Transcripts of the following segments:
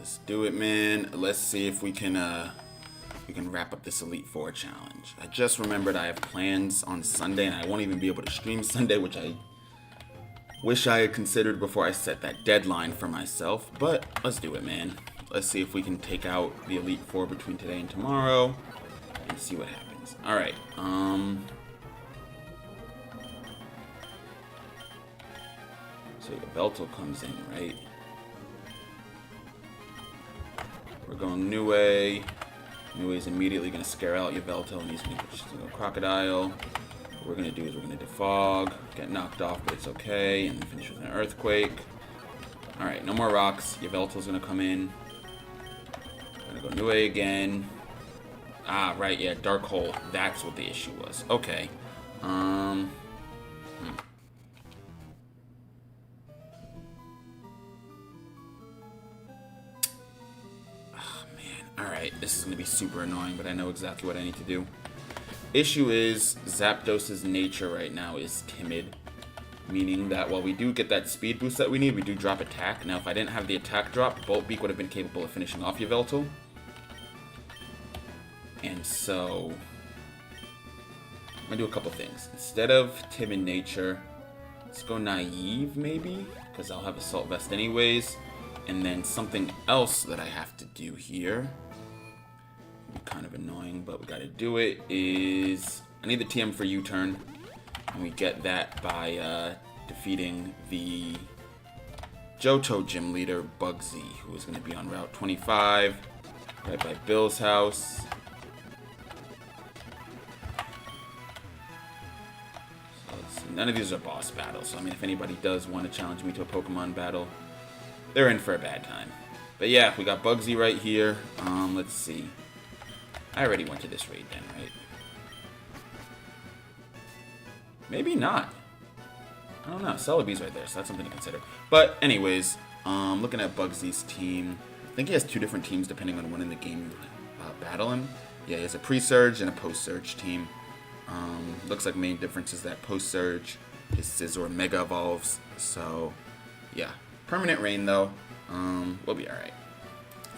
Let's do it, man. Let's see if we can wrap up this Elite Four challenge. I just remembered I have plans on Sunday, and I won't even be able to stream Sunday, which I wish I had considered before I set that deadline for myself. But let's do it, man. Let's see if we can take out the Elite Four between today and tomorrow, and see what happens. All right. So Velto comes in, right? We're going Nue. Nue's immediately going to scare out Yveltal, and he's going to go Crocodile. What we're going to do is we're going to defog, get knocked off, but it's okay, and then finish with an Earthquake. Alright, no more rocks. Yveltal's going to come in. We're going to go Nue again. Ah, right, yeah, Dark Hole. That's what the issue was. Okay. Alright, this is going to be super annoying, but I know exactly what I need to do. Issue is, Zapdos's nature right now is timid. Meaning that while we do get that speed boost that we need, we do drop attack. Now, if I didn't have the attack drop, Bolt Beak would have been capable of finishing off Yveltal. And so, I'm going to do a couple things. Instead of timid nature, let's go naive, maybe? Because I'll have Assault Vest anyways. And then something else that I have to do here, kind of annoying, but we gotta do it, is I need the TM for U-turn, and we get that by defeating the Johto gym leader, Bugsy, who is going to be on Route 25, right by Bill's house. So none of these are boss battles, so I mean, if anybody does want to challenge me to a Pokemon battle, they're in for a bad time. But yeah, we got Bugsy right here. Let's see. I already went to this raid then, right? Maybe not. I don't know. Celebi's right there, so that's something to consider. But anyways, looking at Bugsy's team, I think he has two different teams depending on when in the game battle him. Yeah, he has a pre-surge and a post-surge team. Looks like main difference is that post-surge, his Scizor Mega Evolves. So, yeah. Permanent Rain, though. We'll be alright.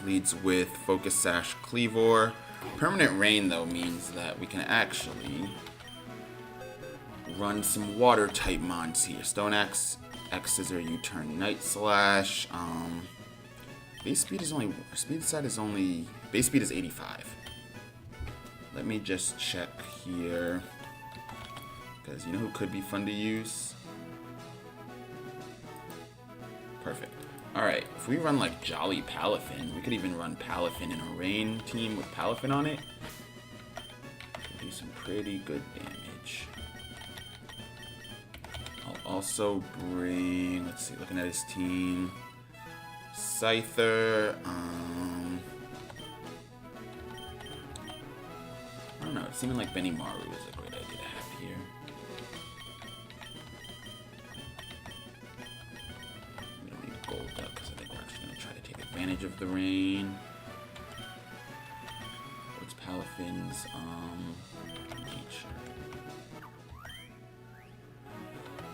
Leads with Focus Sash Cleavor. Permanent Rain, though, means that we can actually run some Water-type mons here. Stone Axe, X-Scissor, U-Turn, Night Slash. Base speed is only... Speed set is only... Base speed is 85. Let me just check here. Because you know who could be fun to use? Perfect. Alright, if we run like Jolly Palafin, we could even run Palafin in a rain team with Palafin on it. Could do some pretty good damage. I'll also bring, let's see, looking at his team, Scyther, I don't know, it's seeming like Benimaru is a great idea to have here. We don't need Gold Duck because I think we're actually going to try to take advantage of the rain. What's Palafin's nature?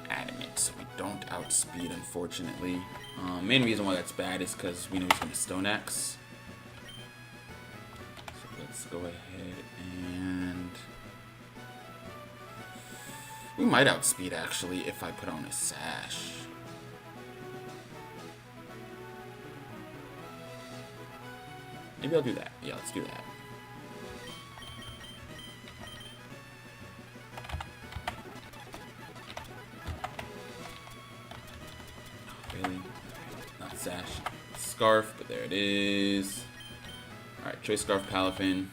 Adamant, so we don't outspeed, unfortunately. Main reason why that's bad is because we know he's going to Stone Axe. So let's go ahead and... We might outspeed, actually, if I put on a Sash. Maybe I'll do that. Yeah, let's do that. Really? Not Sash. Scarf, but there it is. Alright, Choice Scarf Palafin.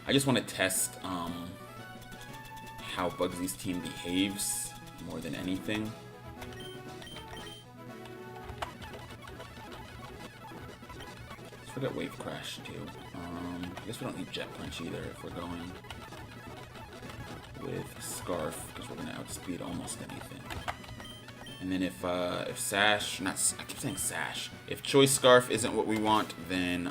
I just want to test how Bugsy's team behaves more than anything. Let's forget Wave Crash too. I guess we don't need Jet Punch either if we're going with Scarf, because we're going to outspeed almost anything. And then if Sash, I keep saying Sash. If Choice Scarf isn't what we want, then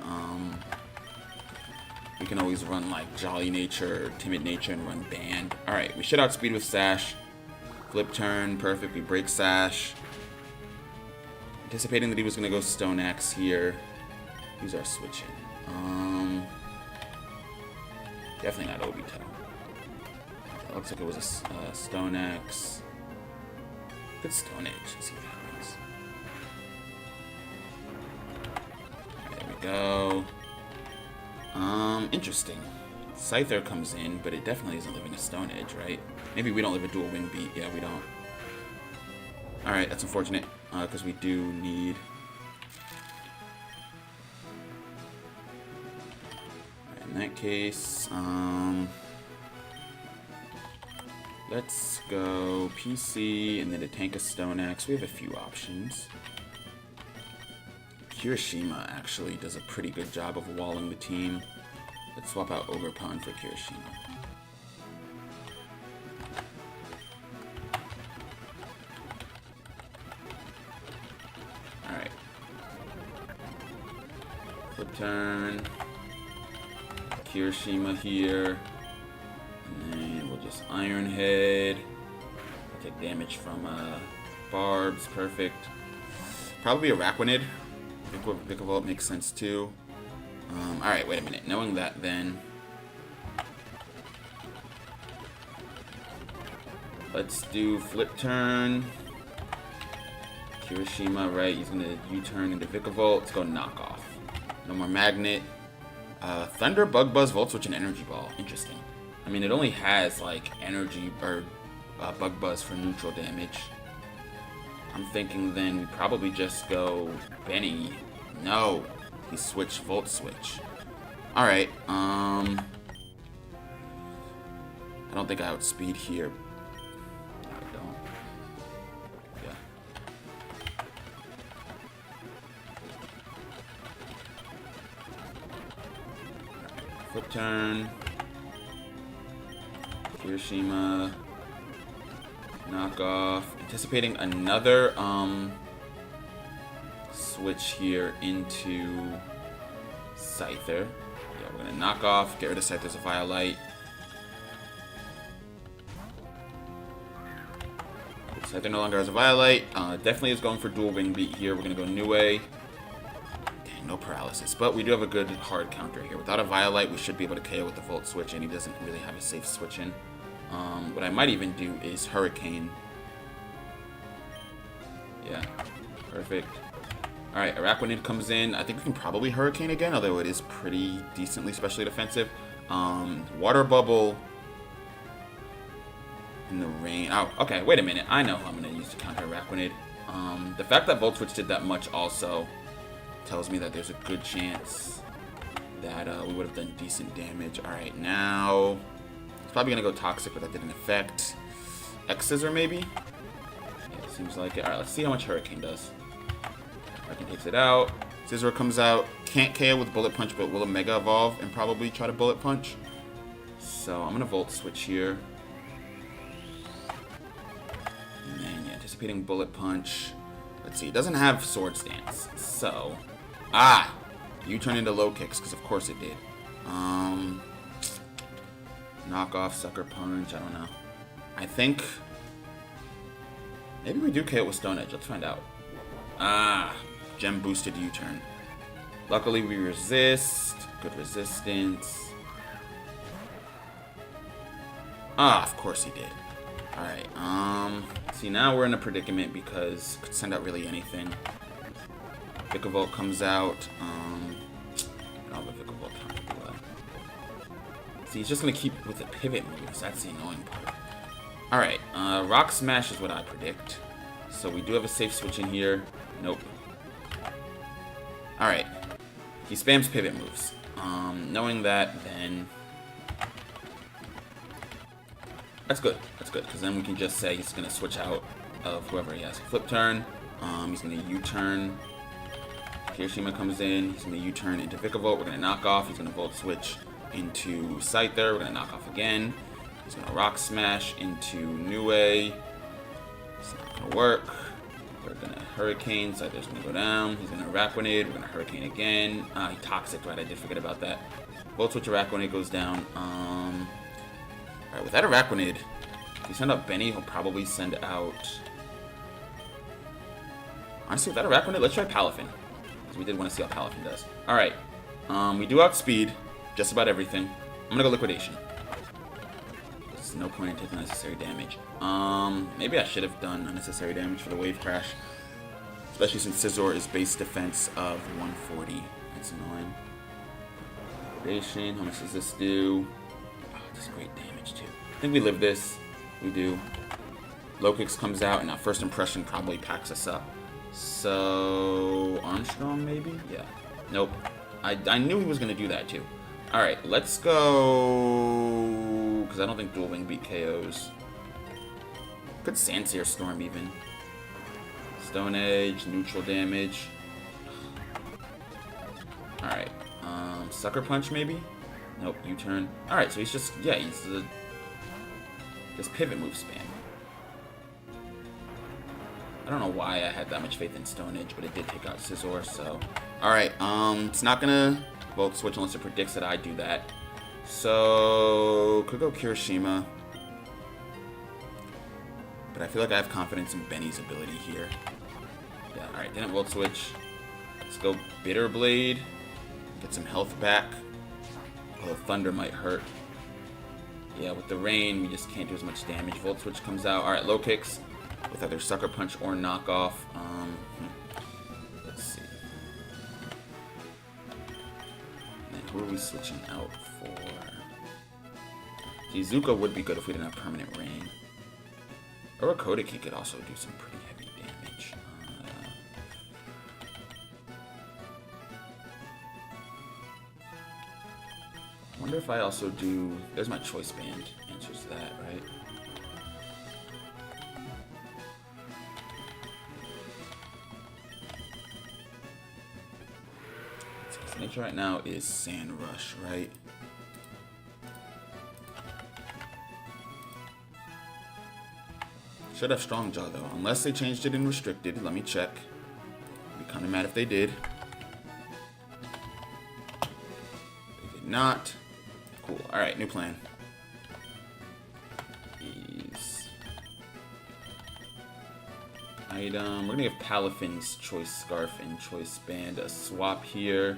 we can always run like Jolly Nature, Timid Nature, and run Band. Alright, we should outspeed with Sash. Flip turn, perfect. We break Sash. anticipating that he was going to go Stone Axe here. Who's our switch in? Definitely not Obito. It looks like it was a Stone Axe. Good Stone Edge. Let's see what happens. There we go. Interesting. Scyther comes in, but it definitely isn't living a Stone Edge, right? Maybe we don't live a dual wing beat. Yeah, we don't. Alright, that's unfortunate, because we do need... Right, in that case, let's go PC, and then to tank a Stone Axe. We have a few options. Kirishima actually does a pretty good job of walling the team. Let's swap out Ogerpon for Kirishima. Alright. Flip turn. Kirishima here. And then we'll just Iron Head. I'll take damage from Barbs. Perfect. Probably Araquanid. Vikavolt makes sense too. Alright, wait a minute. Knowing that, then let's do flip turn. Kirishima, right? He's gonna U-turn into Vikavolt. Let's go knockoff. No more magnet. Thunder, Bug Buzz, Volt Switch, and Energy Ball. Interesting. I mean, it only has like energy or Bug Buzz for neutral damage. I'm thinking then we probably just go Benny. No, he switched Volt Switch. Alright, I don't think I outspeed here. I don't. Yeah. Flip turn. Kirishima. Knockoff. Anticipating another switch here into Scyther. Yeah, we're gonna knock off, get rid of Scyther's Violite. Scyther no longer has a Violite. Definitely is going for dual wing beat here. We're gonna go Nue. Dang, no paralysis. But we do have a good hard counter here. Without a Violite, we should be able to KO with the Volt Switch, and he doesn't really have a safe switch in. What I might even do is Hurricane. Yeah, perfect. Alright, Araquanid comes in. I think we can probably Hurricane again, although it is pretty decently specially defensive. Water Bubble in the rain. Oh, okay, wait a minute. I know who I'm going to use to counter Araquanid. The fact that Volt Switch did that much also tells me that there's a good chance that we would have done decent damage. Alright, now... It's probably going to go Toxic, but that didn't affect. X-Scissor, maybe? Yeah, seems like it. Alright, let's see how much Hurricane does. Hurricane takes it out. Scizor comes out. Can't KO with Bullet Punch, but will a Mega Evolve and probably try to Bullet Punch. So I'm going to Volt Switch here. And then, yeah, anticipating Bullet Punch. Let's see, it doesn't have Sword Stance. So, U-turn into low kicks, because of course it did. Knock off, Sucker Punch, I don't know. I think maybe we do KO with Stone Edge. Let's find out. Gem boosted U-turn. Luckily we resist. Good resistance. Of course he did. Alright, see, now we're in a predicament because could send out really anything. Vikavolt comes out. I don't have a Vikavolt counter, do I? See, he's just gonna keep with the pivot moves. That's the annoying part. Alright, Rock Smash is what I predict. So we do have a safe switch in here. Nope. Alright. He spams pivot moves. Knowing that, then... That's good. That's good, because then we can just say he's going to switch out of whoever he has. Flip turn. He's going to U-turn. Kirishima comes in. He's going to U-turn into Vikavolt. We're going to knock off. He's going to Volt Switch into Scyther. We're going to knock off again. He's going to Rock Smash into Nue. It's not going to work. We're going to Hurricane. Scyther's going to go down. He's going to Araquanid. We're going to Hurricane again. He Toxic, right? I did forget about that. Volt Switch Araquanid goes down. Alright, with that Araquanid, if we send out Benny, he'll probably send out... Honestly, without a Rack-On, let's try Palafin. Because we did want to see how Palafin does. Alright. We do outspeed just about everything. I'm gonna go Liquidation. There's no point in taking unnecessary damage. Maybe I should have done unnecessary damage for the Wave Crash. Especially since Scizor is base defense of 140. That's annoying. Liquidation, how much does this do? Oh, this is great damage too. I think we live this. We do. Low Kicks comes out, and our first impression probably packs us up. So Armstrong maybe? Yeah. Nope. I knew he was gonna do that too. Alright, let's go, because I don't think Dual Wing beat KOs. Could Sandsear Storm even. Stone Edge, neutral damage. Alright. Sucker Punch maybe? Nope, U-turn. Alright, so he's just, yeah, he's just pivot move spam. I don't know why I had that much faith in Stone Edge, but it did take out Scizor, so. Alright, it's not gonna Volt Switch unless it predicts that I do that. So, could go Kirishima. But I feel like I have confidence in Benny's ability here. Yeah, alright, didn't Volt Switch. Let's go Bitter Blade. Get some health back. Although Thunder might hurt. Yeah, with the rain, we just can't do as much damage. Volt Switch comes out. Alright, Low Kicks. With either Sucker Punch or Knockoff. Let's see. And who are we switching out for? Izuka would be good if we didn't have permanent rain. Or a Koda Kid could also do some pretty heavy damage. I wonder if I also do... There's my Choice Band. Answers to that, right? Nature right now is Sand Rush, right? Should have Strong Jaw though, unless they changed it in Restricted. Let me check. I'd be kind of mad if they did. They did not. Cool. All right, new plan. These item. We're gonna give Palafin's Choice Scarf and Choice Band a swap here.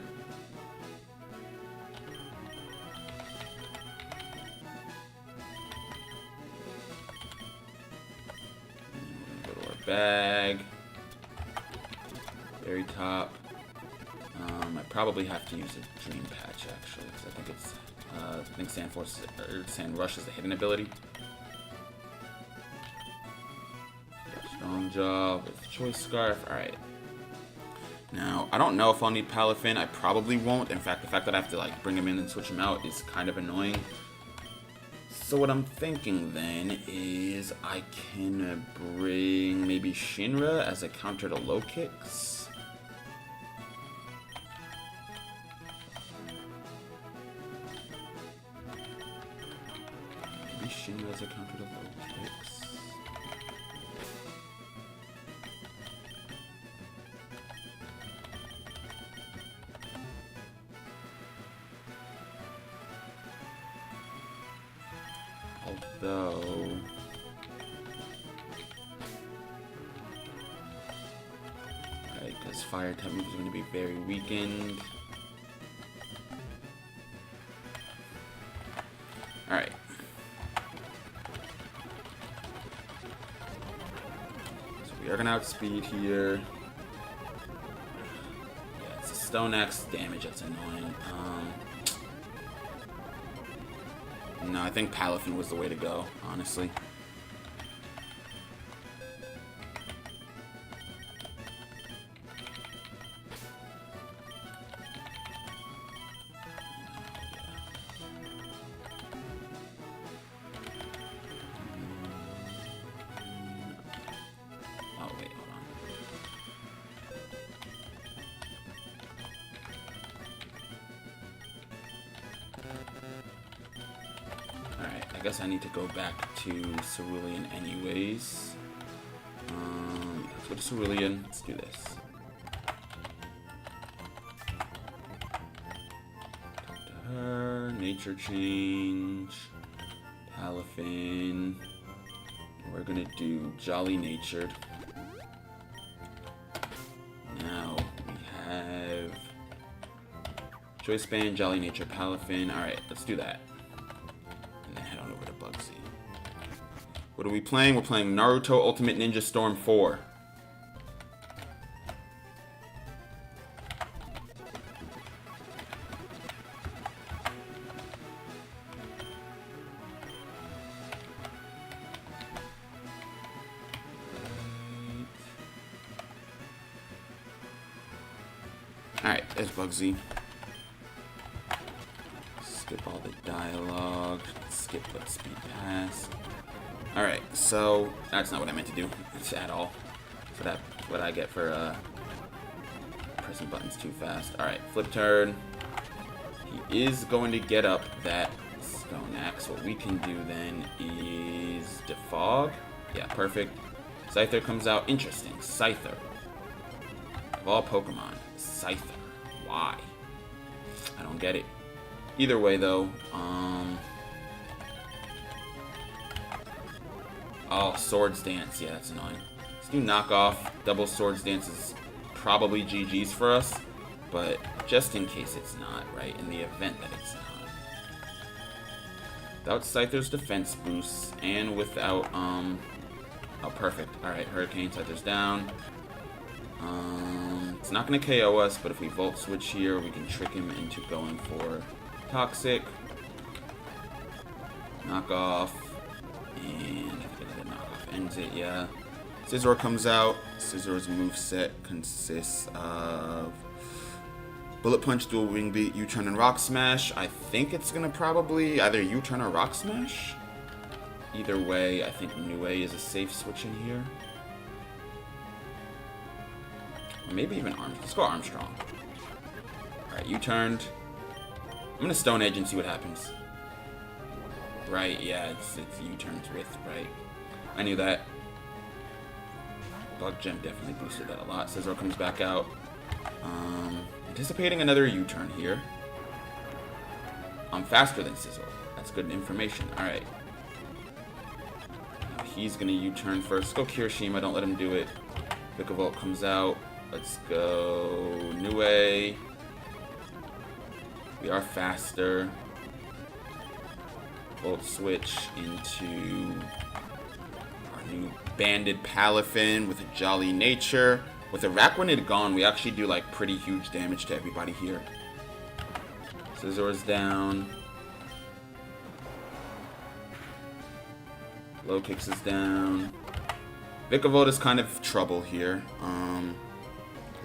Bag. Very top. I probably have to use a Dream Patch actually, because I think it's I think Sand Force or Sand Rush is the hidden ability. Strong Jaw with Choice Scarf. Alright. Now, I don't know if I'll need Palafin. I probably won't. In fact, the fact that I have to like bring him in and switch him out is kind of annoying. So what I'm thinking then is I can bring maybe Shinra as a counter to Low Kicks. Maybe Shinra as a counter to Low Kicks. Although, right, because fire type moves are going to be very weakened. All right. So we are going to outspeed here. Yeah, it's a Stone Axe damage. That's annoying. No, I think Palafin was the way to go, honestly. Oh, wait, hold on. Alright, I guess I need to go back to Cerulean anyways. Let's go to Cerulean. Let's do this. Her, Nature Change, Palafin. We're gonna do Jolly Natured. Choice Band, Jolly Nature, Palafin. Alright, let's do that. And then head on over to Bugsy. What are we playing? We're playing Naruto Ultimate Ninja Storm 4. Alright, there's Bugsy. Skip all the dialogue. Skip the speed pass. Alright, so that's not what I meant to do at all. So that's what I get for pressing buttons too fast. Alright, flip turn. He is going to get up that stone axe. What we can do then is defog. Yeah, perfect. Scyther comes out. Interesting. Scyther. Of all Pokemon, Scyther. Why? I don't get it. Either way, though, oh, Swords Dance. Yeah, that's annoying. Let's do knockoff. Double Swords Dance is probably GG's for us, but just in case it's not, right? In the event that it's not. Without Scyther's defense boosts, and without, oh, perfect. Alright, Hurricane, Scyther's down. It's not going to KO us, but if we Volt Switch here, we can trick him into going for Toxic. Knockoff. And I think the knockoff ends it, yeah. Scizor comes out. Scizor's moveset consists of Bullet Punch, Dual Wing Beat, U-Turn, and Rock Smash. I think it's going to probably either U-Turn or Rock Smash. Either way, I think Nue is a safe switch in here. Or maybe even Armstrong. Let's go Armstrong. Alright, U-turned. I'm going to Stone Edge and see what happens. Right, yeah, it's U-turns with, right. I knew that. Bug Gem definitely boosted that a lot. Scizor comes back out. Anticipating another U-turn here. I'm faster than Scizor. That's good information. Alright. Now he's going to U-turn first. Let's go Kirishima. Don't let him do it. Vikavolt comes out. Let's go Nue. We are faster. Volt switch into our new banded Palafin with a Jolly Nature. With a Araquanid gone, we actually do like pretty huge damage to everybody here. Scizor's down. Low Kicks is down. Vikavolt is kind of trouble here.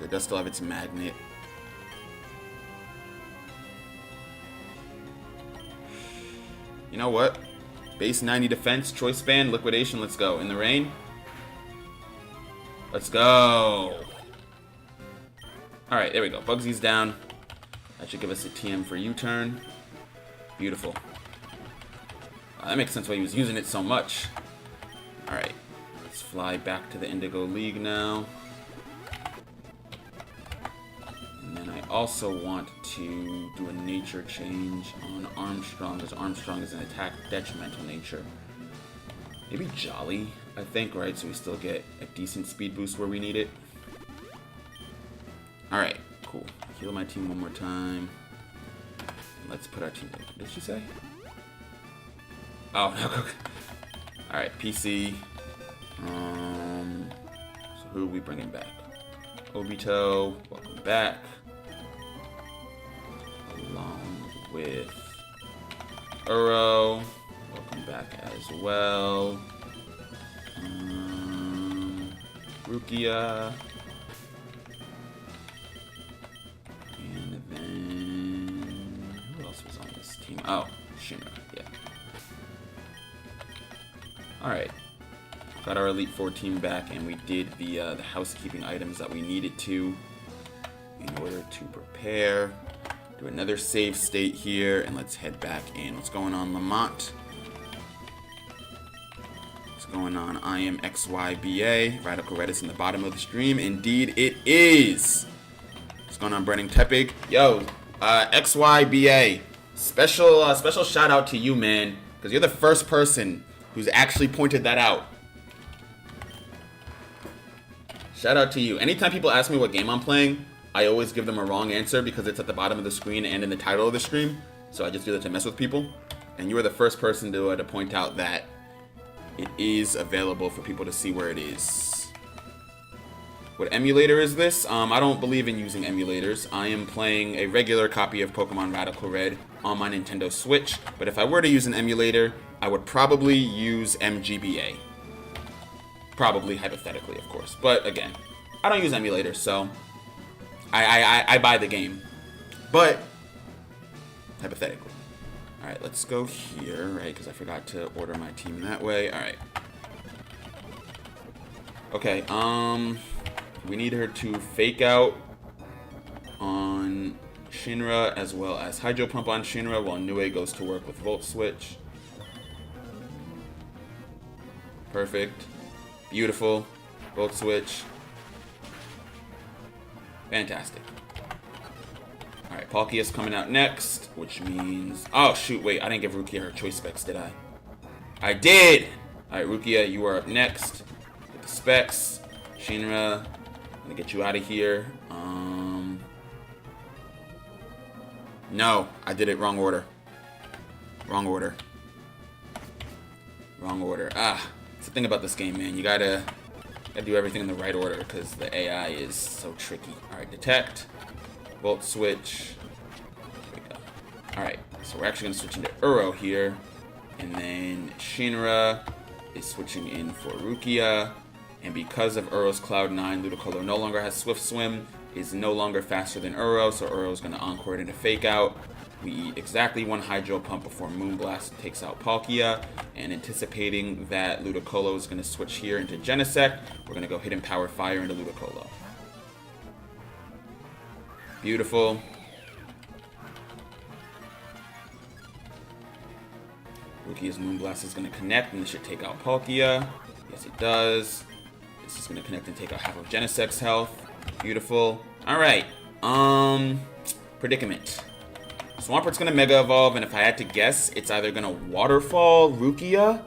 It does still have its magnet. You know what? Base 90 defense, choice band, liquidation, let's go. In the rain. Let's go. Alright, there we go. Bugsy's down. That should give us a TM for U-turn. Beautiful. That makes sense why he was using it so much. Alright. Let's fly back to the Indigo League now. And then I also want to do a nature change on Armstrong, because Armstrong is an attack detrimental nature. Maybe Jolly, I think, right? So we still get a decent speed boost where we need it. Alright, cool. Heal my team one more time. And let's put our team in. What did she say? Oh, no. Alright, PC. So who are we bringing back? Obito, welcome back. Along with Uro, welcome back as well. Rukia. And then who else was on this team? Oh, Shinra, yeah. Alright. Got our Elite Four team back, and we did the housekeeping items that we needed to in order to prepare. Do another save state here, and let's head back in. What's going on, Lamont? What's going on? I am XYBA. Radical Red is in the bottom of the stream. Indeed, it is. What's going on, Brennan Tepig? Yo, XYBA. Special shout out to you, man, because you're the first person who's actually pointed that out. Shout out to you. Anytime people ask me what game I'm playing, I always give them a wrong answer because it's at the bottom of the screen and in the title of the stream. So I just do that to mess with people. And you were the first person to point out that it is available for people to see where it is. What emulator is this? I don't believe in using emulators. I am playing a regular copy of Pokemon Radical Red on my Nintendo Switch. But if I were to use an emulator, I would probably use MGBA. Probably, hypothetically, of course. But again, I don't use emulators, so I buy the game. But hypothetically. Alright, let's go here, right? Because I forgot to order my team that way. Alright. Okay, we need her to fake out on Shinra as well as Hydro Pump on Shinra while Nue goes to work with Volt Switch. Perfect. Beautiful. Volt Switch. Fantastic. Alright, Palkia's coming out next, which means... Oh, shoot, wait, I didn't give Rukia her choice specs, did I? I did! Alright, Rukia, you are up next. With the specs. Shinra, I'm gonna get you out of here. No, I did it wrong order. Wrong order. Wrong order. It's the thing about this game, man. You gotta do everything in the right order because the AI is so tricky. Alright, detect. Volt switch. There we go. Alright, so we're actually gonna switch into Uro here. And then Shinra is switching in for Rukia. And because of Uro's Cloud 9, Ludicolo no longer has Swift Swim, is no longer faster than Uro, so Uro's going to Encore it into Fake Out. We eat exactly one Hydro Pump before Moonblast takes out Palkia, and anticipating that Ludicolo is going to switch here into Genesect, we're going to go Hidden Power Fire into Ludicolo. Beautiful. Rukia's Moonblast is going to connect, and this should take out Palkia. Yes, it does. This is going to connect and take out half of Genesect's health. Beautiful. Alright. Predicament. Swampert's going to Mega Evolve, and if I had to guess, it's either going to Waterfall Rukia.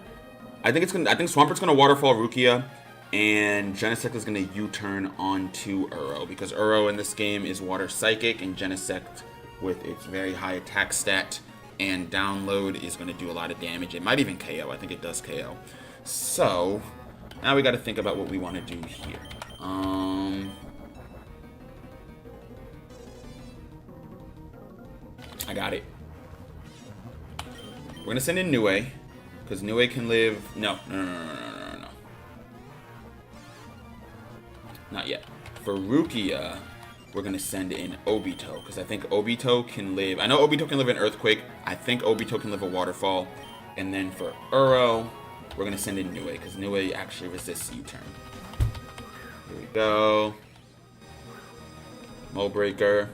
I think Swampert's going to Waterfall Rukia, and Genesect is going to U-turn onto Uro, because Uro in this game is Water Psychic, and Genesect, with its very high attack stat and download, is going to do a lot of damage. It might even KO. I think it does KO. So, now we got to think about what we want to do here. I got it. We're going to send in Nue, because Nue can live... No. Not yet. For Rukia, we're going to send in Obito, because I think Obito can live... I know Obito can live in Earthquake. I think Obito can live a Waterfall. And then for Uro, we're going to send in Nue, because Nue actually resists U-turn. Here we go. Mold Breaker.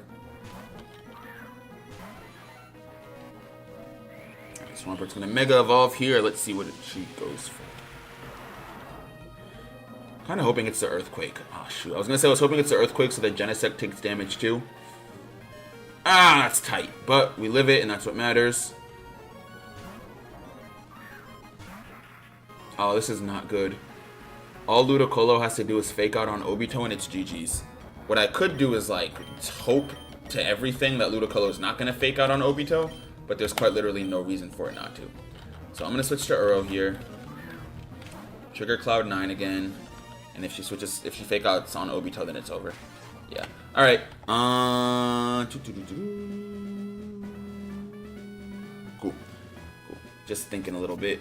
Swampert's gonna Mega Evolve here. Let's see what she goes for. Kinda hoping it's the Earthquake. Oh shoot. I was hoping it's the Earthquake so that Genesect takes damage too. That's tight. But we live it and that's what matters. Oh, this is not good. All Ludicolo has to do is fake out on Obito and it's GG's. What I could do is like hope to everything that Ludicolo is not gonna fake out on Obito. But there's quite literally no reason for it not to. So I'm going to switch to Uro here. Trigger Cloud 9 again. And if she fake outs on Obito, then it's over. Yeah. Alright. Cool. Just thinking a little bit.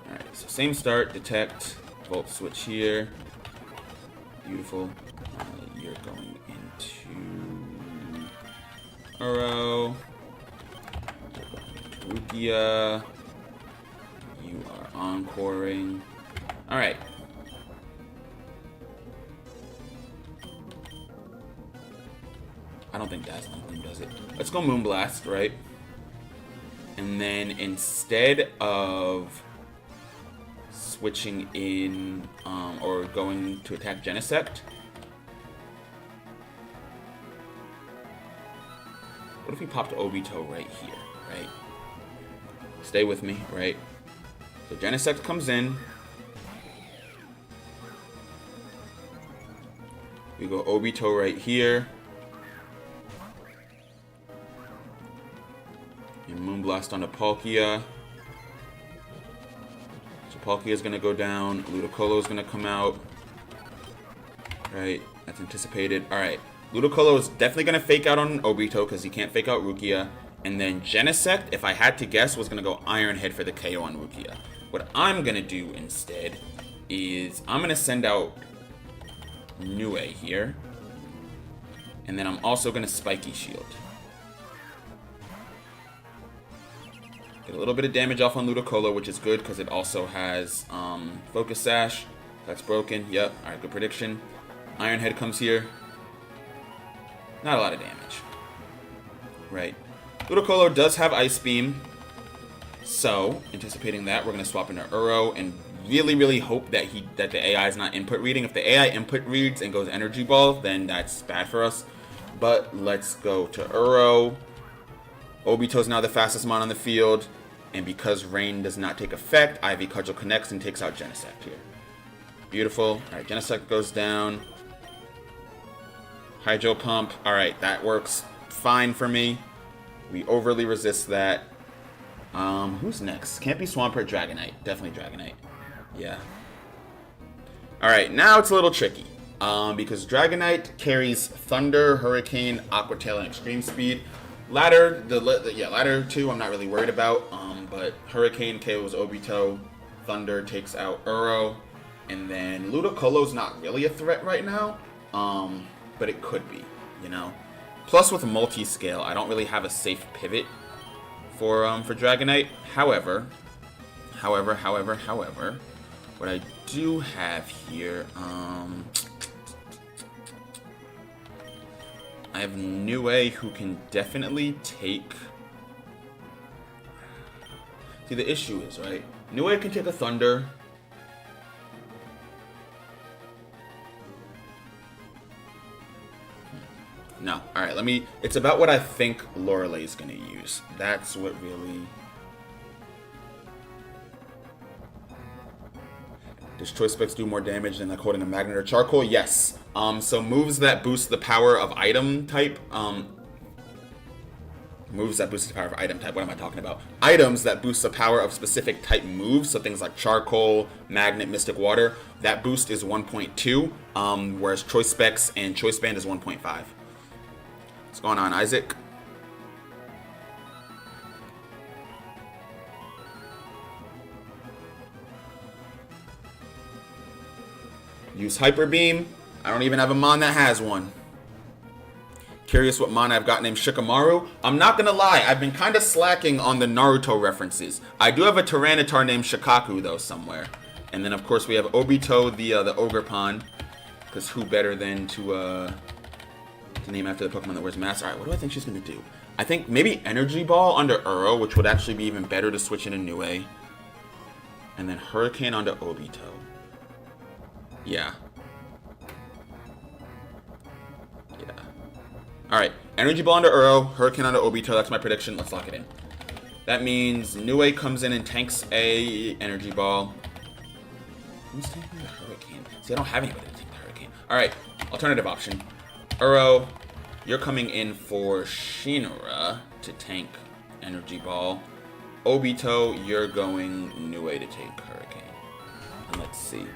Alright, so same start. Detect. Volt switch here. Beautiful. You're going into... Uro, Rukia, you are encoring. Alright. I don't think Dazzling Gleam does it. Let's go Moonblast, right? And then instead of switching in, or going to attack Genesect, what if we popped Obito right here, right? Stay with me, right? So Genesect comes in. We go Obito right here. And Moonblast onto Palkia. So Palkia is going to go down. Ludicolo is going to come out. Right, that's anticipated. Alright, Ludicolo is definitely going to fake out on Obito because he can't fake out Rukia. And then Genesect, if I had to guess, was going to go Iron Head for the KO on Rukia. What I'm going to do instead is I'm going to send out Nue here. And then I'm also going to Spiky Shield. Get a little bit of damage off on Ludicolo, which is good because it also has Focus Sash. That's broken. Yep. Alright, good prediction. Iron Head comes here. Not a lot of damage. Right. Ludicolo does have Ice Beam. So, anticipating that, we're going to swap into Uro and really, really hope that the AI is not input reading. If the AI input reads and goes Energy Ball, then that's bad for us. But let's go to Uro. Obito's now the fastest mon on the field. And because Rain does not take effect, Ivy Cudgel connects and takes out Genesect here. Beautiful. Alright, Genesect goes down. Hydro Pump. Alright, that works fine for me. We overly resist that. Who's next? Can't be Swampert, Dragonite. Definitely Dragonite. Yeah. Alright, now it's a little tricky. Because Dragonite carries Thunder, Hurricane, Aqua Tail, and Extreme Speed. Ladder 2 I'm not really worried about. But Hurricane KOs Obito. Thunder takes out Uro. And then Ludicolo's not really a threat right now. But it could be, you know. Plus with multi-scale, I don't really have a safe pivot for Dragonite. However, what I do have here, I have Nue who can definitely take. See, the issue is, right? Nue can take a Thunder. No. Alright, it's about what I think Lorelei is going to use. That's what really... Does Choice Specs do more damage than like holding a Magnet or Charcoal? Yes. So moves that boost the power of item type... Moves that boost the power of item type. What am I talking about? Items that boost the power of specific type moves. So things like Charcoal, Magnet, Mystic Water. That boost is 1.2. Whereas Choice Specs and Choice Band is 1.5. What's going on, Isaac? Use Hyper Beam. I don't even have a mon that has one. Curious what mon I've got named Shikamaru. I'm not gonna lie, I've been kind of slacking on the Naruto references. I do have a Tyranitar named Shikaku though somewhere. And then of course we have Obito, the Ogre Pond. Because who better than to name after the Pokemon that wears masks. Alright, what do I think she's gonna do? I think maybe Energy Ball under Uro, which would actually be even better to switch into Nue. And then Hurricane onto Obito. Yeah. Alright, Energy Ball onto Uro, Hurricane onto Obito, that's my prediction, let's lock it in. That means Nue comes in and tanks a Energy Ball. Who's tanking the Hurricane? See, I don't have anybody to tank the Hurricane. Alright, alternative option. Uro, you're coming in for Shinra to tank Energy Ball. Obito, you're going Nue to take Hurricane. And let's see.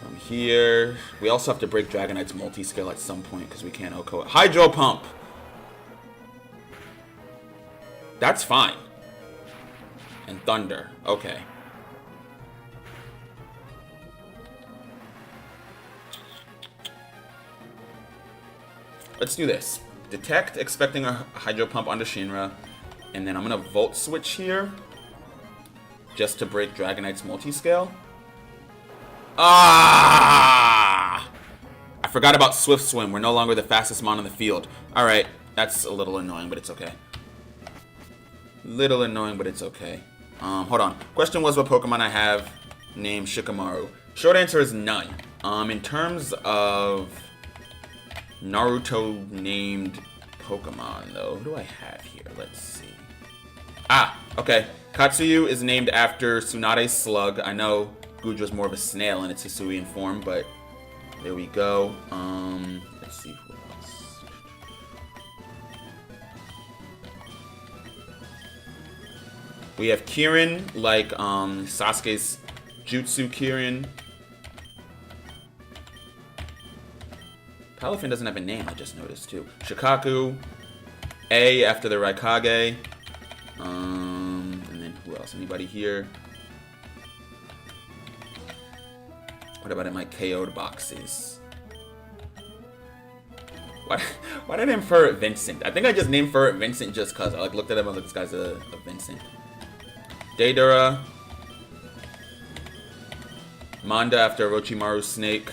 From here, we also have to break Dragonite's multi-scale at some point because we can't OHKO it. Hydro Pump! That's fine. And Thunder. Okay. Let's do this. Detect, expecting a Hydro Pump onto Shinra. And then I'm going to Volt Switch here. Just to break Dragonite's multi-scale. Ah! I forgot about Swift Swim. We're no longer the fastest mon on the field. Alright, that's a little annoying, but it's okay. Little annoying, but it's okay. Hold on. Question was what Pokemon I have named Shikamaru. Short answer is none. In terms of Naruto named Pokemon, though, who do I have here? Let's see. Ah, okay. Katsuyu is named after Tsunade's slug. I know Gudra's more of a snail in its Hisuian form, but There we go. Let's see who else. We have Kirin, like Sasuke's Jutsu Kirin. Palafin doesn't have a name, I just noticed too. Shikaku, A after the Raikage. And then who else? Anybody here? What about in my KO'd boxes? Why did I name Ferret Vincent? I think I just named Ferret Vincent just cause I like looked at him and I was like, this guy's a Vincent. Deidara. Manda after Orochimaru's snake.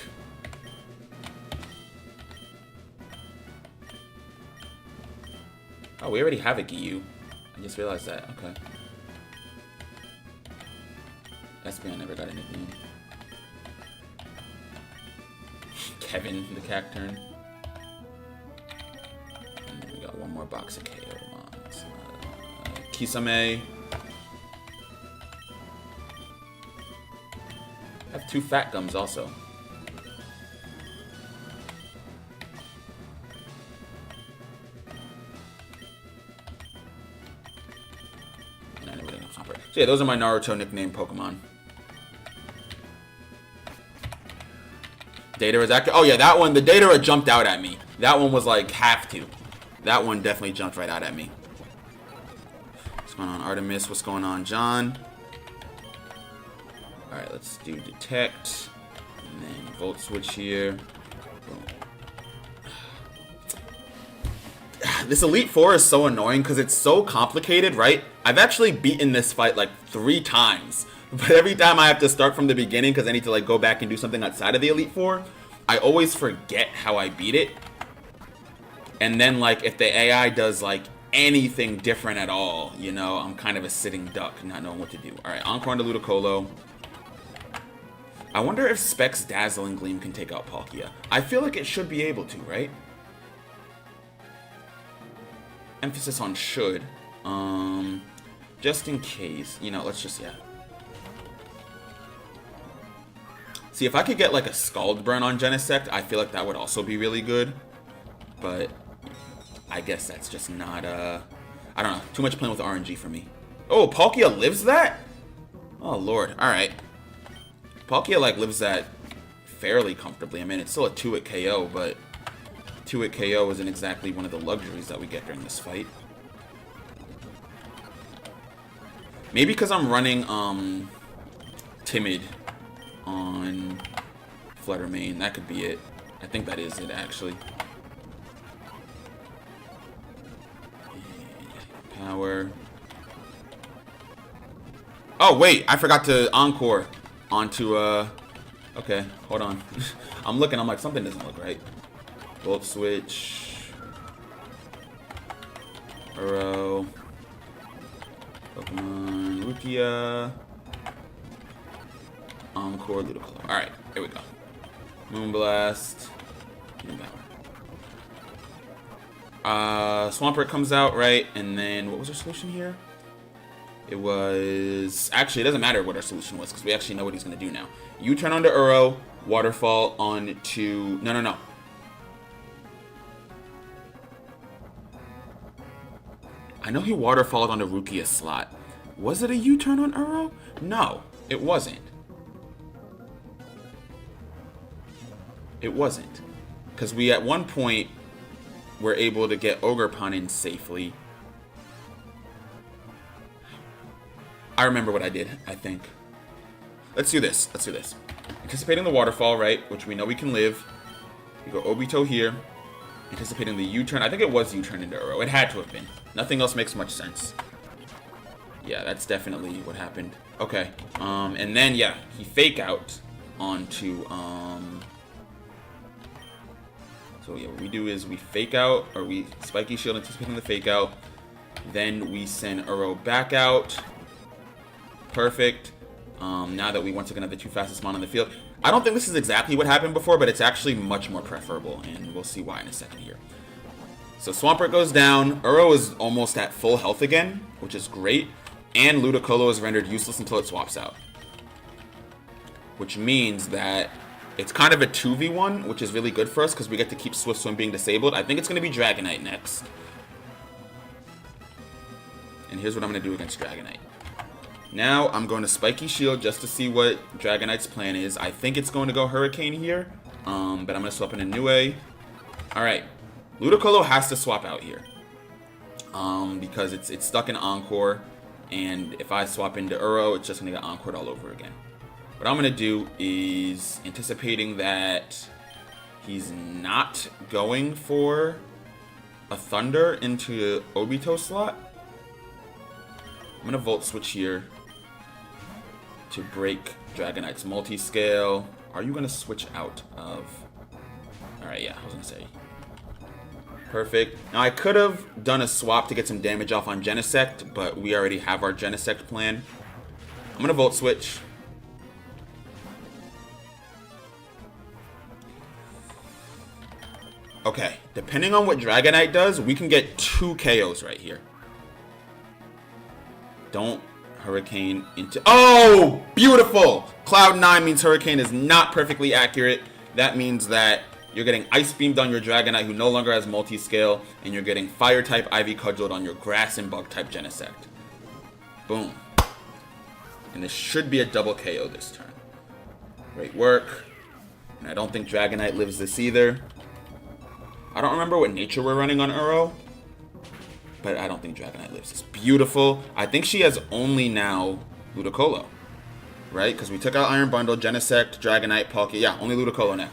Oh, we already have a Giyu. I just realized that. Okay. Espion never got a nickname. Kevin, the Cacturn. And then we got one more box of KO mons. Kisame. I have 2 Fat Gums also. So yeah, those are my Naruto nickname Pokemon. Deidara is oh yeah, that one, the Deidara jumped out at me. That one was like, have to. That one definitely jumped right out at me. What's going on, Artemis? What's going on, John? Alright, let's do Detect. And then Volt Switch here. Boom. This Elite Four is so annoying because it's so complicated, right? I've actually beaten this fight like 3 times. But every time I have to start from the beginning because I need to like go back and do something outside of the Elite Four, I always forget how I beat it. And then like if the AI does like anything different at all, you know, I'm kind of a sitting duck not knowing what to do. Alright, Encore into Ludicolo. I wonder if Specs Dazzling Gleam can take out Palkia. I feel like it should be able to, right? Emphasis on should. Just in case. You know, let's just, yeah. See, if I could get like a Scald Burn on Genesect, I feel like that would also be really good. But I guess that's just not, I don't know. Too much playing with RNG for me. Oh, Palkia lives that? Oh, Lord. Alright. Palkia, like, lives that fairly comfortably. I mean, it's still a 2-hit KO, but 2-hit KO isn't exactly one of the luxuries that we get during this fight. Maybe because I'm running, Timid on Flutter Mane. That could be it. I think that is it, actually. Power. Oh, wait. I forgot to Encore onto, okay. Hold on. I'm looking. I'm like, something doesn't look right. Volt Switch. Uro. Pokemon. Rukia. Encore. Ludicolo. Alright. Here we go. Moonblast. Swampert comes out, right? And then, what was our solution here? It was... Actually, it doesn't matter what our solution was, because we actually know what he's going to do now. U-turn onto Uro, Waterfall onto... No. I know he Waterfalled onto Rukia's slot. Was it a U-turn on Uro? No, it wasn't. It wasn't. Because we, at one point, were able to get Ogerpon in safely. I remember what I did, I think. Let's do this. Let's do this. Anticipating the waterfall, right? Which we know we can live. We go Obito here. Anticipating the U-turn. I think it was U-turn into Uro. It had to have been. Nothing else makes much sense. Yeah, that's definitely what happened. Okay. And then, yeah, he fake out onto, So, yeah, what we do is we fake out, or we Spiky Shield anticipating the fake out. Then we send Uro back out. Perfect. Now that we once again have the 2 fastest mon on the field. I don't think this is exactly what happened before, but it's actually much more preferable, and we'll see why in a second here. So Swampert goes down. Uro is almost at full health again, which is great. And Ludicolo is rendered useless until it swaps out. Which means that It's kind of a 2v1, which is really good for us because we get to keep Swift Swim being disabled. I think it's going to be Dragonite next. And here's what I'm going to do against Dragonite. Now I'm going to Spiky Shield just to see what Dragonite's plan is. I think it's going to go Hurricane here, but I'm going to swap in a Nue. Alright, Ludicolo has to swap out here because it's stuck in Encore, and if I swap into Uro, it's just going to get Encored all over again. What I'm going to do is, anticipating that he's not going for a Thunder into Obito slot, I'm going to Volt Switch here to break Dragonite's multi-scale. Are you going to switch out of... Alright, yeah, I was going to say. Perfect. Now, I could have done a swap to get some damage off on Genesect, but we already have our Genesect plan. I'm going to Volt Switch. Okay, depending on what Dragonite does, we can get 2 KOs right here. Don't Hurricane into... Oh! Beautiful! Cloud 9 means Hurricane is not perfectly accurate. That means that you're getting Ice Beamed on your Dragonite, who no longer has multi-scale, and you're getting Fire-type Ivy Cudgeled on your Grass and Bug-type Genesect. Boom. And this should be a double KO this turn. Great work. And I don't think Dragonite lives this either. I don't remember what nature we're running on Uro, but I don't think Dragonite lives. It's beautiful. I think she has only now Ludicolo, right? Because we took out Iron Bundle, Genesect, Dragonite, Palkia. Yeah, only Ludicolo now.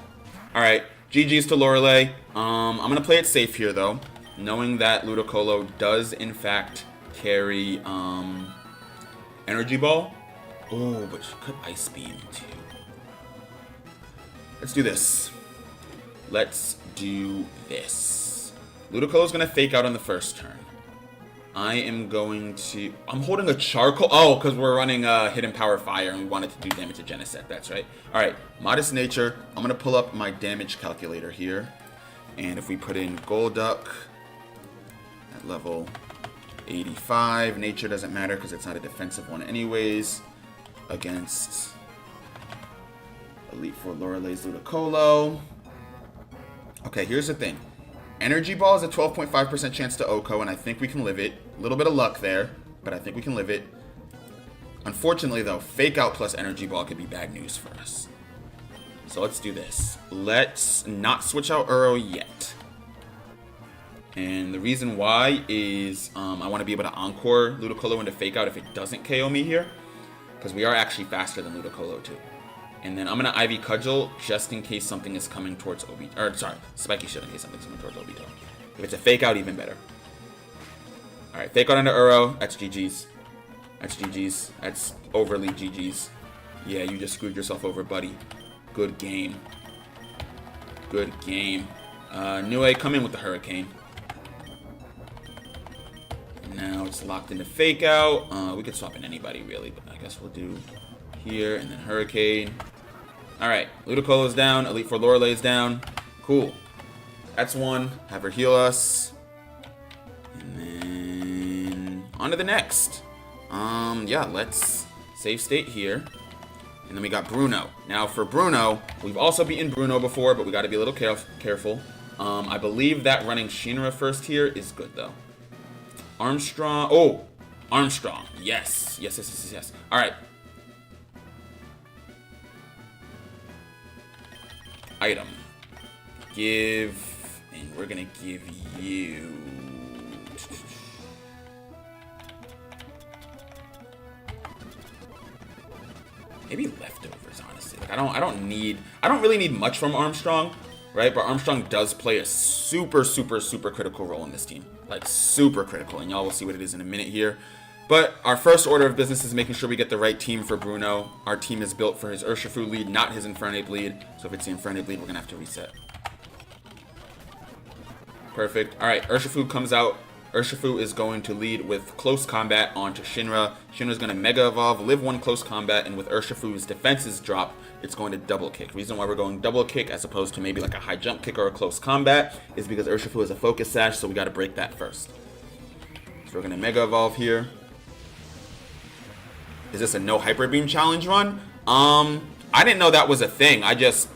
All right, GG's to Lorelei. I'm going to play it safe here, though, knowing that Ludicolo does, in fact, carry Energy Ball. Oh, but she could Ice Beam, too. Let's do this. Let's do this. Ludicolo's going to fake out on the first turn. I am going to... I'm holding a Charcoal... Oh, because we're running Hidden Power Fire and we wanted to do damage to Genesect. That's right. Alright, Modest Nature. I'm going to pull up my damage calculator here. And if we put in Golduck at level 85, Nature doesn't matter because it's not a defensive one anyways. Against Elite Four Lorelei's Ludicolo. Okay, here's the thing. Energy Ball is a 12.5% chance to OHKO, and I think we can live it. A little bit of luck there, but I think we can live it. Unfortunately, though, Fake Out plus Energy Ball could be bad news for us. So let's do this. Let's not switch out Uro yet. And the reason why is I want to be able to Encore Ludicolo into Fake Out if it doesn't KO me here. Because we are actually faster than Ludicolo, too. And then I'm going to Ivy Cudgel just in case something is coming towards Obito. Or, sorry, Spiky Shield in case something's coming towards Obito. If it's a Fake Out, even better. Alright, Fake Out into Uro. That's GG's. That's GG's. That's overly GG's. Yeah, you just screwed yourself over, buddy. Good game. Good game. Nue, come in with the Hurricane. Now it's locked into Fake Out. We could swap in anybody, really, but I guess we'll do here and then Hurricane. Alright, Ludicolo's down, Elite Four Lorelei's down. Cool. That's one. Have her heal us. And then on to the next. Yeah, let's save state here. And then we got Bruno. Now for Bruno, we've also beaten Bruno before, but we gotta be a little careful. I believe that running Shinra first here is good though. Armstrong. Oh! Armstrong. Yes. Yes. Alright. Item. Give, and we're gonna give you maybe leftovers, honestly. Like I don't really need much from Armstrong, right? But Armstrong does play a super critical role in this team. Like super critical, and y'all will see what it is in a minute here. But our first order of business is making sure we get the right team for Bruno. Our team is built for his Urshifu lead, not his Infernape lead. So if it's the Infernape lead, we're going to have to reset. Perfect. All right, Urshifu comes out. Urshifu is going to lead with Close Combat onto Shinra. Shinra's going to Mega Evolve, live one Close Combat, and with Urshifu's defenses drop, it's going to Double Kick. Reason why we're going Double Kick as opposed to maybe like a High Jump Kick or a Close Combat is because Urshifu is a Focus Sash, so we got to break that first. So we're going to Mega Evolve here. Is this a no Hyper Beam challenge run? I didn't know that was a thing. I just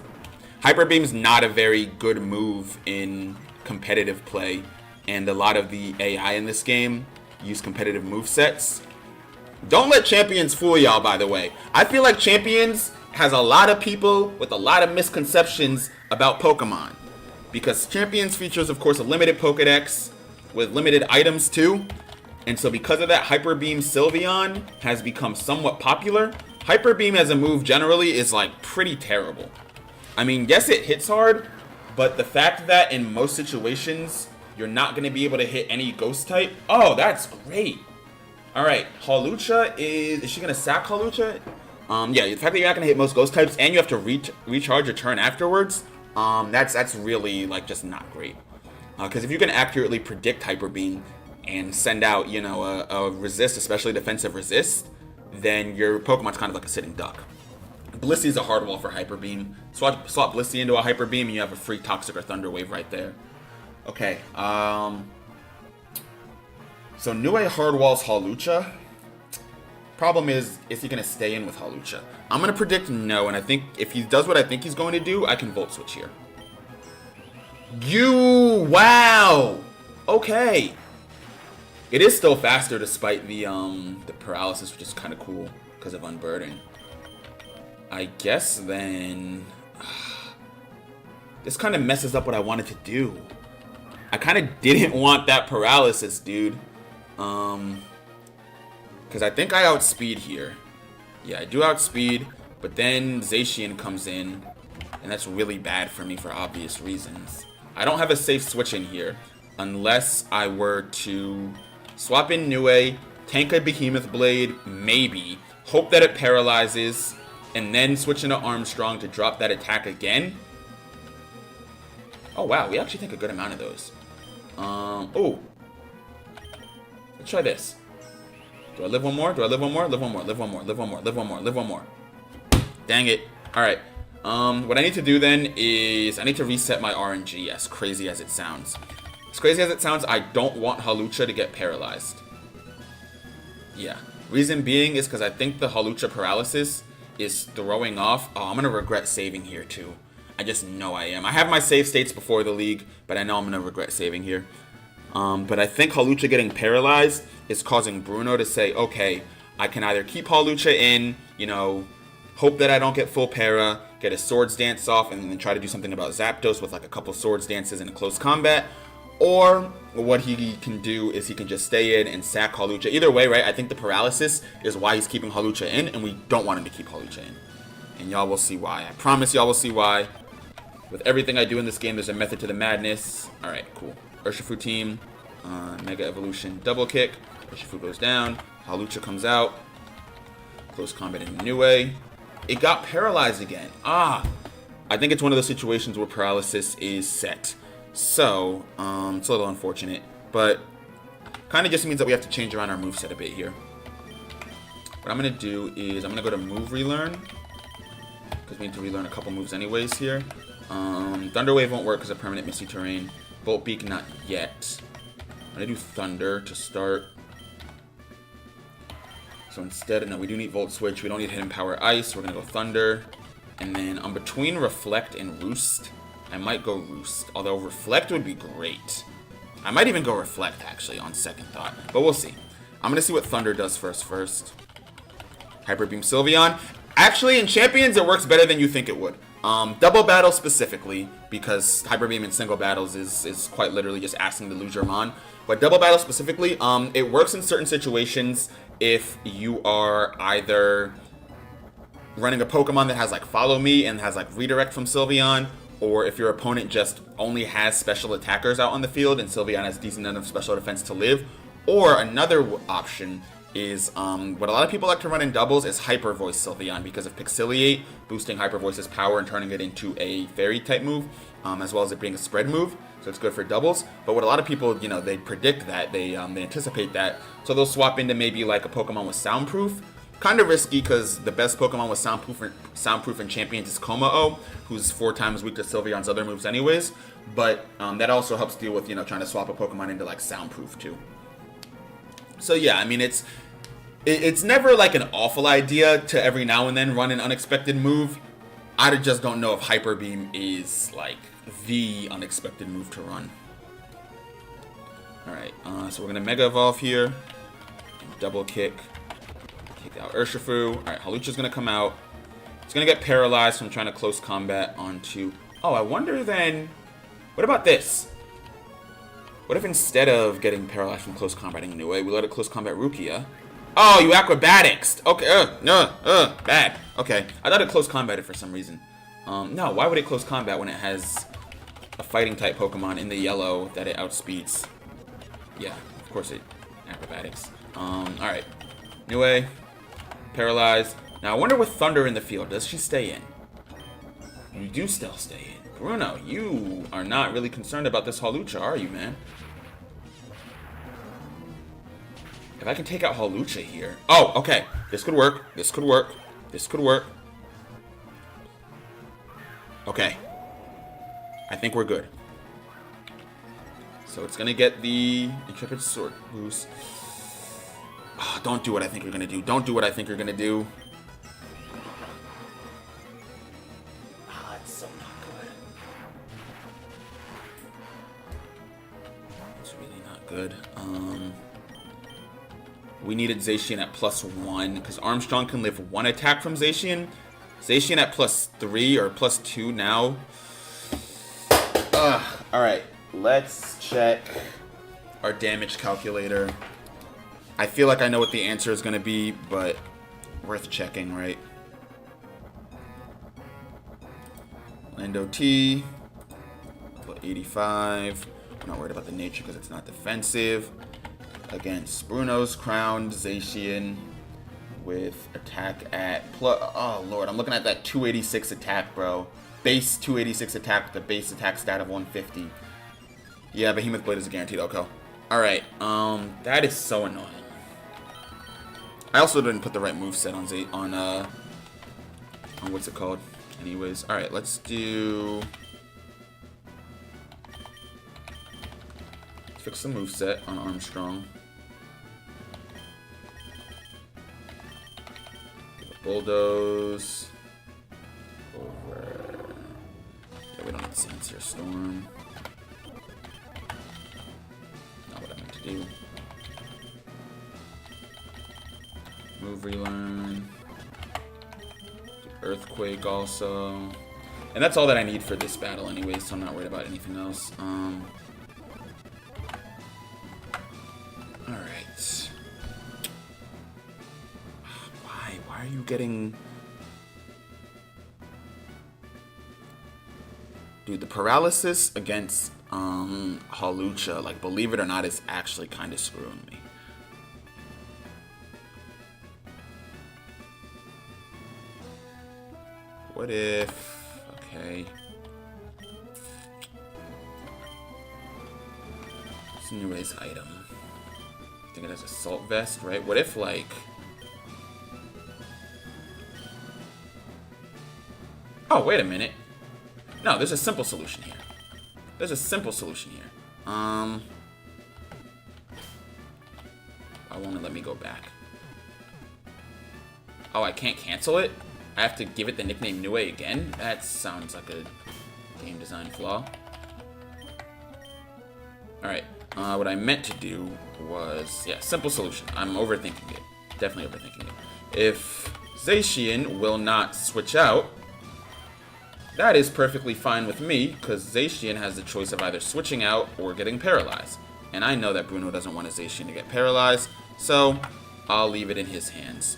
Hyper Beam's not a very good move in competitive play, and a lot of the AI in this game use competitive movesets. Don't let Champions fool y'all, by the way. I feel like Champions has a lot of people with a lot of misconceptions about Pokemon. Because Champions features, of course, a limited Pokedex with limited items too. And so because of that, Hyper Beam Sylveon has become somewhat popular. Hyper Beam as a move generally is like pretty terrible. I mean, yes, it hits hard, but the fact that in most situations, you're not going to be able to hit any ghost type. Oh, that's great. All right, Hawlucha is she going to sack Hawlucha? Yeah, the fact that you're not going to hit most ghost types and you have to recharge your turn afterwards, that's really like just not great. Because if you can accurately predict Hyper Beam and send out, you know, a resist, especially defensive resist, then your Pokemon's kind of like a sitting duck. Blissey is a hard wall for Hyper Beam. Swap Blissey into a Hyper Beam and you have a free Toxic or Thunder Wave right there. Okay, so Nue hard walls Hawlucha. Problem is he going to stay in with Hawlucha? I'm going to predict no, and I think if he does what I think he's going to do, I can Volt Switch here. Wow! Okay. It is still faster despite the paralysis, which is kind of cool because of Unburden. I guess then... this kind of messes up what I wanted to do. I kind of didn't want that paralysis, dude. Because I think I outspeed here. Yeah, I do outspeed, but then Zacian comes in, and that's really bad for me for obvious reasons. I don't have a safe switch in here, unless I were to swap in Nue, tank a Behemoth Blade, maybe, hope that it paralyzes, and then switch into Armstrong to drop that attack again. Oh wow, we actually take a good amount of those. Oh. Let's try this. Do I live one more? Do I live one more? Live one more, live one more, live one more, live one more, live one more. Dang it. Alright. What I need to do then is I need to reset my RNG, as crazy as it sounds. As crazy as it sounds, I don't want Hawlucha to get paralyzed. Yeah. Reason being is because I think the Hawlucha paralysis is throwing off. Oh, I'm going to regret saving here too. I just know I am. I have my save states before the league, but I know I'm going to regret saving here. But I think Hawlucha getting paralyzed is causing Bruno to say, okay, I can either keep Hawlucha in, you know, hope that I don't get full para, get a Swords Dance off, and then try to do something about Zapdos with like a couple Swords Dances in a close combat. Or what he can do is he can just stay in and sack Hawlucha. Either way, right, I think the paralysis is why he's keeping Hawlucha in, and we don't want him to keep Hawlucha in. And y'all will see why. I promise y'all will see why. With everything I do in this game, there's a method to the madness. Alright, cool. Urshifu team, Mega Evolution, double kick. Urshifu goes down. Hawlucha comes out. Close combat in Nue. It got paralyzed again. I think it's one of those situations where paralysis is set. So, it's a little unfortunate. But, kind of just means that we have to change around our moveset a bit here. What I'm going to do is, I'm going to go to Move Relearn. Because we need to relearn a couple moves anyways here. Thunder Wave won't work because of permanent Misty Terrain. Volt Beak, not yet. I'm going to do Thunder to start. So instead, no, we do need Volt Switch. We don't need Hidden Power Ice. We're going to go Thunder. And then I'm between Reflect and Roost. I might go Roost. Although Reflect would be great. I might even go Reflect, actually, on second thought. But we'll see. I'm going to see what Thunder does first. Hyper Beam Sylveon. Actually, in Champions, it works better than you think it would. Double battle specifically, because Hyper Beam in single battles is quite literally just asking to lose your Mon. But double battle specifically, it works in certain situations if you are either running a Pokemon that has like Follow Me and has like Redirect from Sylveon, or if your opponent just only has special attackers out on the field and Sylveon has decent enough special defense to live. Or another option is what a lot of people like to run in doubles is Hyper Voice Sylveon because of Pixiliate, boosting Hyper Voice's power and turning it into a fairy type move, as well as it being a spread move, so it's good for doubles. But what a lot of people, you know, they predict that, they anticipate that, so they'll swap into maybe like a Pokemon with Soundproof. Kind of risky because the best Pokemon with Soundproof in Champions is Komao, who's 4 times weak to Sylveon's other moves anyways, but that also helps deal with, you know, trying to swap a Pokemon into like Soundproof too. So yeah, I mean, it's never like an awful idea to every now and then run an unexpected move. I just don't know if Hyper Beam is like the unexpected move to run. Alright, so we're gonna Mega Evolve here. Double kick. Kick out Urshifu. Alright, Hawlucha's gonna come out. It's gonna get paralyzed from trying to close combat onto... Oh, I wonder then... What about this? What if instead of getting paralyzed from close combating Niue, we let it close combat Rukia? Oh, you acrobatics! Okay, bad. Okay, I thought it close combated for some reason. No, why would it close combat when it has a fighting type Pokemon in the yellow that it outspeeds? Yeah, of course it acrobatics. Alright. Niue, paralyzed. Now I wonder with Thunder in the field, does she stay in? You do still stay in. Bruno, you are not really concerned about this Hawlucha, are you, man? If I can take out Hawlucha here... Oh, okay. This could work. This could work. This could work. Okay. I think we're good. So it's going to get the Intrepid Sword boost. Oh, don't do what I think you're going to do. Don't do what I think you're going to do. It's so not good. It's really not good. We needed Zacian at +1 because Armstrong can live 1 attack from Zacian. Zacian at +3 or +2 now. Alright, let's check our damage calculator. I feel like I know what the answer is going to be, but worth checking, right? Lando T, 85. I'm not worried about the nature because it's not defensive. Against Bruno's crowned Zacian with attack at oh lord, I'm looking at that 286 attack, bro. Base 286 attack with the base attack stat of 150. Yeah, Behemoth Blade is a guaranteed OHKO. Alright, that is so annoying. I also didn't put the right moveset on what's it called? Anyways, alright, let's do... Fix the moveset on Armstrong. Bulldoze. Over. Yeah, we don't need Sincere Storm. Not what I meant to do. Move relearn. Earthquake also. And that's all that I need for this battle anyway, so I'm not worried about anything else. Alright. Why are you getting... Dude, the paralysis against Hawlucha, like, believe it or not, is actually kind of screwing me. What if... Okay. It's Niue's item. I think it has Assault Vest, right? What if, like... Oh, wait a minute. No, there's a simple solution here. There's a simple solution here. Why won't it let me go back? Oh, I can't cancel it? I have to give it the nickname Niue again? That sounds like a game design flaw. Alright, what I meant to do was... Yeah, simple solution. I'm overthinking it. Definitely overthinking it. If Zacian will not switch out, that is perfectly fine with me, because Zacian has the choice of either switching out or getting paralyzed. And I know that Bruno doesn't want a Zacian to get paralyzed, so I'll leave it in his hands.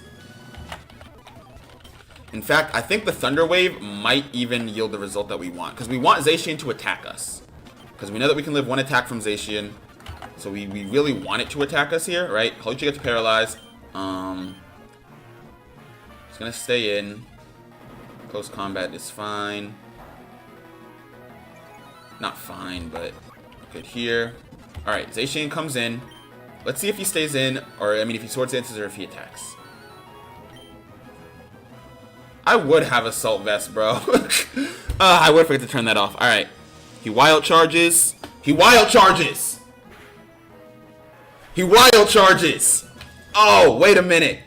In fact, I think the Thunder Wave might even yield the result that we want, because we want Zacian to attack us. Because we know that we can live 1 attack from Zacian, so we really want it to attack us here, right? Hawlucha gets paralyzed. It's going to stay in. Close combat is fine. Not fine, but good here. Alright, Zacian comes in. Let's see if he stays in, or I mean if he Sword Dances or if he attacks. I would have Assault Vest, bro. I would forget to turn that off. Alright. He Wild Charges. He Wild Charges! He Wild Charges! Oh, wait a minute.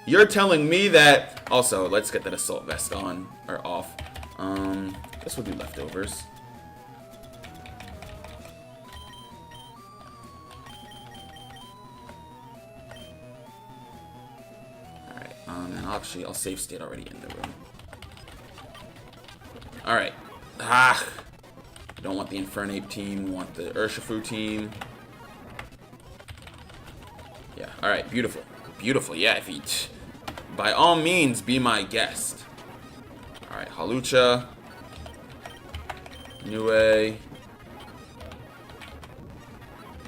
You're telling me that... Also, let's get that Assault Vest on, or off. Guess we'll do leftovers. Alright, and actually, I'll save state already in the room. Alright. Ah! I don't want the Infernape team, we want the Urshifu team. Yeah, alright, beautiful. Beautiful, yeah, if he... By all means, be my guest. Alright, Halucha. Nue.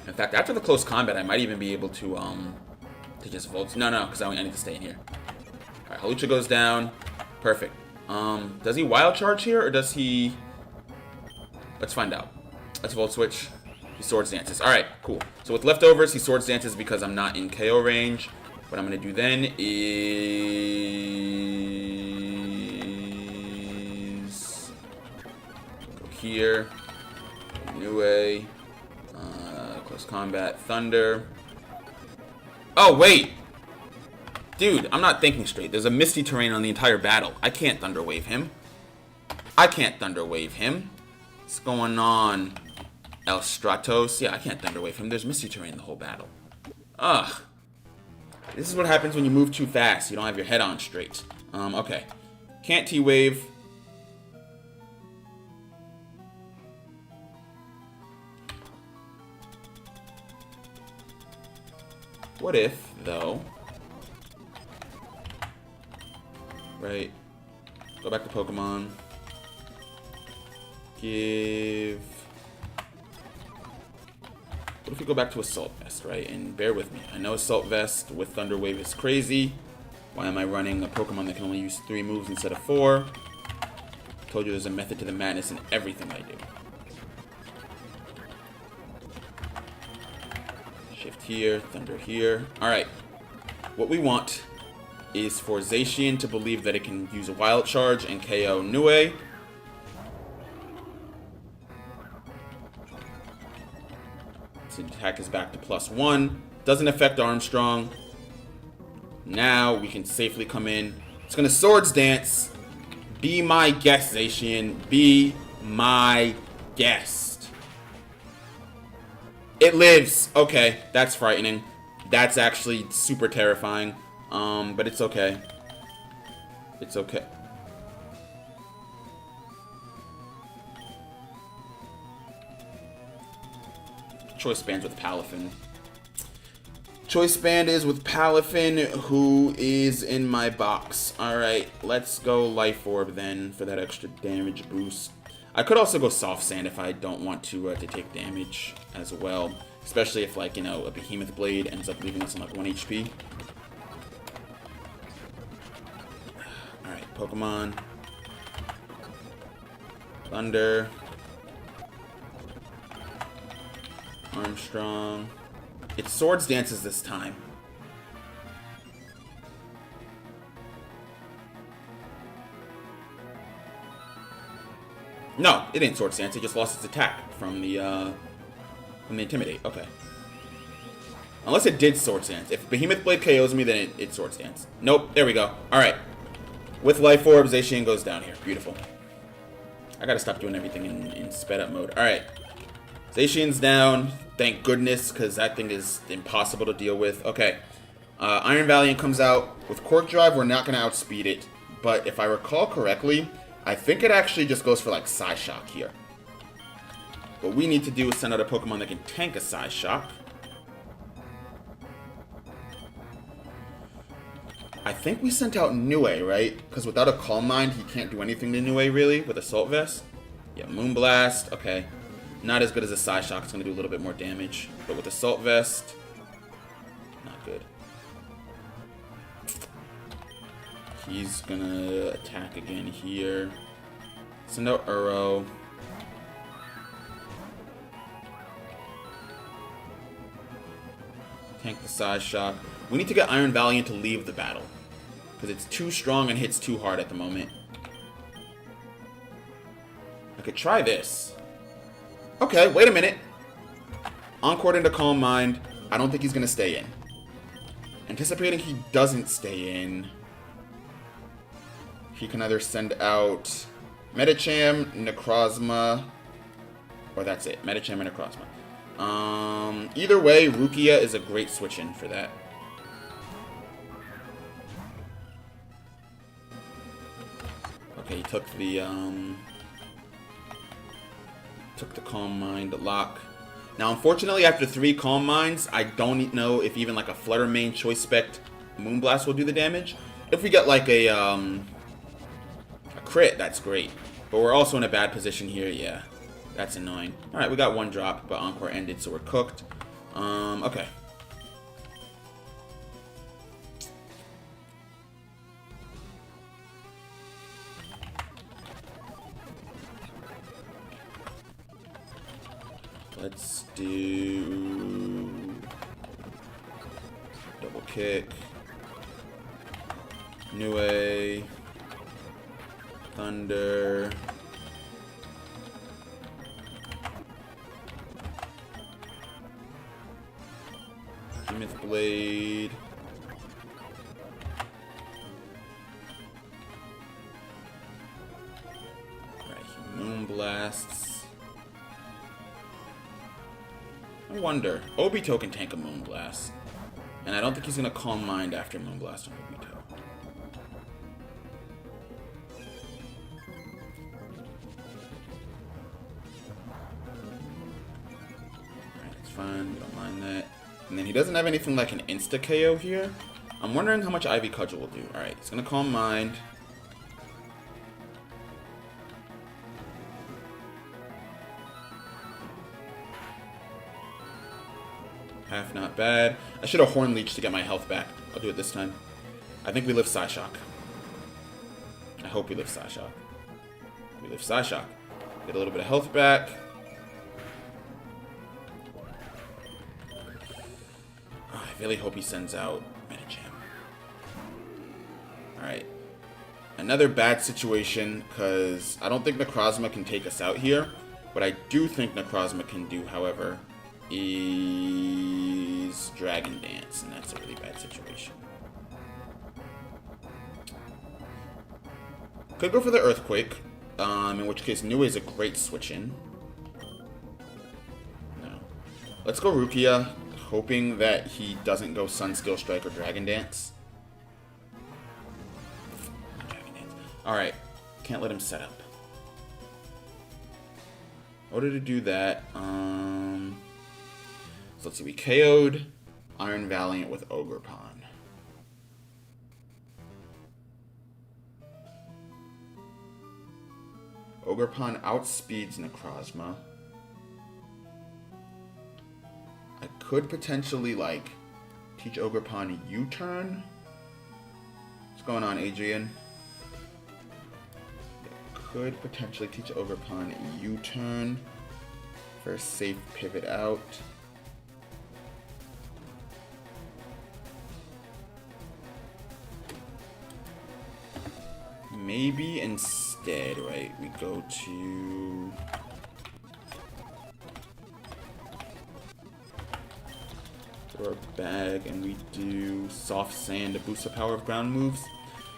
In fact, after the close combat, I might even be able to just Volt. No, because I need to stay in here. Alright, Halucha goes down. Perfect. Does he Wild Charge here, or does he... Let's find out. Let's Volt Switch. He Swords Dances. Alright, cool. So with leftovers, he Swords Dances because I'm not in KO range. What I'm going to do then is... Go here. Nue. Close Combat. Thunder. Oh, wait! Dude, I'm not thinking straight. There's a Misty Terrain on the entire battle. I can't Thunder Wave him. What's going on? El Stratos. Yeah, I can't Thunder Wave him. There's Misty Terrain the whole battle. Ugh. This is what happens when you move too fast. You don't have your head on straight. Okay. Can't T-Wave. What if, though... Right. Go back to Pokemon. Give... What if we go back to Assault Vest, right? And bear with me. I know Assault Vest with Thunder Wave is crazy. Why am I running a Pokemon that can only use 3 moves instead of 4? Told you there's a method to the madness in everything I do. Shift here, Thunder here. Alright. What we want is for Zacian to believe that it can use a Wild Charge and KO Nue. Attack is back to +1. Doesn't affect Armstrong. Now we can safely come in. It's gonna Swords Dance. Be my guest, Zacian. Be my guest. It lives. Okay, that's frightening. That's actually super terrifying. But it's okay. It's okay. Choice Band's with Palafin. Choice Band is with Palafin, who is in my box. Alright, let's go Life Orb then for that extra damage boost. I could also go Soft Sand if I don't want to take damage as well. Especially if, like, you know, a Behemoth Blade ends up leaving us on, like, 1 HP. Alright, Pokemon. Thunder. Armstrong. It Swords Dances this time. No, it didn't Swords Dance. It just lost its attack from the Intimidate. Okay. Unless it did Swords Dance. If Behemoth Blade KOs me, then it Swords Dance. Nope. There we go. Alright. With Life Orb, Zacian goes down here. Beautiful. I gotta stop doing everything in sped up mode. Alright. Zacian's down. Thank goodness, because that thing is impossible to deal with. Okay. Iron Valiant comes out. With Cork Drive, we're not going to outspeed it. But if I recall correctly, I think it actually just goes for, like, Psyshock here. What we need to do is send out a Pokemon that can tank a Psyshock. I think we sent out Nue, right? Because without a Calm Mind, he can't do anything to Nue, really, with Assault Vest. Yeah, Moonblast. Okay. Not as good as a Psyshock. It's going to do a little bit more damage. But with Assault Vest, not good. He's going to attack again here. Send out Uro. Tank the Psyshock. We need to get Iron Valiant to leave the battle. Because it's too strong and hits too hard at the moment. I could try this. Okay, wait a minute. Encore into Calm Mind. I don't think he's going to stay in. Anticipating he doesn't stay in. He can either send out Medicham, Necrozma, or that's it. Medicham and Necrozma. Either way, Rukia is a great switch-in for that. Okay, he took the Calm Mind lock. Now, unfortunately, after 3 Calm Minds, I don't know if even like a Flutter Mane Choice Spect Moonblast will do the damage. If we get like a crit, that's great. But we're also in a bad position here, yeah. That's annoying. Alright, we got 1 drop, but Encore ended, so we're cooked. Okay. Let's do double kick, Nue, Thunder, Behemoth Blade, alright, Moonblasts. I wonder. Obito can tank a Moonblast. And I don't think he's going to Calm Mind after Moonblast on Obito. Alright, it's fine. We don't mind that. And then he doesn't have anything like an Insta-KO here. I'm wondering how much Ivy Cudgel will do. Alright, he's going to Calm Mind. Half not bad. I should have Horn Leech to get my health back. I'll do it this time. I think we live Psyshock. I hope we live Psyshock. We live Psyshock. Get a little bit of health back. Oh, I really hope he sends out Medicham. Alright. Another bad situation, because I don't think Necrozma can take us out here. What I do think Necrozma can do, however, is Dragon Dance, and that's a really bad situation. Could go for the Earthquake, in which case Nue is a great switch-in. No. Let's go Rukia, hoping that he doesn't go Sunsteel Strike or Dragon Dance. Dragon Dance. Alright, can't let him set up. In order to do that, so let's see, we KO'd Iron Valiant with Ogerpon. Ogerpon outspeeds Necrozma. I could potentially, like, teach Ogerpon U-turn. What's going on, Adrian? Could potentially teach Ogerpon U-turn for a safe pivot out. Maybe instead, right, we go to our bag and we do Soft Sand to boost the power of ground moves.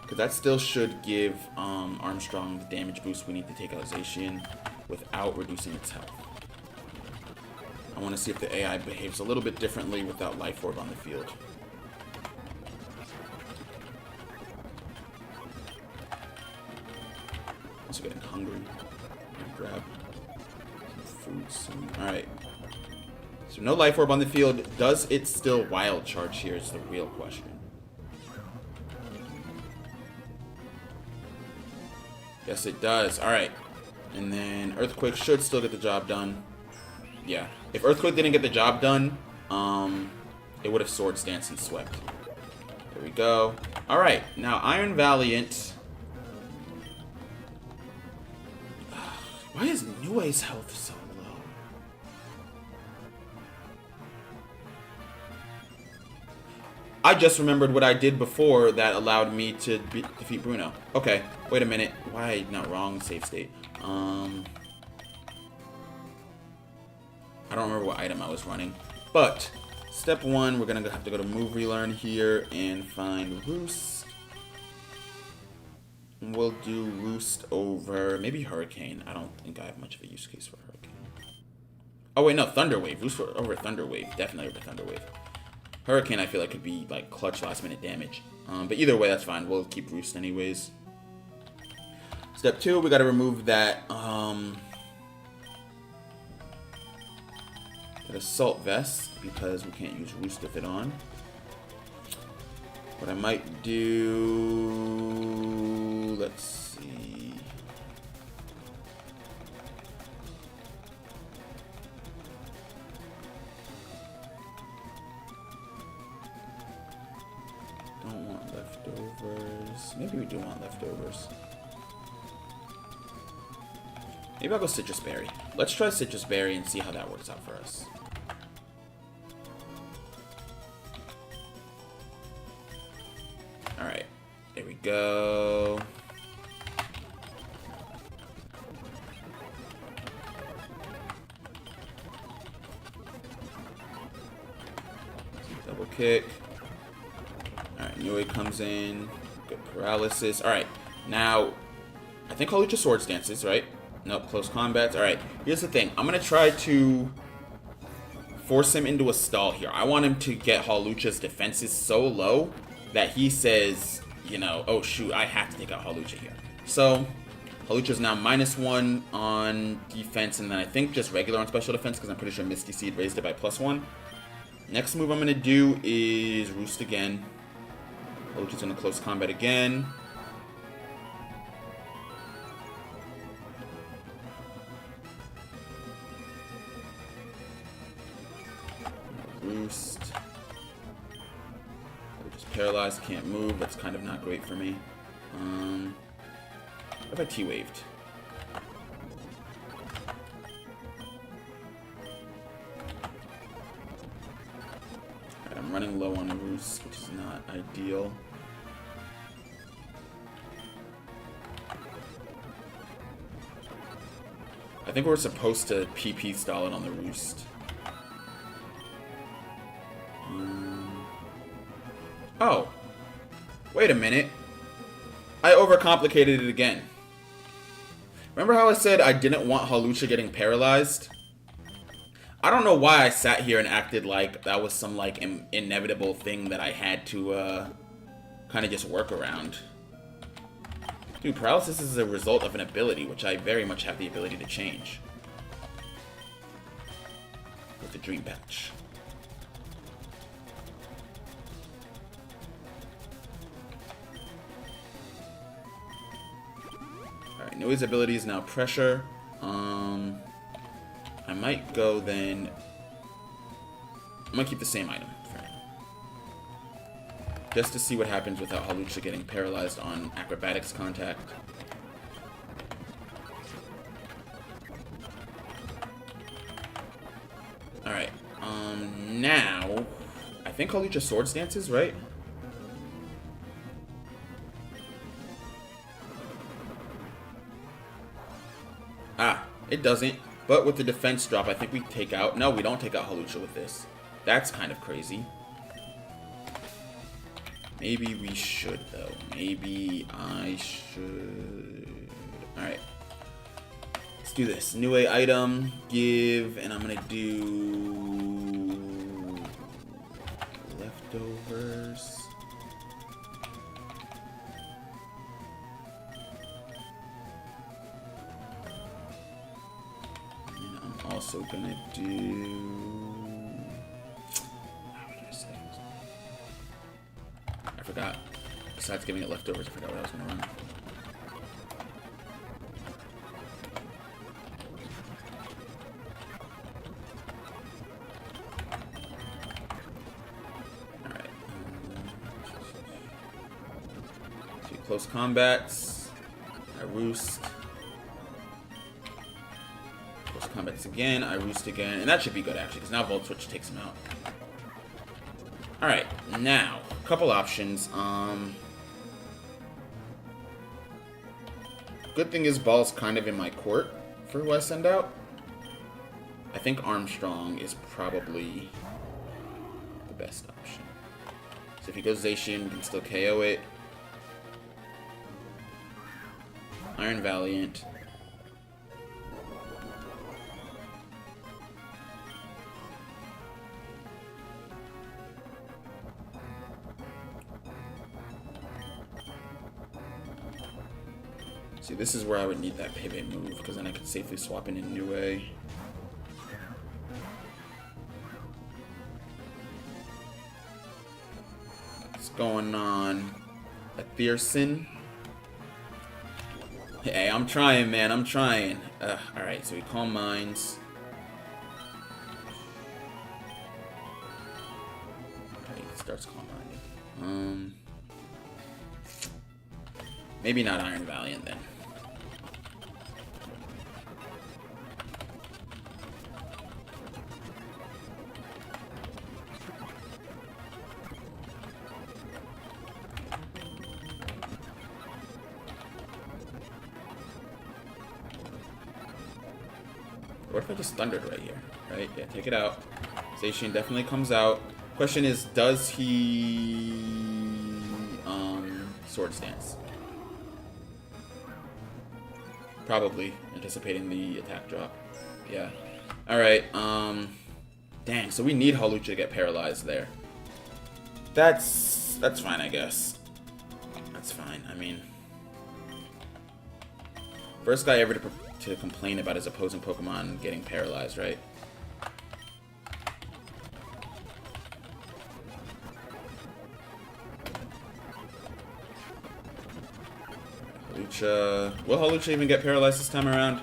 Because that still should give Armstrong the damage boost we need to take out Zacian without reducing its health. I want to see if the AI behaves a little bit differently without Life Orb on the field. Also getting hungry. Grab some food soon. Alright. So no Life Orb on the field. Does it still Wild Charge here is the real question. Yes, it does. Alright. And then Earthquake should still get the job done. Yeah. If Earthquake didn't get the job done, it would have Sword Stance and Swept. There we go. Alright. Now, Iron Valiant. Why is Nue's health so low? I just remembered what I did before that allowed me to defeat Bruno. Okay, wait a minute. Why not wrong save state? I don't remember what item I was running. But, step one, we're going to have to go to Move Relearn here and find Roost. we'll do Roost over maybe Hurricane. I don't think I have much of a use case for Hurricane. Oh wait, no, Thunder Wave. Roost over Thunder Wave. Definitely over Thunder Wave. Hurricane I feel like could be like clutch last minute damage. But either way, that's fine. We'll keep Roost anyways. Step 2, we gotta remove that that Assault Vest because we can't use Roost with it on. What I might do, let's see. Don't want leftovers. Maybe we do want leftovers. Maybe I'll go Citrus Berry. Let's try Citrus Berry and see how that works out for us. Alright, there we go. Double kick. Alright, Nui comes in. Good paralysis. Alright, now, I think Hawlucha Swords Dances, right? Nope, close combats. Alright, here's the thing. I'm going to try to force him into a stall here. I want him to get Hawlucha's defenses so low that he says, you know, oh shoot, I have to take out Hawlucha here. So, Hawlucha's now -1 on defense, and then I think just regular on special defense, because I'm pretty sure Misty Seed raised it by +1. Next move I'm going to do is Roost again. Hawlucha's in a close combat again. Roost. Just paralyzed, can't move. That's kind of not great for me. What if I T-waved? Alright, I'm running low on Roost, which is not ideal. I think we're supposed to PP stall it on the Roost. Oh, wait a minute. I overcomplicated it again. Remember how I said I didn't want Hawlucha getting paralyzed? I don't know why I sat here and acted like that was some like inevitable thing that I had to kind of just work around. Dude, paralysis is a result of an ability, which I very much have the ability to change. With the Dream Patch. Alright, Nui's ability is now Pressure. I might go then... I'm gonna keep the same item for now. Just to see what happens without Hawlucha getting paralyzed on Acrobatics Contact. Alright, now... I think Hawlucha Swords Dances, right? Ah, it doesn't. But with the defense drop, I think we take out... No, we don't take out Hawlucha with this. That's kind of crazy. Maybe we should, though. Maybe I should... Alright. Let's do this. New A item, give, and I'm going to do... Leftovers. Also gonna do... How would I say it? I forgot. Besides giving it leftovers, I forgot what I was gonna run. Alright. Two close combats. I Roost. Combats again, I Roost again, and that should be good actually, because now Volt Switch takes him out. Alright, now, a couple options. Good thing is Ball's kind of in my court for who I send out. I think Armstrong is probably the best option. So if he goes Zacian, we can still KO it. Iron Valiant. See, this is where I would need that pivot move, because then I could safely swap in a new way. What's going on? A Thierson? Hey, I'm trying, man. I'm trying. Alright, so we Calm Minds. Okay, he starts Calm Minding. Maybe not Iron Valiant then. What if I just thundered right here? Right? Yeah, take it out. Zacian definitely comes out. Question is, does he Sword Stance? Probably, anticipating the attack drop. Yeah. Alright, dang, so we need Hawlucha to get paralyzed there. That's fine, I guess. That's fine. I mean, first guy ever to complain about his opposing Pokemon getting paralyzed, right? Hawlucha. Will Hawlucha even get paralyzed this time around?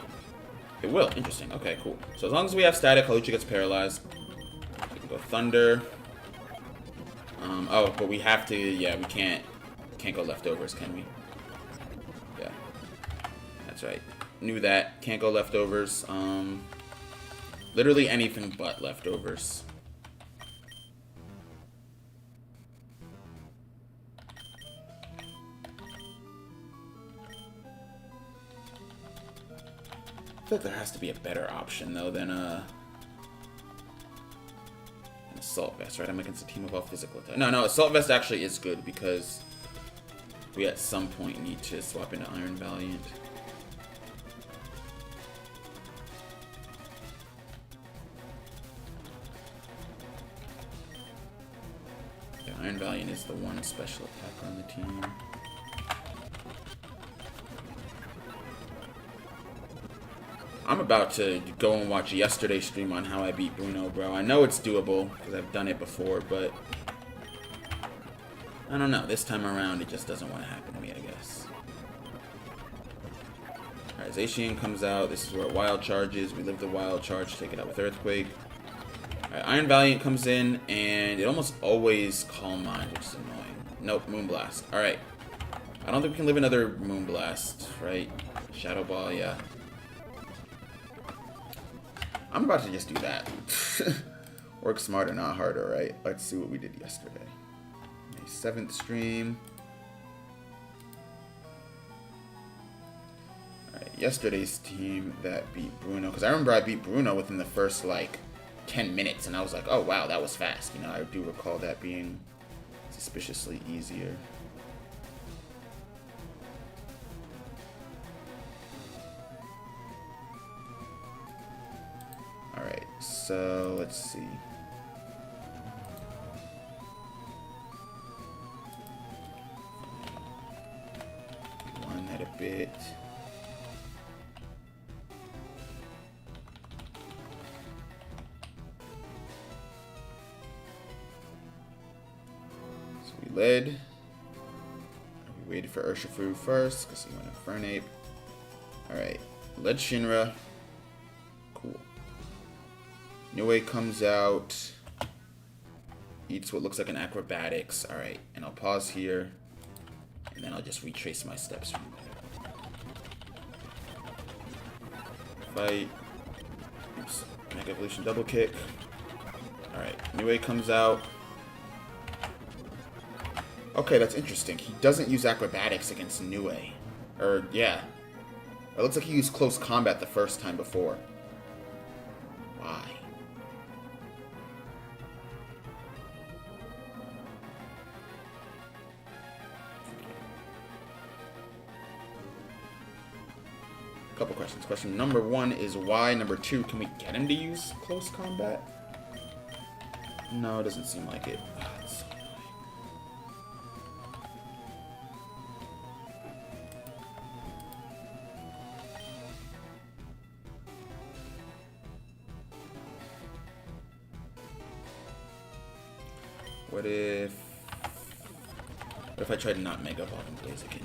It will. Interesting. Okay, cool. So as long as we have static, Hawlucha gets paralyzed. We can go Thunder. Oh, but we have to. Yeah, we can't go leftovers, can we? Yeah, that's right. Knew that. Can't go leftovers. Literally anything but leftovers. I feel like there has to be a better option though than an Assault Vest, right? I'm against a team of all physical attack. No, Assault Vest actually is good because we at some point need to swap into Iron Valiant. Yeah, Iron Valiant is the one special attacker on the team. I'm about to go and watch yesterday's stream on how I beat Bruno, bro. I know it's doable, because I've done it before, but I don't know. This time around, it just doesn't want to happen to me, I guess. Alright, Zacian comes out. This is where Wild Charge is. We live the Wild Charge, take it out with Earthquake. Alright, Iron Valiant comes in, and it almost always Calm Mind, which is annoying. Nope, Moonblast. Alright. I don't think we can live another Moonblast, right? Shadow Ball, yeah. I'm about to just do that. Work smarter, not harder, right? Let's see what we did yesterday. May 7th stream. Alright, yesterday's team that beat Bruno. Because I remember I beat Bruno within the first, like, 10 minutes. And I was like, oh, wow, that was fast. You know, I do recall that being suspiciously easier. Alright, so let's see. One that a bit. So we led. We waited for Urshifu first because he went Infernape. Alright, led Shinra. Cool. Niue comes out, eats what looks like an acrobatics. Alright, and I'll pause here, and then I'll just retrace my steps from there. Fight. Oops. Mega Evolution double kick. Alright, Niue comes out. Okay, that's interesting. He doesn't use acrobatics against Niue. Or, yeah. It looks like he used close combat the first time before. Why? couple questions. Question number 1 is why. Number 2, can we get him to use close combat? No, it doesn't seem like it. That's so annoying. What if I try to not Mega Evolve and Blaziken?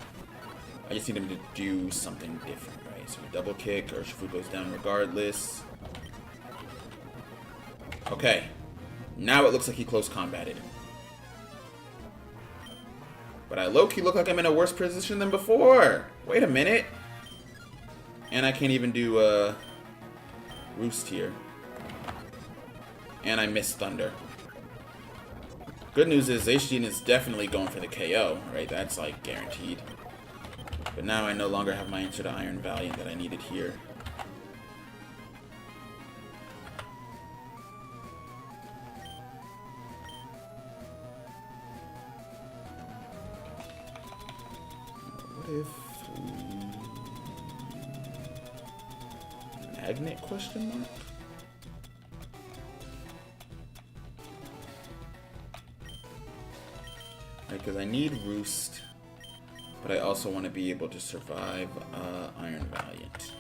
I just need him to do something different, right? So we double kick, or Shifu goes down regardless. Okay. Now it looks like he close combated. But I low-key look like I'm in a worse position than before. Wait a minute. And I can't even do Roost here. And I missed Thunder. Good news is Zacian is definitely going for the KO, right? That's like guaranteed. But now I no longer have my answer to Iron Valiant that I needed here. What if Magnet question mark? Because I need Roost, but I also want to be able to survive Iron Valiant.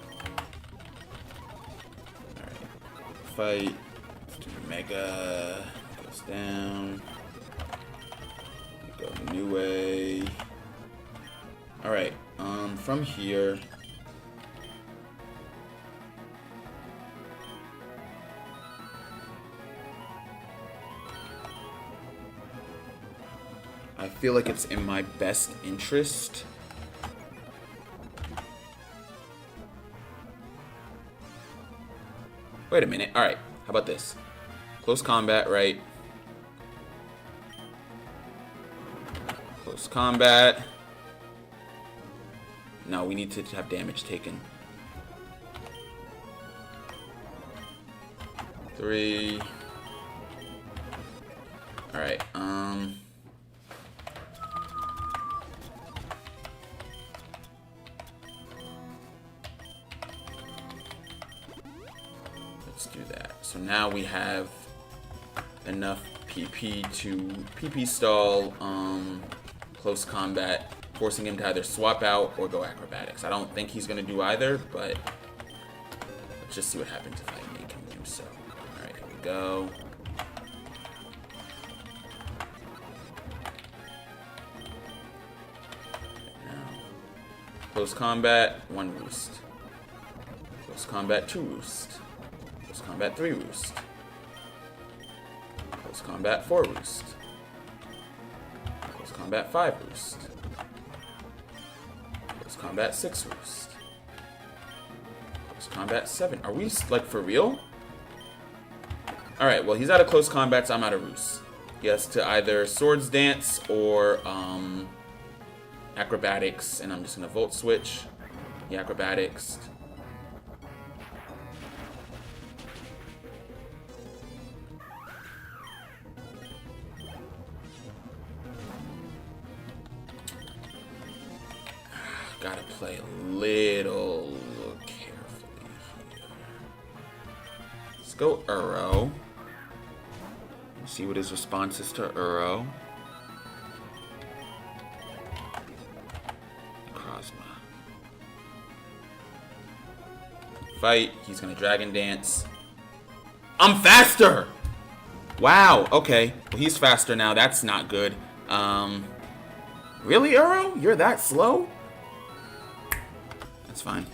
Alright. Fight. Let's do Mega. Goes down. We go New Way. Alright. From here. I feel like it's in my best interest wait a minute. Alright, how about this? Close combat, right? Close combat. No, we need to have damage taken. 3. Alright, let's do that. So now we have enough PP to PP stall close combat, forcing him to either swap out or go acrobatics. I don't think he's going to do either, but let's just see what happens if I make him do so. Alright, here we go. Now, close combat, 1 Roost. Close combat, 2 Roost. Close combat, 3 Roost. Close combat, 4 Roost. Close combat, 5 Roost. Close combat, 6 Roost. Close combat, 7. Are we, like, for real? Alright, well, he's out of close combat, so I'm out of Roost. He has to either Swords Dance or acrobatics, and I'm just going to Volt Switch. The acrobatics. Gotta play a little carefully here. Let's go Uro. See what his response is to Uro. Krasma. Fight. He's gonna Dragon Dance. I'm faster! Wow, okay. Well, he's faster now. That's not good. Really, Uro? You're that slow? That's fine.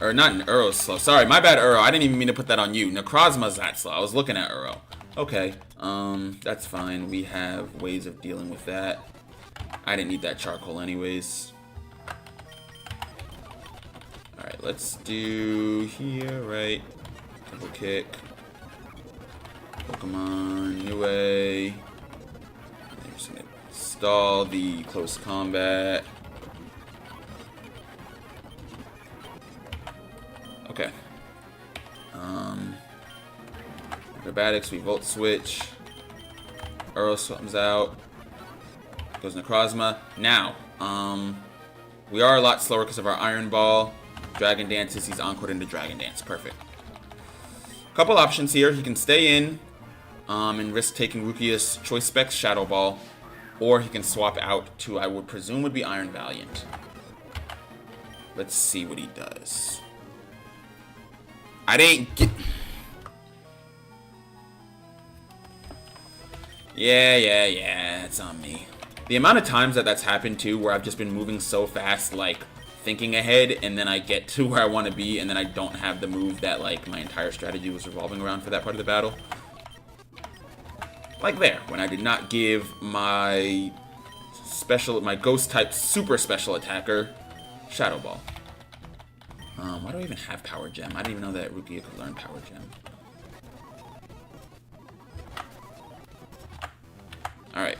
Or not Uro's slow. Sorry, my bad, Uro. I didn't even mean to put that on you. Necrozma's that slow. I was looking at Uro. Okay. That's fine. We have ways of dealing with that. I didn't need that charcoal anyways. Alright, let's do here, right? Double kick. Pokemon, New Way. I'm just gonna stall the close combat. Okay. Acrobatics, we Volt Switch. Uro comes out. Goes Necrozma. Now, We are a lot slower because of our Iron Ball. Dragon Dances, he's encored into Dragon Dance. Perfect. Couple options here. He can stay in and risk taking Rukia's Choice Specs Shadow Ball. Or he can swap out to, I would presume, would be Iron Valiant. Let's see what he does. I didn't get... Yeah, it's on me. The amount of times that that's happened too, where I've just been moving so fast, like, thinking ahead, and then I get to where I want to be, and then I don't have the move that, like, my entire strategy was revolving around for that part of the battle. Like there, when I did not give my ghost type super special attacker Shadow Ball. Why do I even have Power Gem? I didn't even know that Rukia could learn Power Gem. Alright.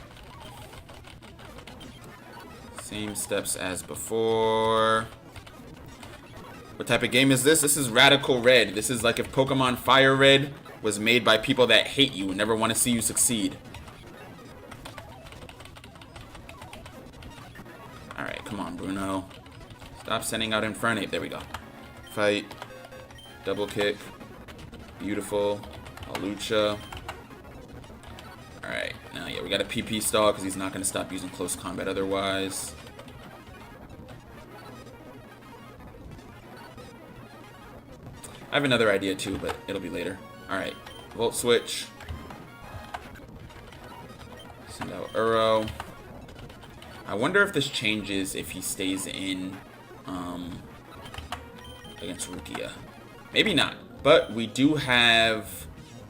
Same steps as before. What type of game is this? This is Radical Red. This is like if Pokemon Fire Red was made by people that hate you and never want to see you succeed. Alright, come on, Bruno. Stop sending out Infernape. There we go. Fight. Double kick. Beautiful. Lucha. Alright, now yeah, we got a PP stall because he's not going to stop using close combat otherwise. I have another idea too, but it'll be later. Alright, Volt Switch. Send out Uro. I wonder if this changes if he stays in against Rukia. Maybe not, but we do have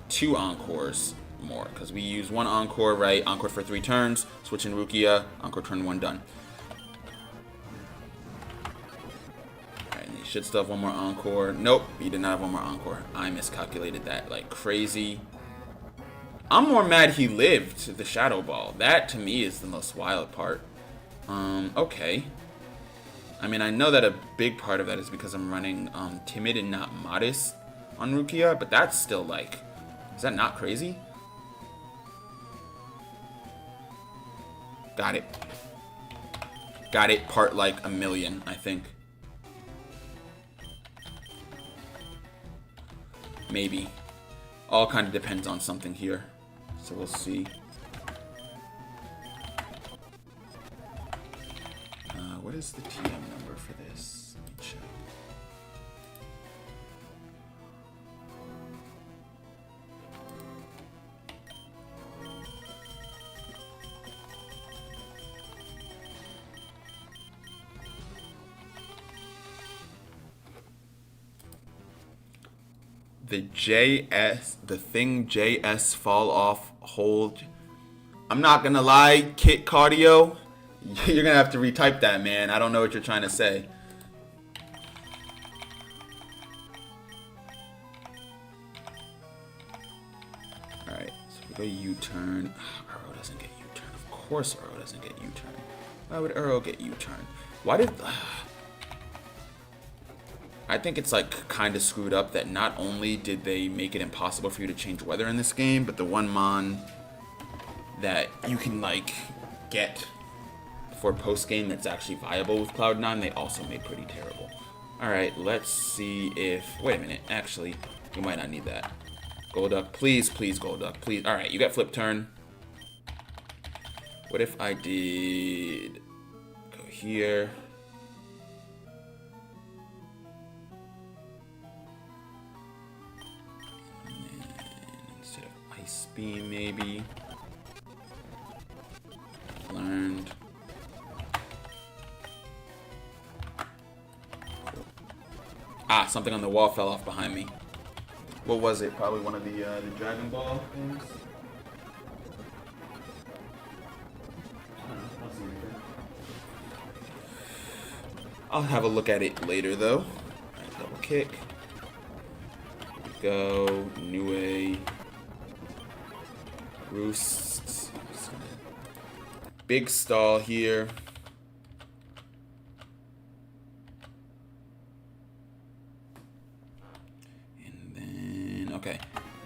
2 Encores more, because we use 1 Encore, right? Encore for 3 turns, switch in Rukia, Encore turn 1 done. Should still have 1 more Encore. Nope, he did not have 1 more Encore. I miscalculated that like crazy. I'm more mad he lived the Shadow Ball. That to me is the most wild part. Okay. I mean, I know that a big part of that is because I'm running Timid and not Modest on Rukia, but that's still like, is that not crazy? Got it. Got it part like a million, I think. Maybe. All kind of depends on something here. So we'll see. What is the TM number for this? Let me check. The thing JS fall off hold. I'm not gonna lie, Kit Cardio, you're gonna have to retype that, man. I don't know what you're trying to say. Alright, so we go U-turn. Uro doesn't get U-turn. Of course Uro doesn't get U-turn. Why would Uro get U-turn? Why did... I think it's like kind of screwed up that not only did they make it impossible for you to change weather in this game, but the one mon that you can like get for post-game that's actually viable with Cloud9, they also made pretty terrible. Alright, let's see if... Wait a minute, actually, you might not need that. Golduck, please, please, Golduck, please. Alright, you got flip turn. What if I did... Go here... Beam, maybe. Learned. Ah, something on the wall fell off behind me. What was it? Probably one of the Dragon Ball things. I'll have a look at it later, though. Right, double kick. Here we go. Nue. Roosts. Big stall here. And then, okay.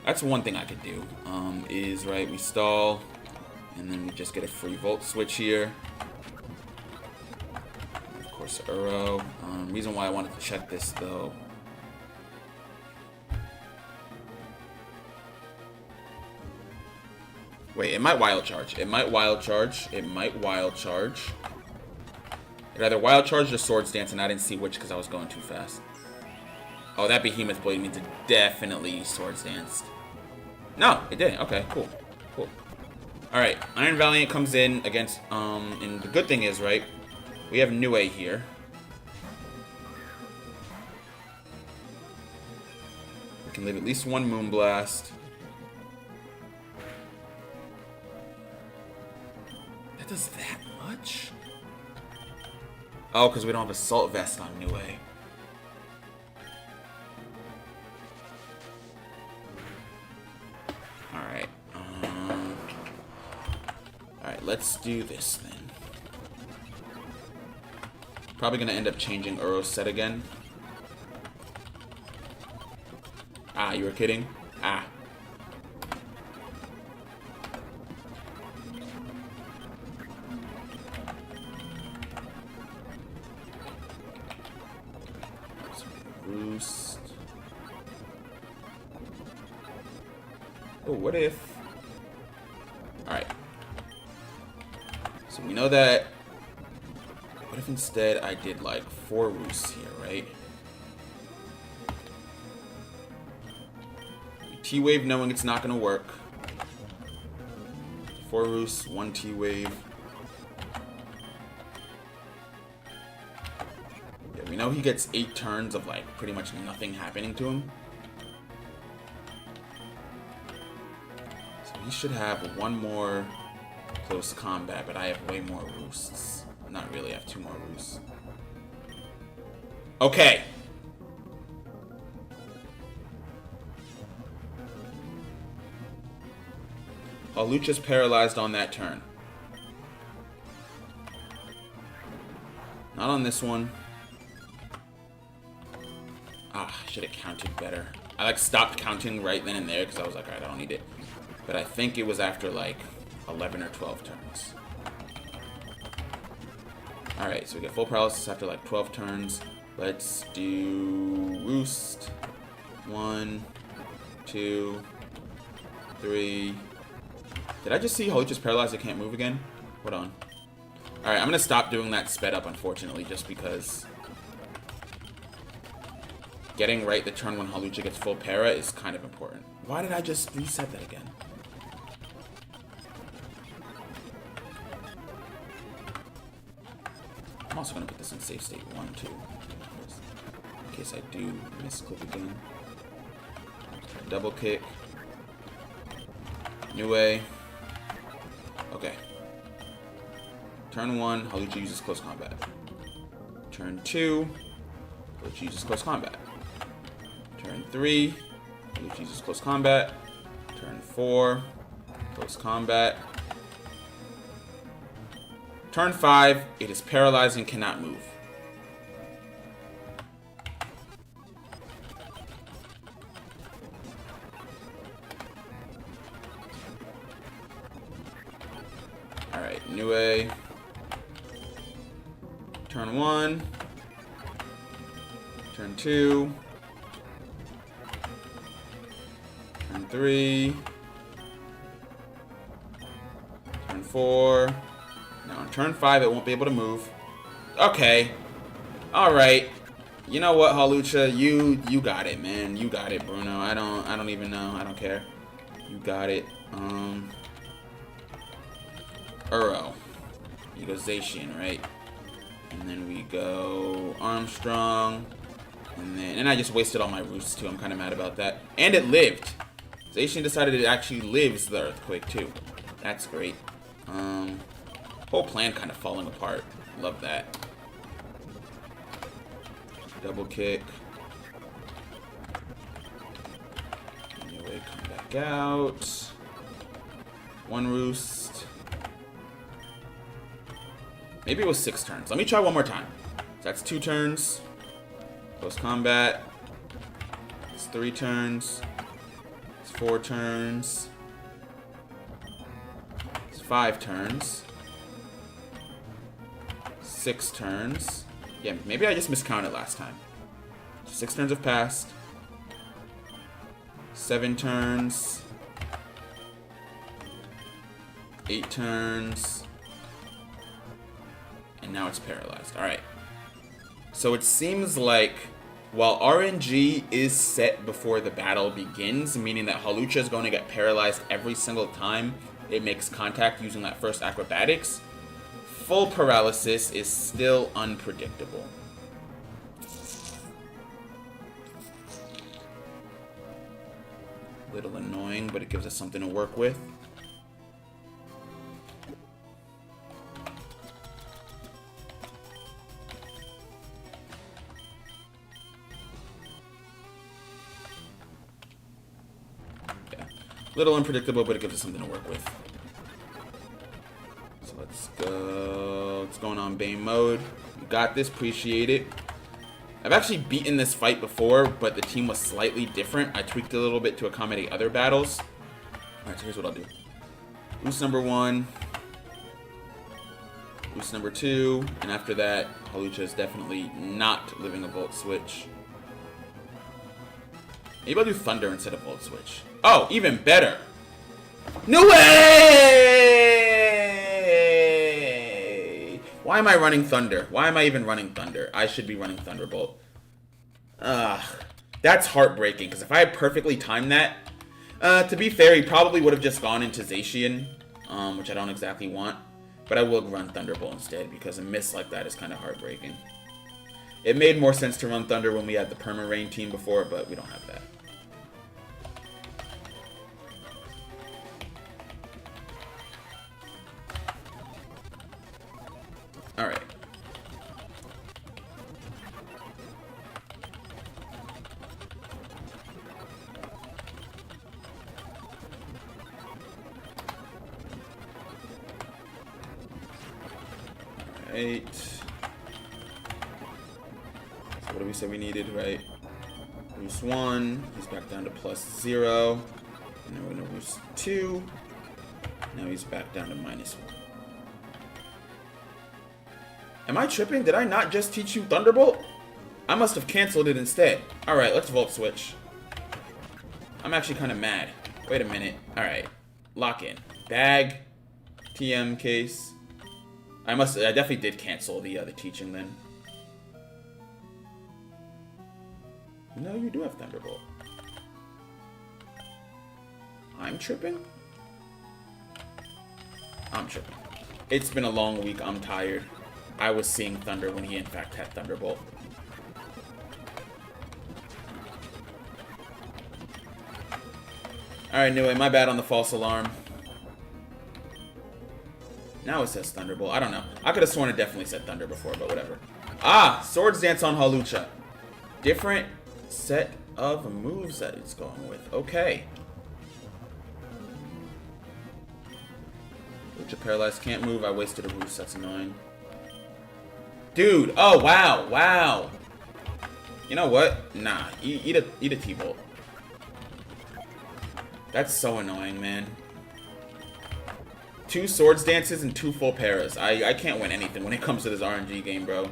That's one thing I could do. Is, right, we stall. And then we just get a free Volt switch here. Of course, Roost Uro. Reason why I wanted to check this though. Wait, it might wild charge. It might wild charge. It might wild charge. It either wild charge or Swords Dance, and I didn't see which because I was going too fast. Oh, that Behemoth Blade means it definitely Swords Danced. No, it didn't. Okay, cool. Cool. Alright, Iron Valiant comes in against, and the good thing is, right, we have Nue here. We can live at least one Moonblast. That does that much? Oh, because we don't have Assault Vest on Nue. Alright. Alright, let's do this then. Probably going to end up changing Uro's set again. Ah, you were kidding? Ah. Roost. Oh, what if... Alright. So we know that... What if instead I did like 4 roosts here, right? T-Wave knowing it's not going to work. 4 roosts, 1 T-Wave. Yeah, we know he gets 8 turns of like pretty much nothing happening to him. So he should have 1 more close combat, but I have way more roosts. Not really, I have 2 more roosts. Okay. Hawlucha's paralyzed on that turn. Not on this one. Ah, I should have counted better. I like stopped counting right then and there because I was like, alright, I don't need it. But I think it was after like 11 or 12 turns. Alright, so we get full paralysis after like 12 turns. Let's do Roost. 1, 2, 3. Did I just see Hawlucha's paralyzed? I can't move again? Hold on. Alright, I'm going to stop doing that sped up, unfortunately, just because getting right the turn when Hawlucha gets full para is kind of important. Why did I just reset that again? I'm also going to put this in safe state 1, too. In case I do misclick again. Double kick. Nue. Okay. Turn 1, Hawlucha uses close combat. Turn 2, Hawlucha uses close combat. Turn 3, Hawlucha uses close combat. Turn 4, close combat. Turn 5, it is paralyzed and cannot move. Alright, Nue. Turn 1. Turn 2. Turn 3. Turn 4. Now on turn 5 it won't be able to move. Okay. Alright. You know what, Hawlucha? You got it, man. You got it, Bruno. I don't even know. I don't care. You got it. Uro. You go Zacian, right? And then we go Armstrong. And I just wasted all my roosts too. I'm kind of mad about that. And it lived. Zacian decided it actually lives the earthquake too. That's great. Whole plan kind of falling apart. Love that. Double kick. Anyway, come back out. 1 roost. Maybe it was 6 turns. Let me try one more time. So that's 2 turns. Close combat. It's 3 turns. It's 4 turns. It's 5 turns. 6 turns. Yeah, maybe I just miscounted last time. 6 turns have passed. 7 turns. 8 turns. And now it's paralyzed. Alright. So it seems like while RNG is set before the battle begins, meaning that Hawlucha is going to get paralyzed every single time it makes contact using that first acrobatics, full paralysis is still unpredictable. Little annoying, but it gives us something to work with. Yeah, little unpredictable, but it gives us something to work with. So let's go. It's going on Bane mode. You got this. Appreciate it. I've actually beaten this fight before, but the team was slightly different. I tweaked it a little bit to accommodate other battles. Alright, so here's what I'll do. Boost number 1. Boost number 2. And after that, Hawlucha is definitely not living a Volt Switch. Maybe I'll do Thunder instead of Volt Switch. Oh, even better! No way! Why am I running Thunder? Why am I even running Thunder? I should be running Thunderbolt. That's heartbreaking, because if I had perfectly timed that, to be fair, he probably would have just gone into Zacian, which I don't exactly want. But I will run Thunderbolt instead, because a miss like that is kind of heartbreaking. It made more sense to run Thunder when we had the Perma Rain team before, but we don't have that. Alright. Alright. So what did we say we needed, right? Boost 1. He's back down to +0. And then we're going to boost 2. Now he's back down to -1. Am I tripping? Did I not just teach you Thunderbolt? I must have canceled it instead. Alright, let's Volt Switch. I'm actually kind of mad. Wait a minute. Alright. Lock in. Bag. TM case. I definitely did cancel the teaching then. No, you do have Thunderbolt. I'm tripping? I'm tripping. It's been a long week. I'm tired. I was seeing Thunder when he in fact had Thunderbolt. Alright, anyway, my bad on the false alarm. Now it says Thunderbolt. I don't know. I could have sworn it definitely said Thunder before, but whatever. Ah! Swords Dance on Hawlucha. Different set of moves that it's going with. Okay. Hawlucha paralyzed, can't move. I wasted a boost. That's annoying. Dude, oh wow, wow. You know what? Nah, eat a T-Bolt. That's so annoying, man. 2 Swords Dances and 2 full paras. I can't win anything when it comes to this RNG game, bro.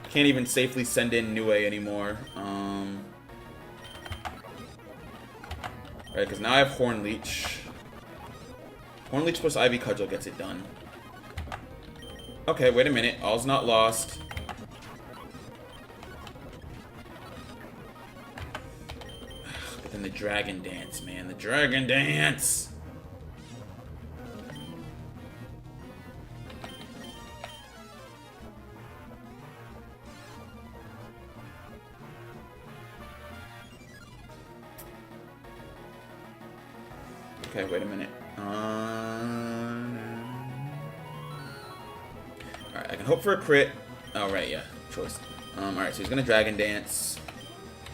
Can't even safely send in Nue anymore. Right, because now I have Horn Leech. Horn Leech plus Ivy Cudgel gets it done. Okay, wait a minute. All's not lost. But then the Dragon Dance, man. The Dragon Dance! Okay, wait a minute. Alright, I can hope for a crit. Oh, right, yeah. Choice. Alright, so he's gonna Dragon Dance.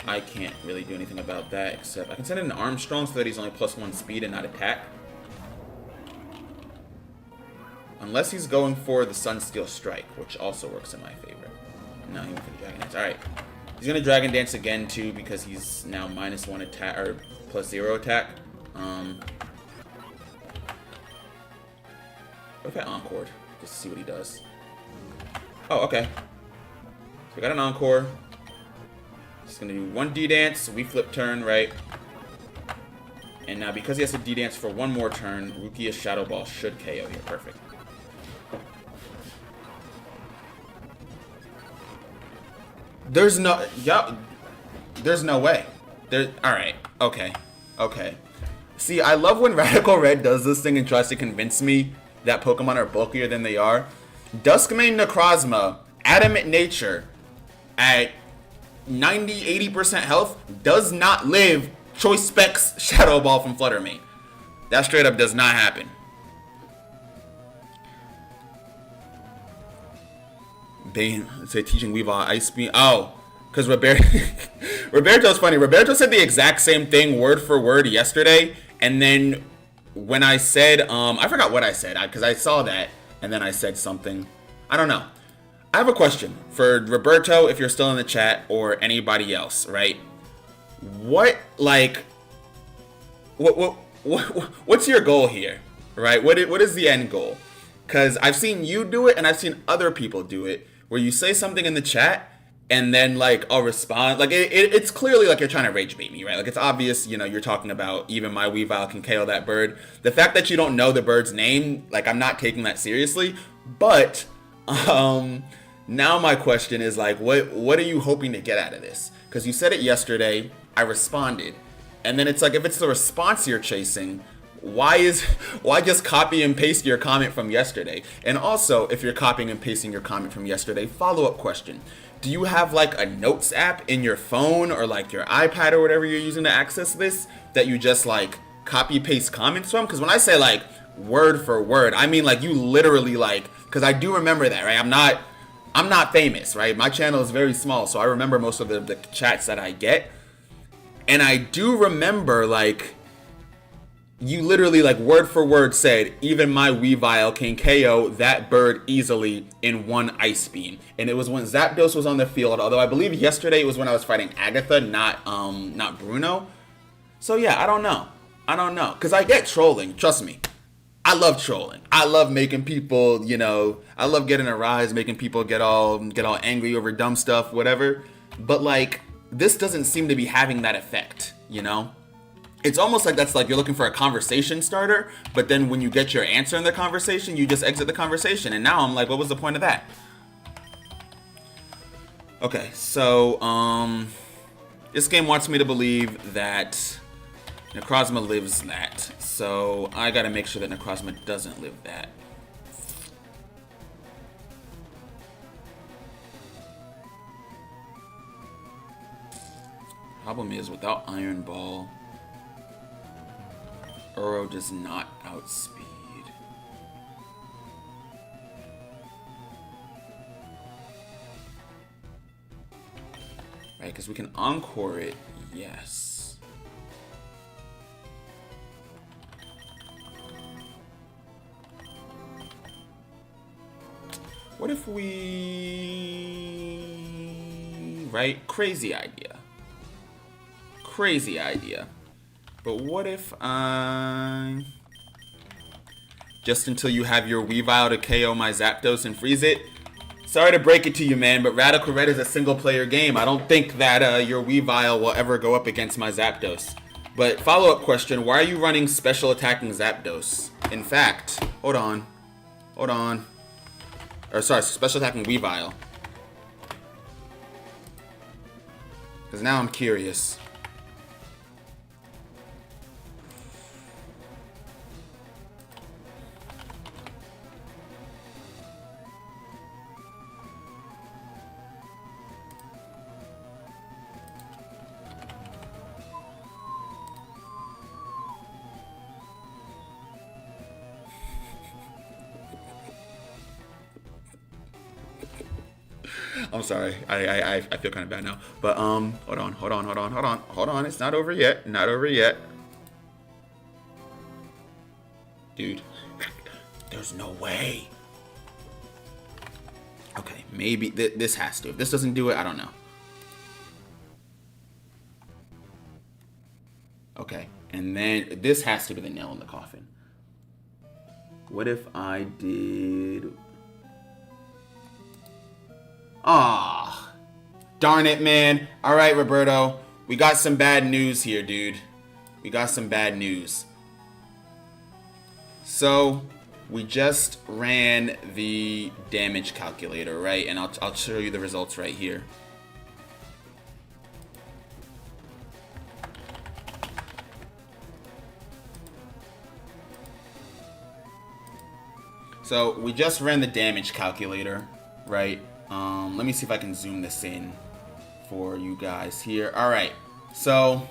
I can't really do anything about that, except I can send in an Armstrong so that he's only +1 speed and not attack. Unless he's going for the Sunsteel Strike, which also works in my favor. No, he went for the Dragon Dance. Alright. He's gonna Dragon Dance again, too, because he's now -1 attack, or +0 attack. What if I Encored? Just to see what he does. Oh, okay. We got an encore. Just gonna do one D-dance. We flip turn, right? And now because he has to D-dance for one more turn, Rukia's Shadow Ball should KO here. Perfect. There's no... Yeah, there's no way. Alright. Okay. Okay. See, I love when Radical Red does this thing and tries to convince me that Pokemon are bulkier than they are. Duskmane Necrozma, Adamant Nature, at 90-80% health, does not live Choice Specs Shadow Ball from Fluttermane. That straight up does not happen. They say teaching Weavile Ice Beam. Oh, because Roberto's funny. Roberto said the exact same thing word for word yesterday, and then when I said, I forgot what I said because I saw that, and then I said something. I don't know. I have a question for Roberto, if you're still in the chat, or anybody else, right? What's your goal here, right? What is the end goal? Because I've seen you do it, and I've seen other people do it, where you say something in the chat, and then, like, I'll respond. Like, it's clearly like you're trying to rage bait me, right? Like, it's obvious, you know, you're talking about even my Weavile can KO that bird. The fact that you don't know the bird's name, like, I'm not taking that seriously. But, now my question is, like, what are you hoping to get out of this? Because you said it yesterday, I responded. And then it's like, if it's the response you're chasing, why just copy and paste your comment from yesterday? And also, if you're copying and pasting your comment from yesterday, follow-up question. Do you have like a notes app in your phone or like your iPad or whatever you're using to access this that you just like copy paste comments from? Because when I say like word for word, I mean like you literally like, because I do remember that, right? I'm not famous, right? My channel is very small, so I remember most of the chats that I get. And I do remember like you literally like word for word said, even my Weavile can KO that bird easily in one Ice Beam. And it was when Zapdos was on the field, although I believe yesterday it was when I was fighting Agatha, not Bruno. So yeah, I don't know. Because I get trolling, trust me. I love trolling. I love making people, you know, I love getting a rise, making people get all angry over dumb stuff, whatever. But like, this doesn't seem to be having that effect, you know? It's almost like that's like you're looking for a conversation starter, but then when you get your answer in the conversation, you just exit the conversation. And now I'm like, what was the point of that? Okay, so this game wants me to believe that Necrozma lives that. So I gotta make sure that Necrozma doesn't live that. Problem is, without Iron Ball, Uro does not outspeed. Right, because we can encore it, yes. What if we... Right, crazy idea. Crazy idea. But what if I... Just until you have your Weavile to KO my Zapdos and freeze it? Sorry to break it to you, man, but Radical Red is a single-player game. I don't think that your Weavile will ever go up against my Zapdos. But follow-up question, why are you running special attacking Zapdos? In fact, hold on. Or sorry, special attacking Weavile. Because now I'm curious. I'm sorry. I feel kind of bad now. But hold on. It's not over yet. Not over yet. Dude. There's no way. Okay, maybe this has to. If this doesn't do it, I don't know. Okay, and then this has to be the nail in the coffin. What if I did... Ah, Darn it, man. Alright, Roberto. We got some bad news here, dude. We got some bad news. So, we just ran the damage calculator, right? And I'll show you the results right here. So, we just ran the damage calculator, right? Let me see if I can zoom this in for you guys here. Alright, so,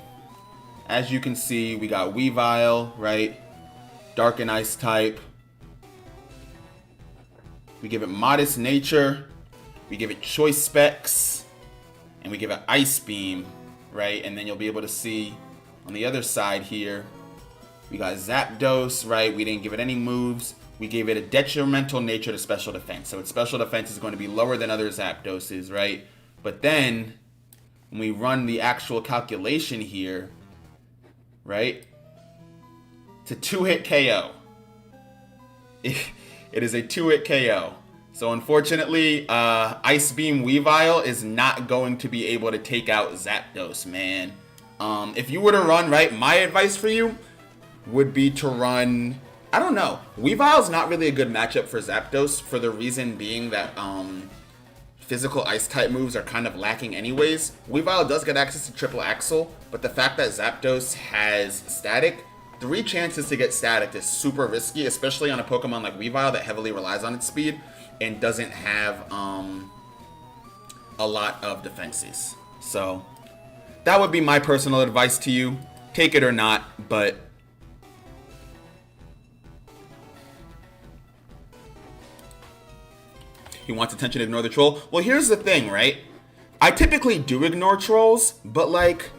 as you can see, we got Weavile, right? Dark and Ice type. We give it Modest Nature. We give it Choice Specs. And we give it Ice Beam, right? And then you'll be able to see on the other side here, we got Zapdos, right? We didn't give it any moves. We gave it a detrimental nature to special defense. So its special defense is going to be lower than other Zapdoses, right? But then, when we run the actual calculation here, right? It's a 2-hit KO. It is a 2-hit KO. So unfortunately, Ice Beam Weavile is not going to be able to take out Zapdos, man. If you were to run, right, my advice for you would be to run... I don't know. Weavile's not really a good matchup for Zapdos for the reason being that physical ice type moves are kind of lacking anyways. Weavile does get access to Triple Axle, but the fact that Zapdos has Static, 3 chances to get Static is super risky, especially on a Pokemon like Weavile that heavily relies on its speed and doesn't have a lot of defenses. So that would be my personal advice to you. Take it or not, but he wants attention, ignore the troll. Well, here's the thing, right? I typically do ignore trolls, but like,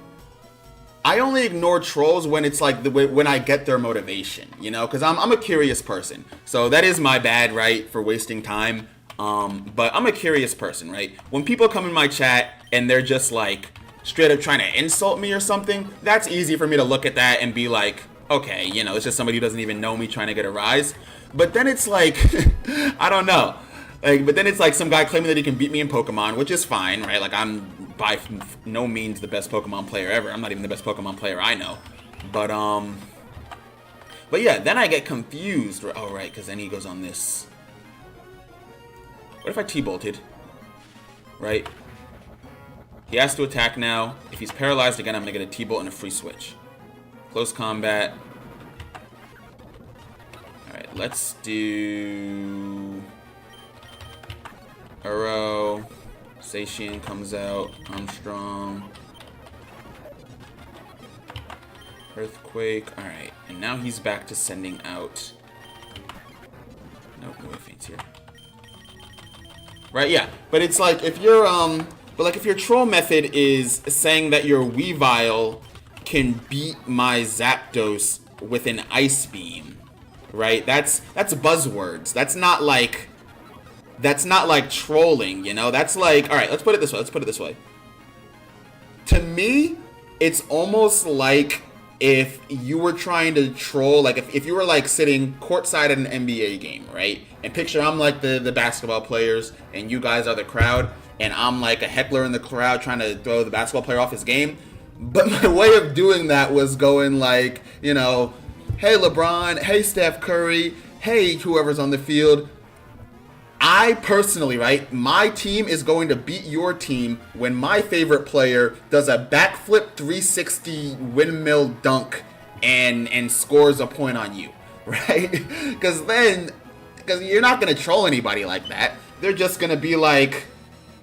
I only ignore trolls when it's like when I get their motivation, you know? Because I'm a curious person. So that is my bad, right? For wasting time. But I'm a curious person, right? When people come in my chat and they're just like straight up trying to insult me or something, that's easy for me to look at that and be like, okay, you know, it's just somebody who doesn't even know me trying to get a rise. But then it's like, I don't know. Like, but then it's like some guy claiming that he can beat me in Pokemon, which is fine, right? Like, I'm by no means the best Pokemon player ever. I'm not even the best Pokemon player I know. But yeah, then I get confused. Oh, right, because then he goes on this. What if I T-bolted? Right? He has to attack now. If he's paralyzed again, I'm going to get a T-bolt and a free switch. Close combat. Alright, let's do... Uro, Zacian comes out, Armstrong, Earthquake, alright, and now he's back to sending out, nope, no faints here. Right, yeah, but it's like, if you're, if your troll method is saying that your Weavile can beat my Zapdos with an Ice Beam, right, that's buzzwords, that's not like trolling, you know? That's like, alright, let's put it this way. To me, it's almost like if you were trying to troll, like if you were like sitting courtside at an NBA game, right? And picture I'm like the basketball players and you guys are the crowd and I'm like a heckler in the crowd trying to throw the basketball player off his game. But my way of doing that was going like, you know, hey LeBron, hey Steph Curry, hey whoever's on the field. I personally, right, my team is going to beat your team when my favorite player does a backflip 360 windmill dunk and scores a point on you, right? Because you're not going to troll anybody like that. They're just going to be like,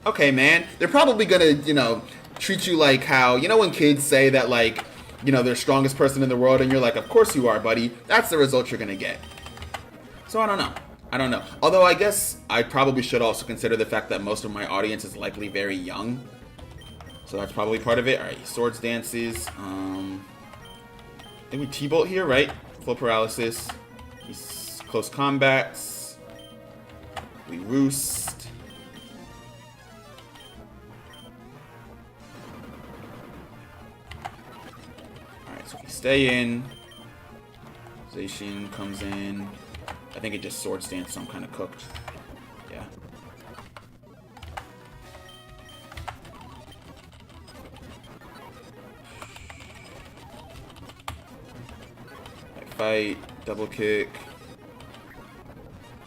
okay, man. They're probably going to, you know, treat you like how, you know, when kids say that, like, you know, they're strongest person in the world and you're like, of course you are, buddy. That's the result you're going to get. So I don't know. Although I guess I probably should also consider the fact that most of my audience is likely very young. So that's probably part of it. Alright, Swords Dances. I think we T-Bolt here, right? Full paralysis. He's close combats. We Roost. Alright, so we stay in. Zacian comes in. I think it just Swords Dance, so I'm kind of cooked. Yeah. fight, double kick.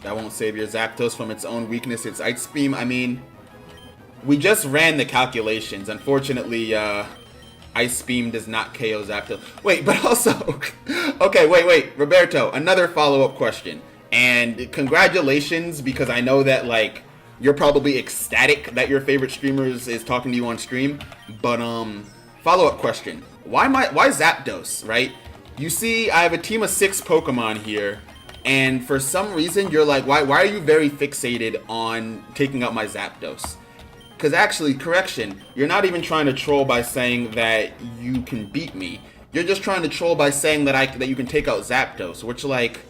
That won't save your Zapdos from its own weakness, its Ice Beam. I mean, we just ran the calculations. Unfortunately, Ice Beam does not KO Zapdos. Wait, but also... okay, wait. Roberto, another follow-up question. And congratulations, because I know that, like, you're probably ecstatic that your favorite streamer is talking to you on stream. But, follow-up question. Why Zapdos, right? You see, I have a team of 6 Pokemon here. And for some reason, you're like, why are you very fixated on taking out my Zapdos? Because actually, correction, you're not even trying to troll by saying that you can beat me. You're just trying to troll by saying that you can take out Zapdos, which, like,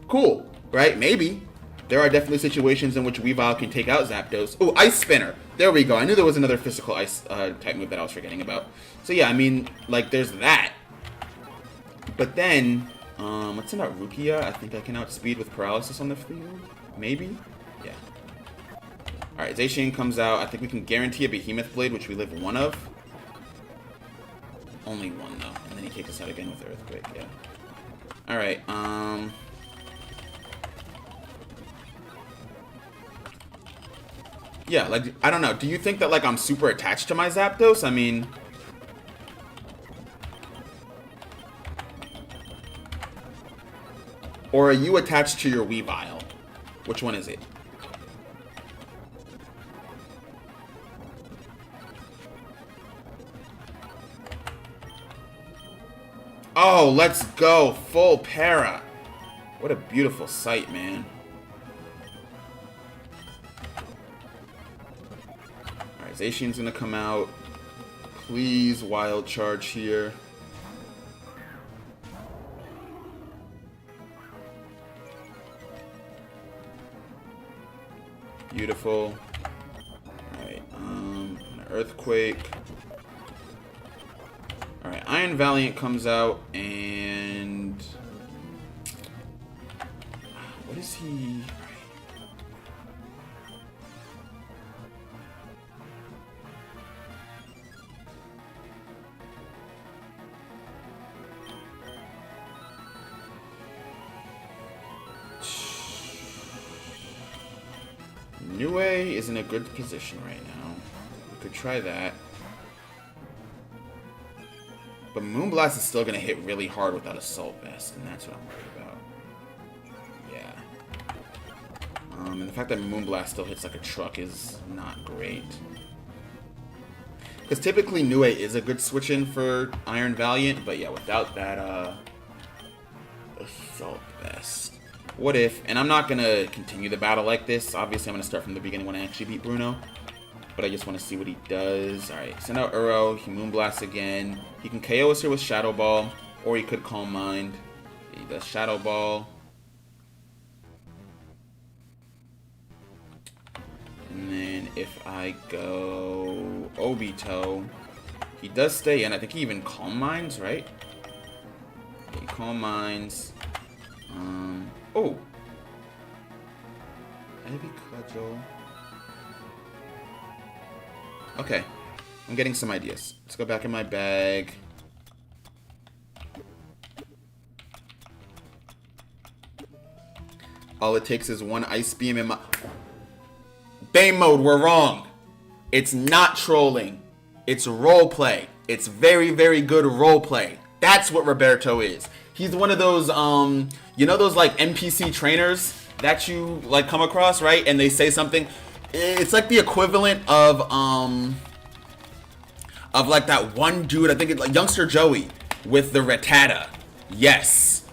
cool, right? Maybe. There are definitely situations in which Weavile can take out Zapdos. Oh, Ice Spinner. There we go. I knew there was another physical ice type move that I was forgetting about. So yeah, I mean, like, there's that. But then... what's about Rukia? I think I can outspeed with paralysis on the field. Maybe? Yeah. Alright, Zacian comes out. I think we can guarantee a Behemoth Blade, which we live 1 of. Only 1, though. And then he kicks us out again with Earthquake, yeah. Alright, yeah, like, I don't know. Do you think that, like, I'm super attached to my Zapdos? I mean... Or are you attached to your Weavile? Which one is it? Oh, let's go. Full para. What a beautiful sight, man. Alright, Zacian's gonna come out. Please, wild charge here. Beautiful. Alright, an Earthquake. Alright, Iron Valiant comes out, and... What is he... Niue is in a good position right now. We could try that. But Moonblast is still going to hit really hard without Assault Vest, and that's what I'm worried about. Yeah. And the fact that Moonblast still hits like a truck is not great. Because typically Niue is a good switch-in for Iron Valiant, but yeah, without that Assault Vest. What if, and I'm not going to continue the battle like this. Obviously, I'm going to start from the beginning when I actually beat Bruno. But I just want to see what he does. Alright, send out Uro. He Moonblasts again. He can KO us here with Shadow Ball. Or he could Calm Mind. He does Shadow Ball. And then if I go Obito, he does stay in. I think he even Calm Minds, right? He Calm Minds. Oh! Heavy Cudgel. Okay. I'm getting some ideas. Let's go back in my bag. All it takes is 1 Ice Beam in my... Bane mode, we're wrong! It's not trolling. It's roleplay. It's very, very good roleplay. That's what Roberto is. He's one of those, you know those, like, NPC trainers that you, like, come across, right? And they say something. It's like the equivalent of like, that one dude, I think it's, like, Youngster Joey with the Rattata. Yes.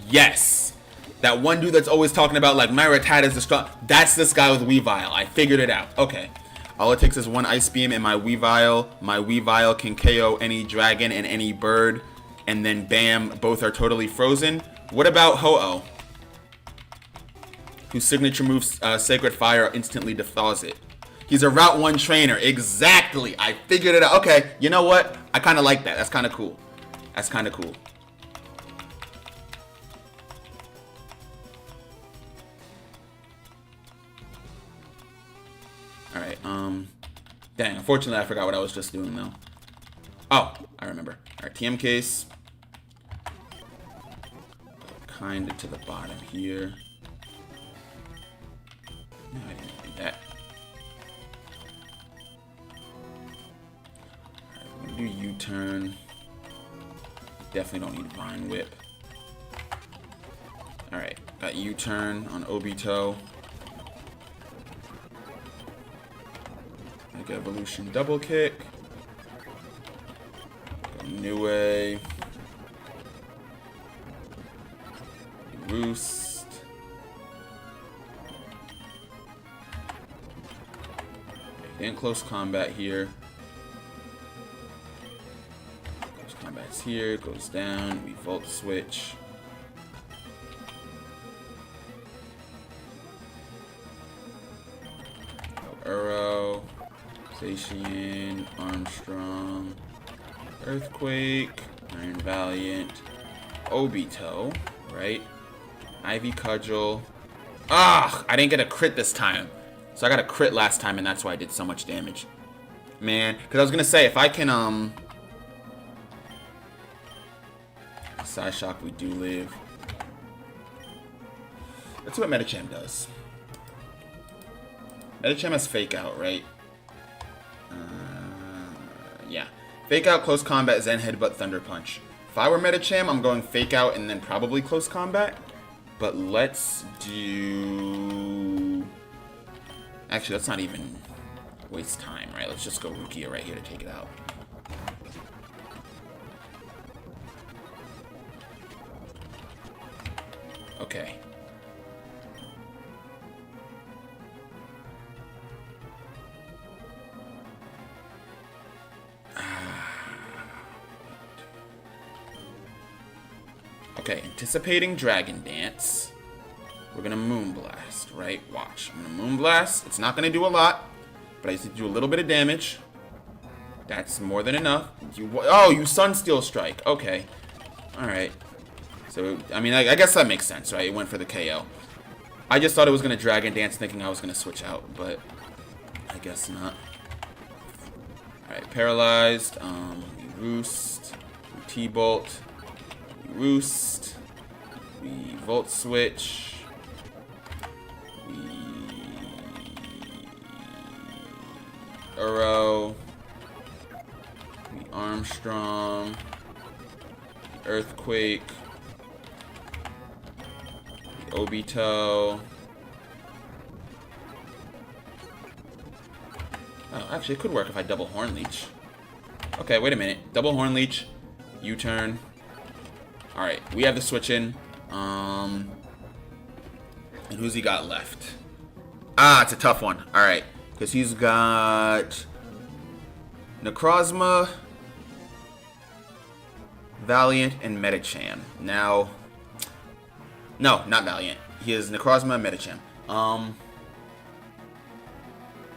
Yes. That one dude that's always talking about, like, my Rattata is the strong... That's this guy with Weavile. I figured it out. Okay. All it takes is 1 Ice Beam and my Weavile. My Weavile can KO any dragon and any bird. And then, bam, both are totally frozen. What about Ho-Oh? Whose signature move, Sacred Fire, instantly deflaws it. He's a Route 1 trainer. Exactly. I figured it out. Okay, you know what? I kind of like that. That's kind of cool. That's kind of cool. Alright, dang, unfortunately I forgot what I was just doing, though. Oh, I remember. Alright, TM case. kind of to the bottom here. No, I didn't do that. Alright, we're gonna do U-turn. Definitely don't need Vine Whip. Alright, got U-turn on Obito. Mega Evolution double kick. Go Niue. Roost. In close combat here. Close combat's here, goes down, we Volt Switch. Uro, Zacian, Armstrong, Earthquake, Iron Valiant, Obito, right? Ivy Cudgel. Ah! I didn't get a crit this time. So I got a crit last time, and that's why I did so much damage. Man, because I was going to say, if I can, Psyshock, we do live. Let's see what Medicham does. Medicham has Fake Out, right? Yeah. Fake Out, Close Combat, Zen Headbutt, Thunder Punch. If I were Medicham, I'm going Fake Out and then probably Close Combat. But let's do... Actually, let's not even waste time, right? Let's just go Rukia right here to take it out. Okay. Okay, anticipating Dragon Dance. We're gonna Moonblast, right? Watch. I'm gonna Moonblast. It's not gonna do a lot, but I just need to do a little bit of damage. That's more than enough. Oh, you Sunsteel Strike. Okay. Alright. So, I mean, I guess that makes sense, right? It went for the KO. I just thought it was gonna Dragon Dance thinking I was gonna switch out, but I guess not. Alright, Paralyzed. We Roost. We T-Bolt. We Roost. We Volt Switch. Uro, the Armstrong, the Earthquake, the Obito. Oh, actually, it could work if I double Horn Leech. Okay, wait a minute. Double Horn Leech, U-turn. Alright, we have the switch in. And who's he got left? Ah, it's a tough one. Alright. Because he's got Necrozma, Valiant, and Medicham. Now, no, not Valiant. He has Necrozma and Medicham.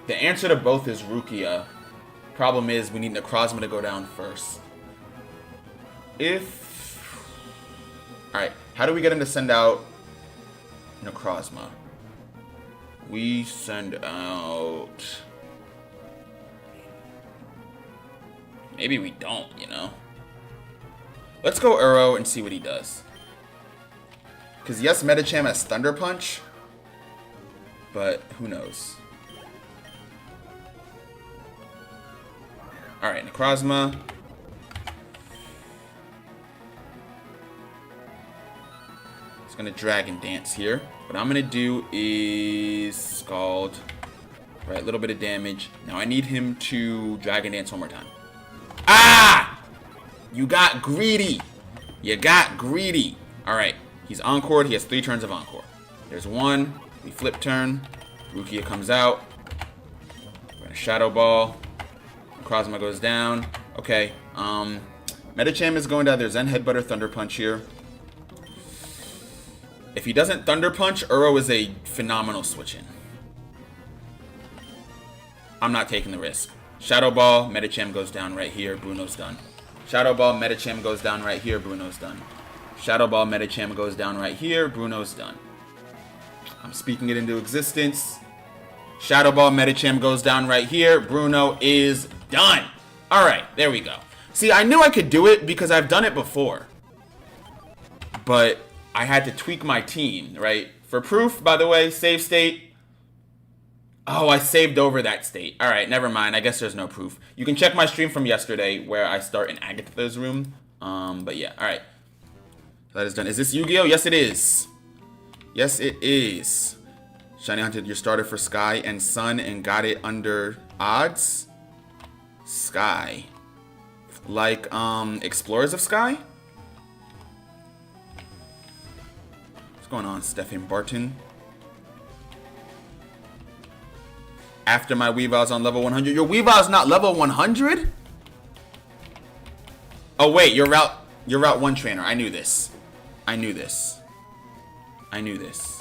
The answer to both is Rukia. Problem is, we need Necrozma to go down first. Alright, how do we get him to send out Necrozma? We send out... Maybe we don't, you know? Let's go Uro and see what he does. Because yes, Medicham has Thunder Punch, but who knows? Alright, Necrozma. It's going to Dragon Dance here. What I'm going to do is Scald. Right, a little bit of damage. Now I need him to Dragon Dance one more time. Ah! You got greedy. You got greedy. Alright, he's Encored. He has 3 turns of Encore. There's one. We flip turn. Rukia comes out. We're going to Shadow Ball. Necrozma goes down. Okay, Medicham is going to either Zen Headbutt or Thunder Punch here. If he doesn't Thunder Punch, Uro is a phenomenal switch-in. I'm not taking the risk. Shadow Ball, Medicham goes down right here, Bruno's done. Shadow Ball, Medicham goes down right here, Bruno's done. Shadow Ball, Medicham goes down right here, Bruno's done. I'm speaking it into existence. Shadow Ball, Medicham goes down right here, Bruno is done. Alright, there we go. See, I knew I could do it because I've done it before. But I had to tweak my team, right? For proof, by the way, save state. Oh, I saved over that state. All right, never mind. I guess there's no proof. You can check my stream from yesterday where I start in Agatha's room. But yeah, all right. That is done. Is this Yu-Gi-Oh? Yes, it is. Yes, it is. Shiny hunted your starter for Sky and Sun and got it under odds. Sky. Like, Explorers of Sky? What's going on, Stephen Barton? After my Weavile's on level 100. Your Weavile's not level 100? Oh, wait, you're Route 1 trainer. I knew this. I knew this. I knew this.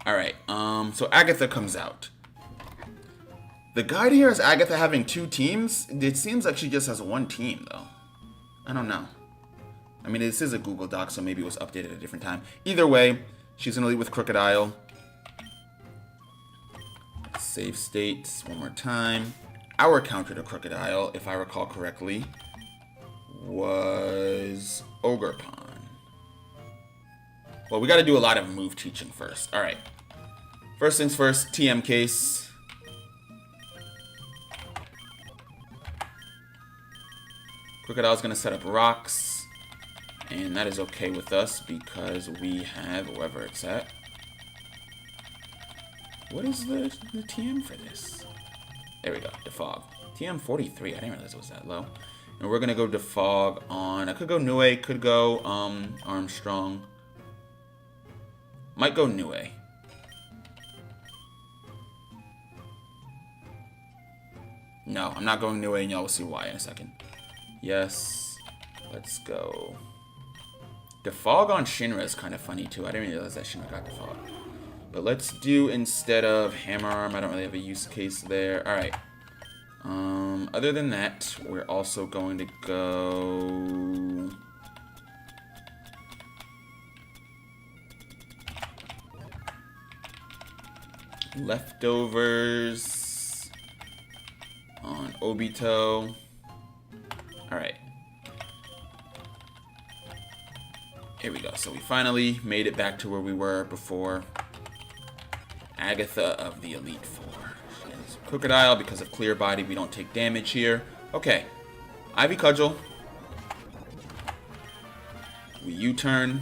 Alright, so Agatha comes out. The guide here is Agatha having 2 teams. It seems like she just has 1 team, though. I don't know. I mean, this is a Google Doc, so maybe it was updated at a different time. Either way, she's going to lead with Crocodile. Save states one more time. Our counter to Crocodile, if I recall correctly, was Ogerpon. Well, we got to do a lot of move teaching first. All right. First things first, TM case. Crocodile's going to set up rocks. And that is okay with us because we have wherever it's at. What is the TM for this? There we go, Defog. TM 43, I didn't realize it was that low. And we're gonna go Defog on, I could go Nue, could go Armstrong. Might go Nue. No, I'm not going Nue, and y'all will see why in a second. Yes, let's go. Defog on Shinra is kind of funny too. I didn't realize that Shinra got Defog. But let's do, instead of Hammer Arm, I don't really have a use case there. Alright. Other than that, we're also going to go... Leftovers on Obito. Alright. Here we go. So we finally made it back to where we were before. Agatha of the Elite Four. She has Crocodile. Because of Clear Body, we don't take damage here. Okay. Ivy Cudgel. We U-turn.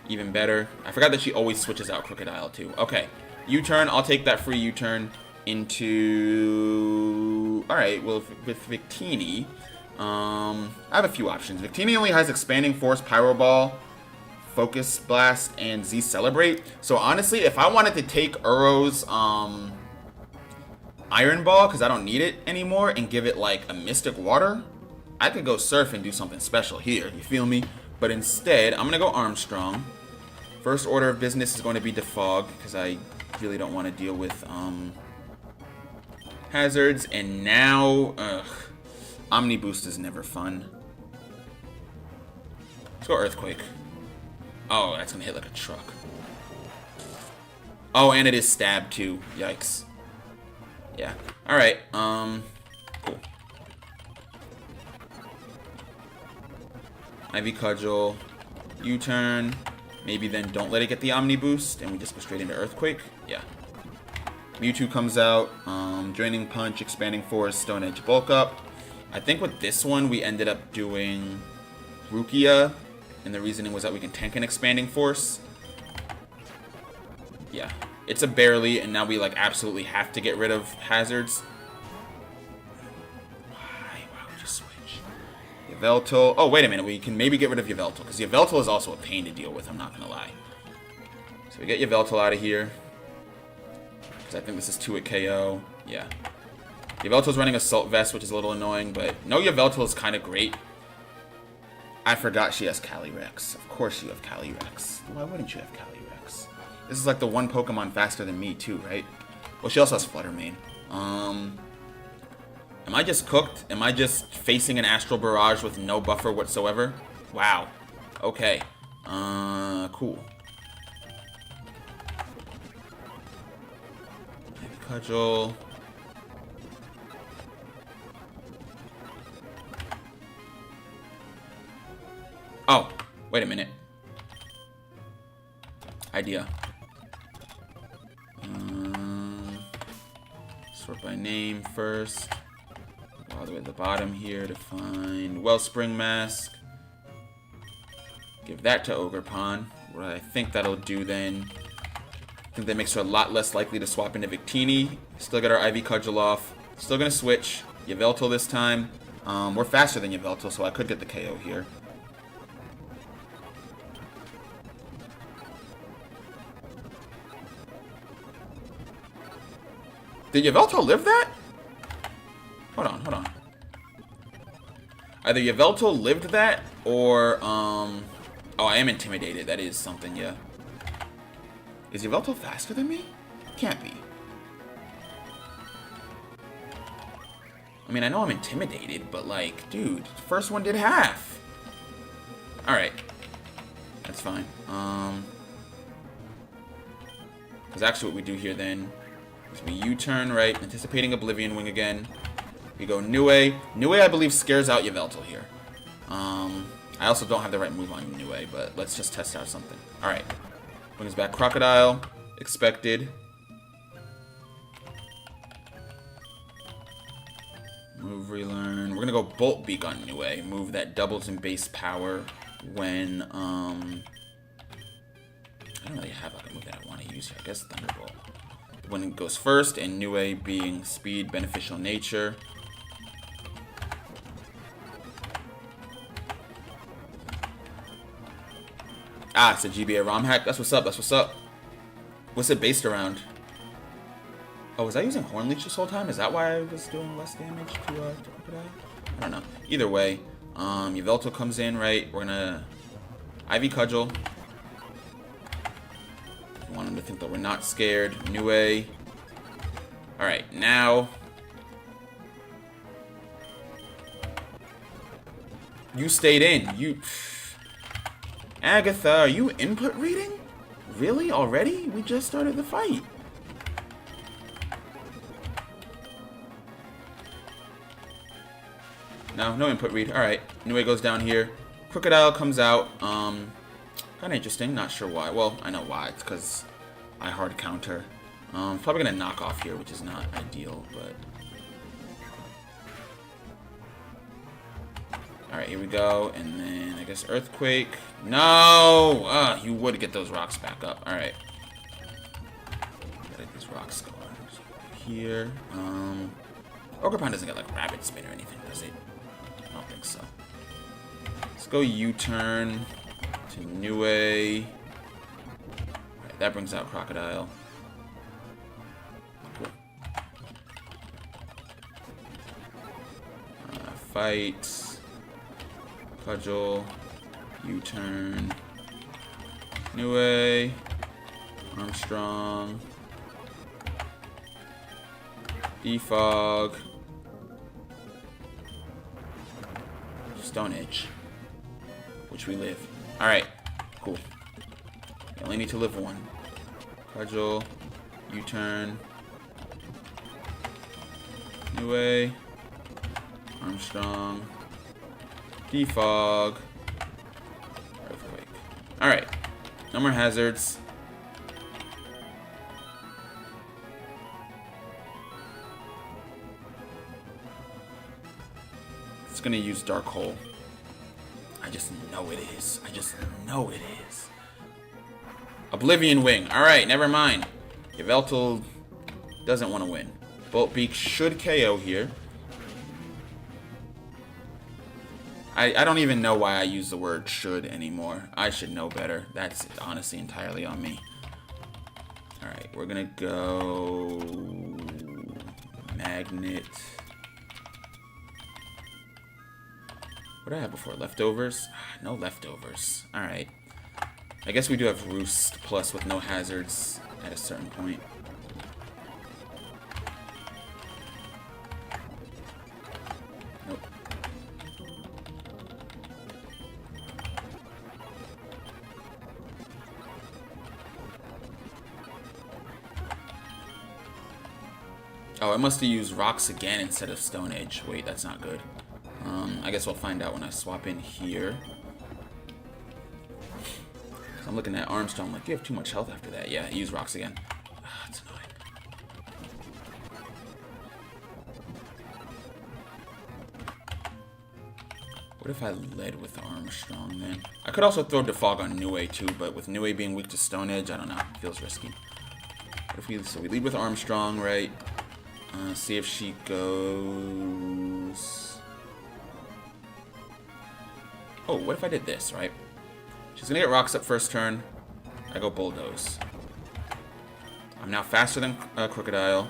Even better. I forgot that she always switches out Crocodile too. Okay. U-turn. I'll take that free U-turn into... Alright, well, with Victini, I have a few options. Victini only has Expanding Force, Pyro Ball, Focus Blast, and Z Celebrate. So honestly, if I wanted to take Uro's Iron Ball, because I don't need it anymore, and give it like a Mystic Water, I could go Surf and do something special here, you feel me? But instead, I'm going to go Armstrong. First order of business is going to be Defog, because I really don't want to deal with hazards. And now, Omni Boost is never fun. Let's go Earthquake. Oh, that's gonna hit like a truck. Oh, and it is stab too. Yikes. Yeah. Alright, cool. Ivy Cudgel. U-turn. Maybe then don't let it get the Omni Boost, and we just go straight into Earthquake. Yeah. Mewtwo comes out. Draining Punch, Expanding Force, Stone Edge Bulk Up. I think with this one, we ended up doing Rukia. And the reasoning was that we can tank an Expanding Force. Yeah. It's a barely, and now we like absolutely have to get rid of hazards. Why would you switch? Yveltal. Oh, wait a minute. We can maybe get rid of Yveltal, because Yveltal is also a pain to deal with, I'm not going to lie. So we get Yveltal out of here. Because I think this is 2 at KO. Yeah. Yveltal's running Assault Vest, which is a little annoying, but no, Yveltal is kind of great. I forgot she has Calyrex. Of course you have Calyrex. Why wouldn't you have Calyrex? This is like the one Pokemon faster than me too, right? Well, she also has Flutter Mane. Am I just cooked? Am I just facing an Astral Barrage with no buffer whatsoever? Wow. Okay. Cool. Cudgel. Oh, wait a minute. Idea. Sort by name first. Go all the way to the bottom here to find Wellspring Mask. Give that to Ogerpon. What I think that'll do then. I think that makes her a lot less likely to swap into Victini. Still got our Ivy Cudgel off. Still gonna switch. Yveltal this time. We're faster than Yveltal, so I could get the KO here. Did Yveltal live that? Hold on, hold on. Either Yveltal lived that, or, oh, I am intimidated. That is something, yeah. Is Yveltal faster than me? Can't be. I mean, I know I'm intimidated, but, like, dude, the first one did half. Alright. That's fine. Because actually what we do here, then, is we U-turn, right? Anticipating Oblivion Wing again. We go Nue. Nue, I believe, scares out Yveltal here. I also don't have the right move on Nue, but let's just test out something. Alright. Brings back Crocodile. Expected. Move, relearn. We're gonna go Bolt Beak on Nue. Move that doubles in base power when, I don't really have like a move that I want to use here. I guess Thunderbolt. When it goes first, and Nue being speed, beneficial nature. Ah, it's a GBA ROM hack. That's what's up. That's what's up. What's it based around? Oh, was I using Horn Leech this whole time? Is that why I was doing less damage to Crocodile? I don't know. Either way, Yveltal comes in, right? We're gonna Ivy Cudgel. I want him to think that we're not scared. Nue. Alright, now. You stayed in. You. Agatha, are you input reading? Really? Already? We just started the fight. No, no input read. Alright. Nue goes down here. Crocodile comes out. Kind of interesting. Not sure why. Well, I know why. It's because I hard counter. Probably going to knock off here, which is not ideal, but... Alright, here we go. And then, I guess, Earthquake. No! You would get those rocks back up. Alright. Gotta get these rocks going. Here. Ogerpon doesn't get, like, Rapid Spin or anything, does it? I don't think so. Let's go U-turn to Nue. Alright, that brings out Crocodile. Cool. Fight. Cudgel. U-turn. Nue. Armstrong. Defog. Stone Edge. Which we live. Alright. Cool. You only need to live one. Cudgel. U-turn. Nue. Armstrong. Defog. Earthquake. Alright. No more hazards. It's gonna use Dark Hole. I just know it is. I just know it is. Oblivion Wing. Alright, never mind. Yveltal doesn't want to win. Bolt Beak should KO here. I don't even know why I use the word should anymore. I should know better. That's honestly entirely on me. Alright, we're gonna go... Magnet. What did I have before? Leftovers? No leftovers. Alright. I guess we do have Roost Plus with no hazards at a certain point. Nope. Oh, I must have used rocks again instead of Stone Edge. Wait, that's not good. I guess we'll find out when I swap in here. I'm looking at Armstrong, like, you have too much health after that. Yeah, use rocks again. Ah, it's annoying. What if I led with Armstrong then? I could also throw Defog on Nue too, but with Nue being weak to Stone Edge, I don't know. It feels risky. What if so we lead with Armstrong, right? See if she goes... Oh, what if I did this, right? She's gonna get rocks up first turn. I go Bulldoze. I'm now faster than Crocodile.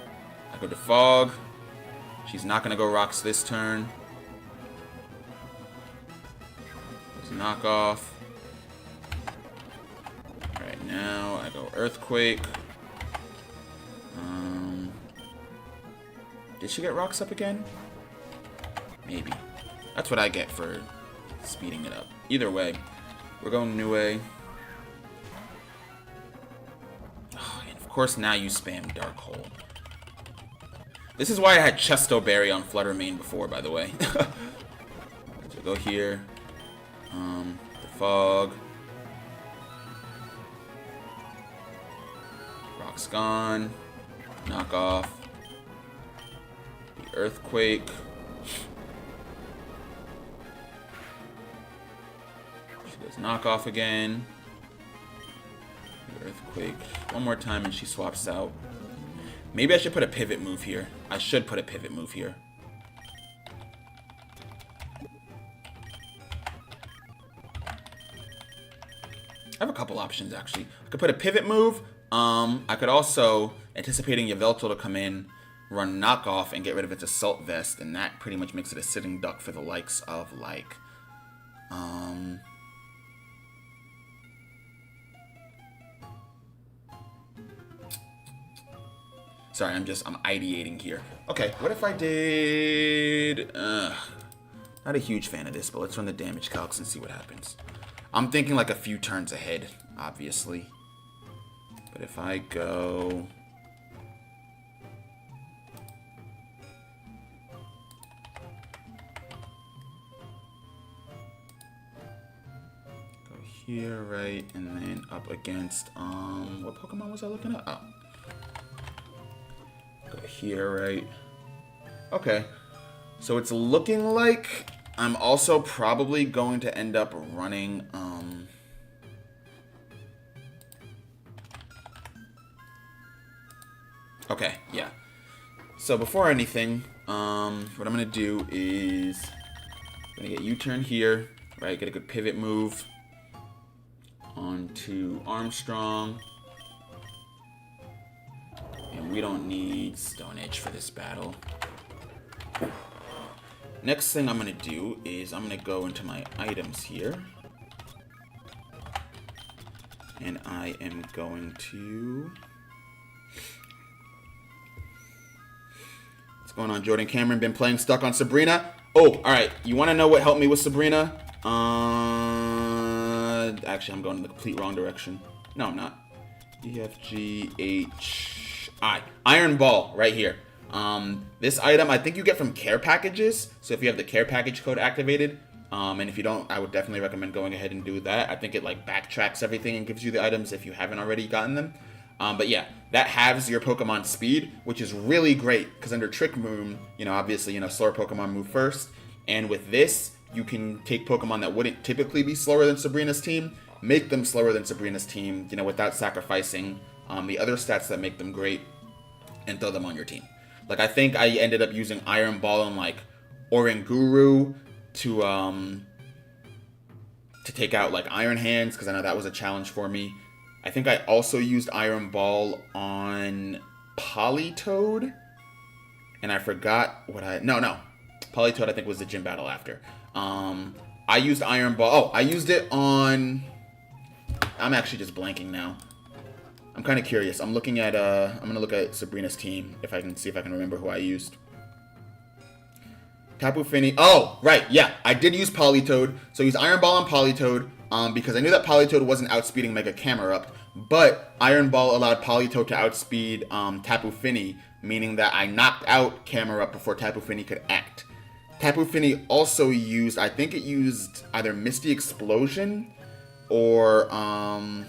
I go Defog. She's not gonna go rocks this turn. Knockoff. Alright, now I go Earthquake. Did she get rocks up again? Maybe. That's what I get for speeding it up. Either way, we're going Nue. Oh, and of course now you spam Dark Hole. This is why I had Chesto Berry on Flutter Mane before, by the way. So go here. The Fog. Rock's gone. Knock off. The Earthquake. She does knock off again. The Earthquake. One more time and she swaps out. Maybe I should put a pivot move here. I should put a pivot move here. I have a couple options, actually. I could put a pivot move. I could also, anticipating Yveltal to come in, run knockoff and get rid of its assault vest, and that pretty much makes it a sitting duck for the likes of, like, sorry, I'm ideating here. Okay, what if I did... not a huge fan of this, but let's run the damage calcs and see what happens. I'm thinking like a few turns ahead, obviously. But if I go... Go here, right? And then up against, what Pokemon was I looking at? Oh. Go here, right? Okay. So it's looking like I'm also probably going to end up running, okay, yeah. So before anything, what I'm going to do is I'm going to get U-turn here, right? Get a good pivot move onto Armstrong. And we don't need Stone Edge for this battle. Next thing I'm going to do is I'm going to go into my items here. And I am going to... What's going on, Jordan Cameron? Been playing Stuck on Sabrina? Oh, alright. You want to know what helped me with Sabrina? Actually, I'm going in the complete wrong direction. No, I'm not. E, F, G, H, I. Iron Ball, right here. This item I think you get from care packages, so if you have the care package code activated, and if you don't, I would definitely recommend going ahead and do that. I think it like backtracks everything and gives you the items if you haven't already gotten them. But yeah, that halves your Pokemon speed, which is really great because under Trick Room, obviously, slower Pokemon move first, and with this, you can take Pokemon that wouldn't typically be slower than Sabrina's team, make them slower than Sabrina's team, without sacrificing the other stats that make them great, and throw them on your team. Like, I think I ended up using Iron Ball and, like, Oranguru to take out, like, Iron Hands, because I know that was a challenge for me. I think I also used Iron Ball on Politoed, and I forgot what No. Politoed, I think, was the gym battle after. I used Iron Ball... Oh, I used it on... I'm actually just blanking now. I'm kind of curious. I'm looking at, I'm going to look at Sabrina's team, if I can see if I can remember who I used. Tapu Fini. Oh, right, yeah. I did use Politoed. So I used Iron Ball on Politoed, because I knew that Politoed wasn't outspeeding Mega Camerupt, but Iron Ball allowed Politoed to outspeed Tapu Fini, meaning that I knocked out Camerupt before Tapu Fini could act. Tapu Fini also used, I think it used either Misty Explosion or I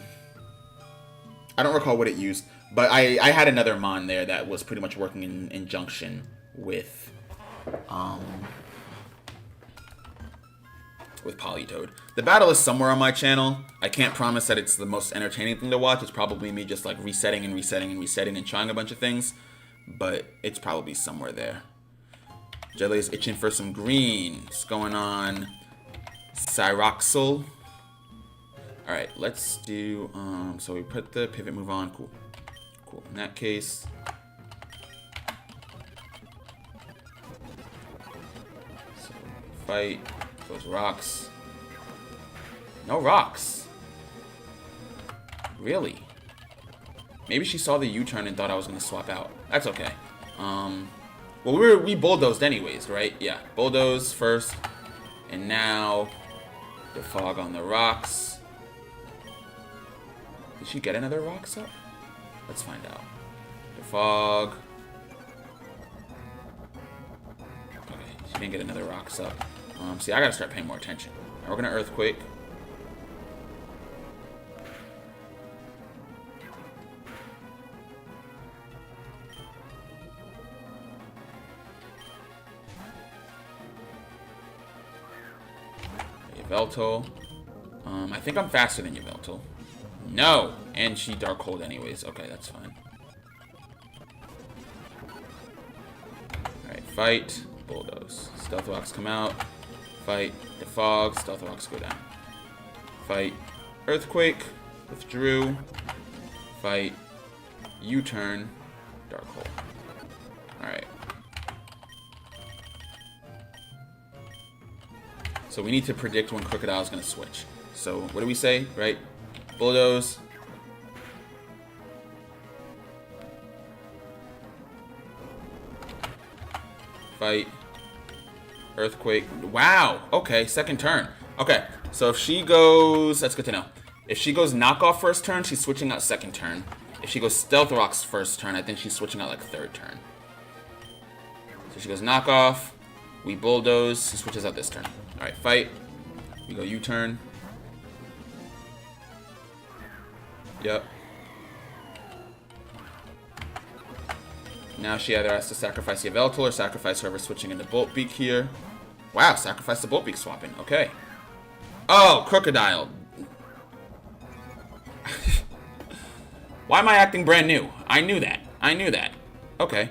don't recall what it used, but I had another mon there that was pretty much working in junction with Politoad. The battle is somewhere on my channel. I can't promise that it's the most entertaining thing to watch. It's probably me just like resetting and resetting and resetting and trying a bunch of things, but it's probably somewhere there. Jelly's itching for some green. What's going on? Cyroxel. Alright, let's do, so we put the pivot move on. Cool. Cool. In that case, so fight. Those rocks. No rocks. Really? Maybe she saw the U-turn and thought I was going to swap out. That's okay. Well, we bulldozed anyways, right? Yeah, bulldoze first. And now, the fog on the rocks. Did she get another rocks up? Let's find out. The fog. Okay, she didn't get another rocks up. See, I gotta start paying more attention. Now we're gonna earthquake. Yveltal. I think I'm faster than Yveltal. No! And she Dark Hold anyways. Okay, that's fine. Alright, fight. Bulldoze. Stealth Rocks come out. Fight. Defog. Stealth Rocks go down. Fight. Earthquake. Withdrew. Fight. U-turn. Dark Hold. Alright. So we need to predict when Crocodile is going to switch. So what do we say, right? Bulldoze. Fight. Earthquake. Wow. Okay, second turn. Okay, so if she goes... That's good to know. If she goes knockoff first turn, she's switching out second turn. If she goes Stealth Rocks first turn, I think she's switching out like third turn. So she goes knockoff. We bulldoze. She switches out this turn. Alright, fight. We go U-turn. Yep. Now she either has to sacrifice Yveltal or sacrifice whoever switching into Bolt Beak here. Wow, sacrifice the Bolt Beak swapping. Okay. Oh, Crocodile. Why am I acting brand new? I knew that. I knew that. Okay.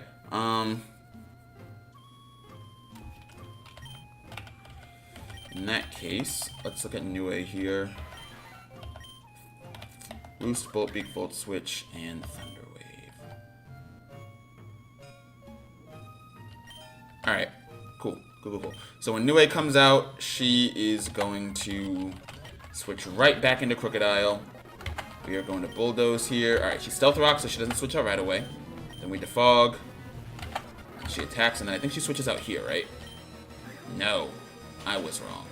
In that case, let's look at Nue here. Boost, Bolt Beak, Volt Switch, and Thunder Wave. Alright, cool. Cool. So when Nue comes out, she is going to switch right back into Crocodile. We are going to Bulldoze here. Alright, she Stealth Rocks, so she doesn't switch out right away. Then we Defog. She attacks, and then I think she switches out here, right? No. I was wrong.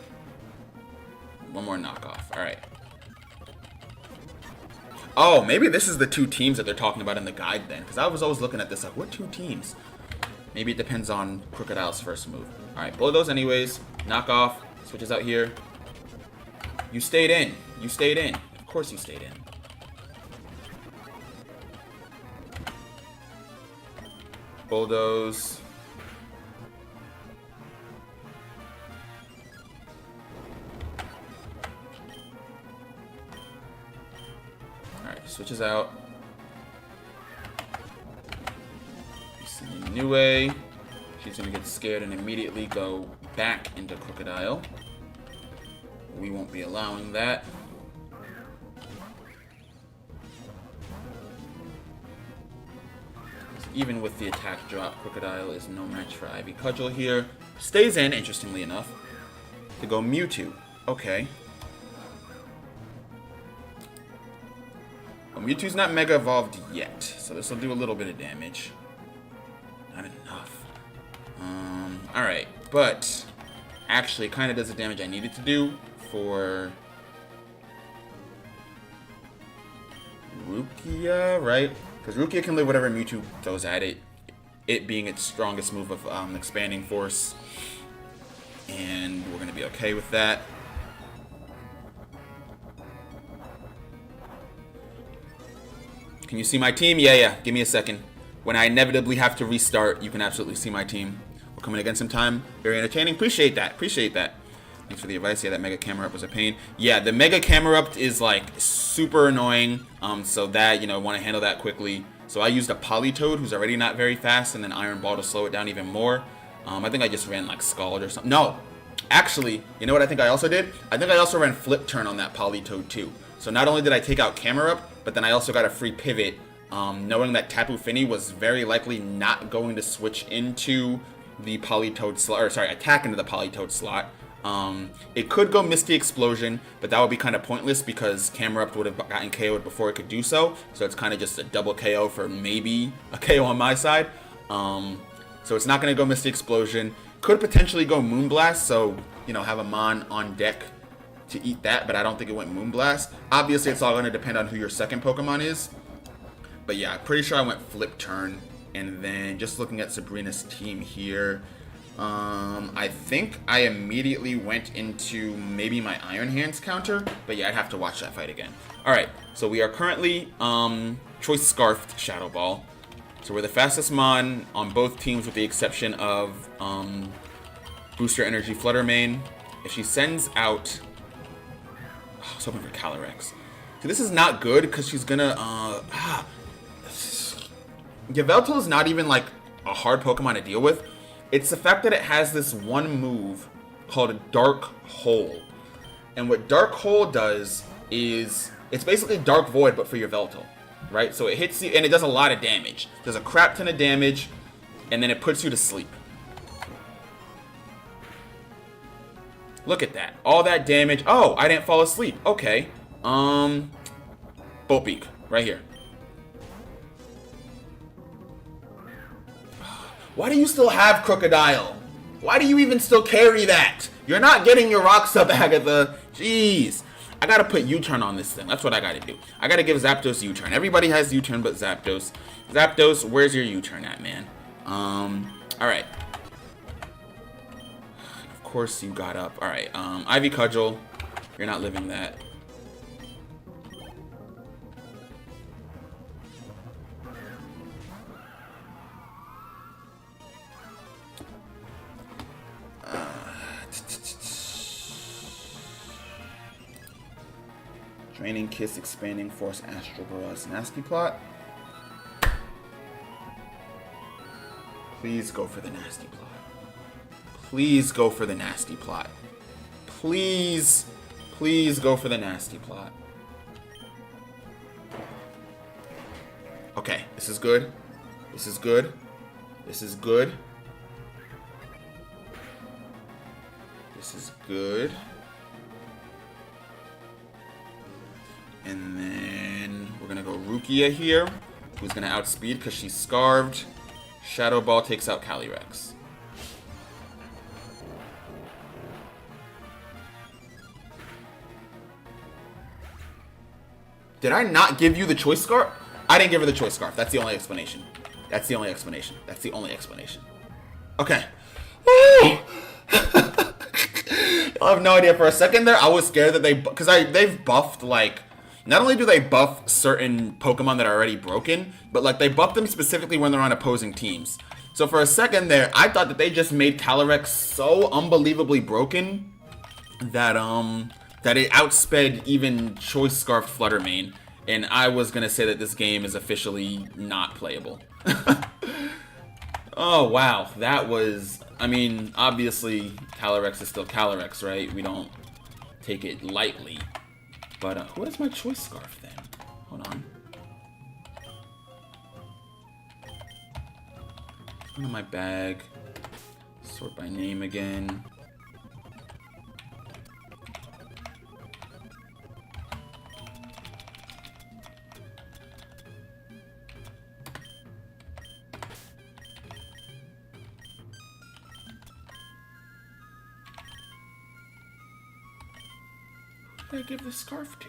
One more knockoff. Alright. Oh, maybe this is the two teams that they're talking about in the guide then. Because I was always looking at this like, what two teams? Maybe it depends on Crocodile's first move. Alright, Bulldoze anyways. Knockoff. Switches out here. You stayed in. You stayed in. Of course you stayed in. Bulldoze. Alright, switches out. You see Nue. She's going to get scared and immediately go back into Crocodile. We won't be allowing that. Even with the attack drop, Crocodile is no match for Ivy Cudgel here. Stays in, interestingly enough, to go Mewtwo. Okay. Well, Mewtwo's not Mega Evolved yet, so this will do a little bit of damage. Not enough. Alright, but actually it kind of does the damage I needed to do for Rukia, right? Because Rukia can live whatever Mewtwo throws at it. It being its strongest move of Expanding Force. And we're going to be okay with that. Can you see my team? Yeah. Give me a second. When I inevitably have to restart, you can absolutely see my team. We're coming against some time. Very entertaining. Appreciate that. Thanks for the advice. Yeah, that mega camera up was a pain. Yeah, the mega camera up is like super annoying. So that, want to handle that quickly. So I used a Polytoad, who's already not very fast, and then Iron Ball to slow it down even more. I think I just ran like Scald or something. No, actually, you know what I think I also did? I think I also ran Flip Turn on that Polytoad too. So not only did I take out camera up, but then I also got a free pivot, knowing that Tapu Fini was very likely not going to switch into the Polytoad slot, or sorry, attack into the Polytoad slot. It could go Misty Explosion, but that would be kind of pointless because Camera Up would have gotten KO'd before it could do so. So it's kind of just a double KO for maybe a KO on my side. So it's not going to go Misty Explosion. Could potentially go Moonblast, so, have a Mon on deck to eat that, but I don't think it went Moonblast. Obviously, it's all going to depend on who your second Pokemon is. But yeah, pretty sure I went Flip Turn. And then just looking at Sabrina's team here, I think I immediately went into maybe my Iron Hands counter, but yeah, I'd have to watch that fight again. All right, so we are currently Choice Scarfed Shadow Ball. So we're the fastest Mon on both teams with the exception of Booster Energy Flutter Mane. If she sends out... I was hoping for Calyrex. So this is not good because she's gonna... Yveltal is not even like a hard Pokemon to deal with. It's the fact that it has this one move called a Dark Hole. And what Dark Hole does is, it's basically Dark Void, but for Yveltal, right? So it hits you, and it does a lot of damage. Does a crap ton of damage, and then it puts you to sleep. Look at that. All that damage. Oh, I didn't fall asleep. Okay. Bolt Beak, right here. Why do you still have Crocodile? Why do you even still carry that? You're not getting your rocks up, Agatha. Jeez. I gotta put U-turn on this thing. That's what I gotta do. I gotta give Zapdos U-turn. Everybody has U-turn but Zapdos. Zapdos, where's your U-turn at, man? Alright. Of course you got up. Alright, Ivy Cudgel. You're not living that. Draining Kiss, Expanding Force, Astral Barrage, Nasty Plot. Please go for the Nasty Plot. Please go for the Nasty Plot. Please go for the Nasty Plot. Okay, this is good. This is good. This is good. This is good. And then we're going to go Rukia here, who's going to outspeed because she's Scarved. Shadow Ball takes out Calyrex. Did I not give you the Choice Scarf? I didn't give her the Choice Scarf. That's the only explanation. That's the only explanation. That's the only explanation. Okay. I have no idea. For a second there, I was scared that they've buffed, like, not only do they buff certain Pokemon that are already broken, but like they buff them specifically when they're on opposing teams. So for a second there, I thought that they just made Calyrex so unbelievably broken that that it outsped even Choice Scarf Flutter Mane, and I was gonna say that this game is officially not playable. Oh wow, that was, I mean, obviously Calyrex is still Calyrex, right? We don't take it lightly. But what is my Choice Scarf then? Hold on. Go to my bag. Sort by name again. Who did I give the scarf to?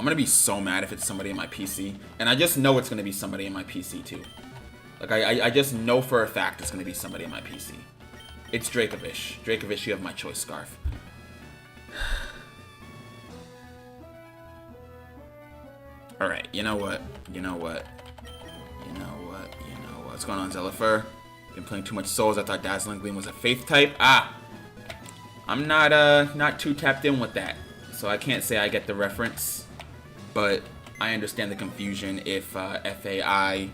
I'm gonna be so mad if it's somebody in my PC. And I just know it's gonna be somebody in my PC too. Like, I just know for a fact it's gonna be somebody in my PC. It's Dracovish. Dracovish, you have my choice scarf. Alright, you know what? What's going on, Zellifer? Been playing too much Souls. I thought Dazzling Gleam was a Faith type. I'm not too tapped in with that. So I can't say I get the reference. But I understand the confusion if FAI,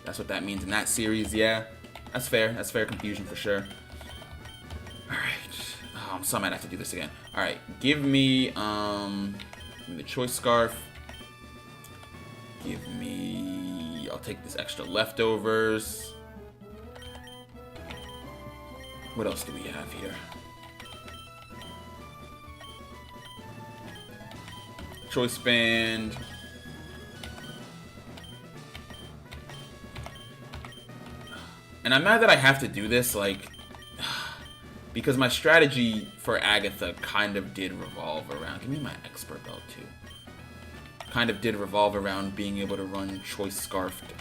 that's what that means in that series. Yeah, that's fair. That's fair confusion for sure. Alright. Oh, I'm so mad I have to do this again. Alright, give me the choice scarf. Give me... I'll take this extra leftovers. What else do we have here? Choice band. And I'm mad that I have to do this, like... Because my strategy for Agatha kind of did revolve around... Give me my expert belt, too. Kind of did revolve around being able to run choice scarfed,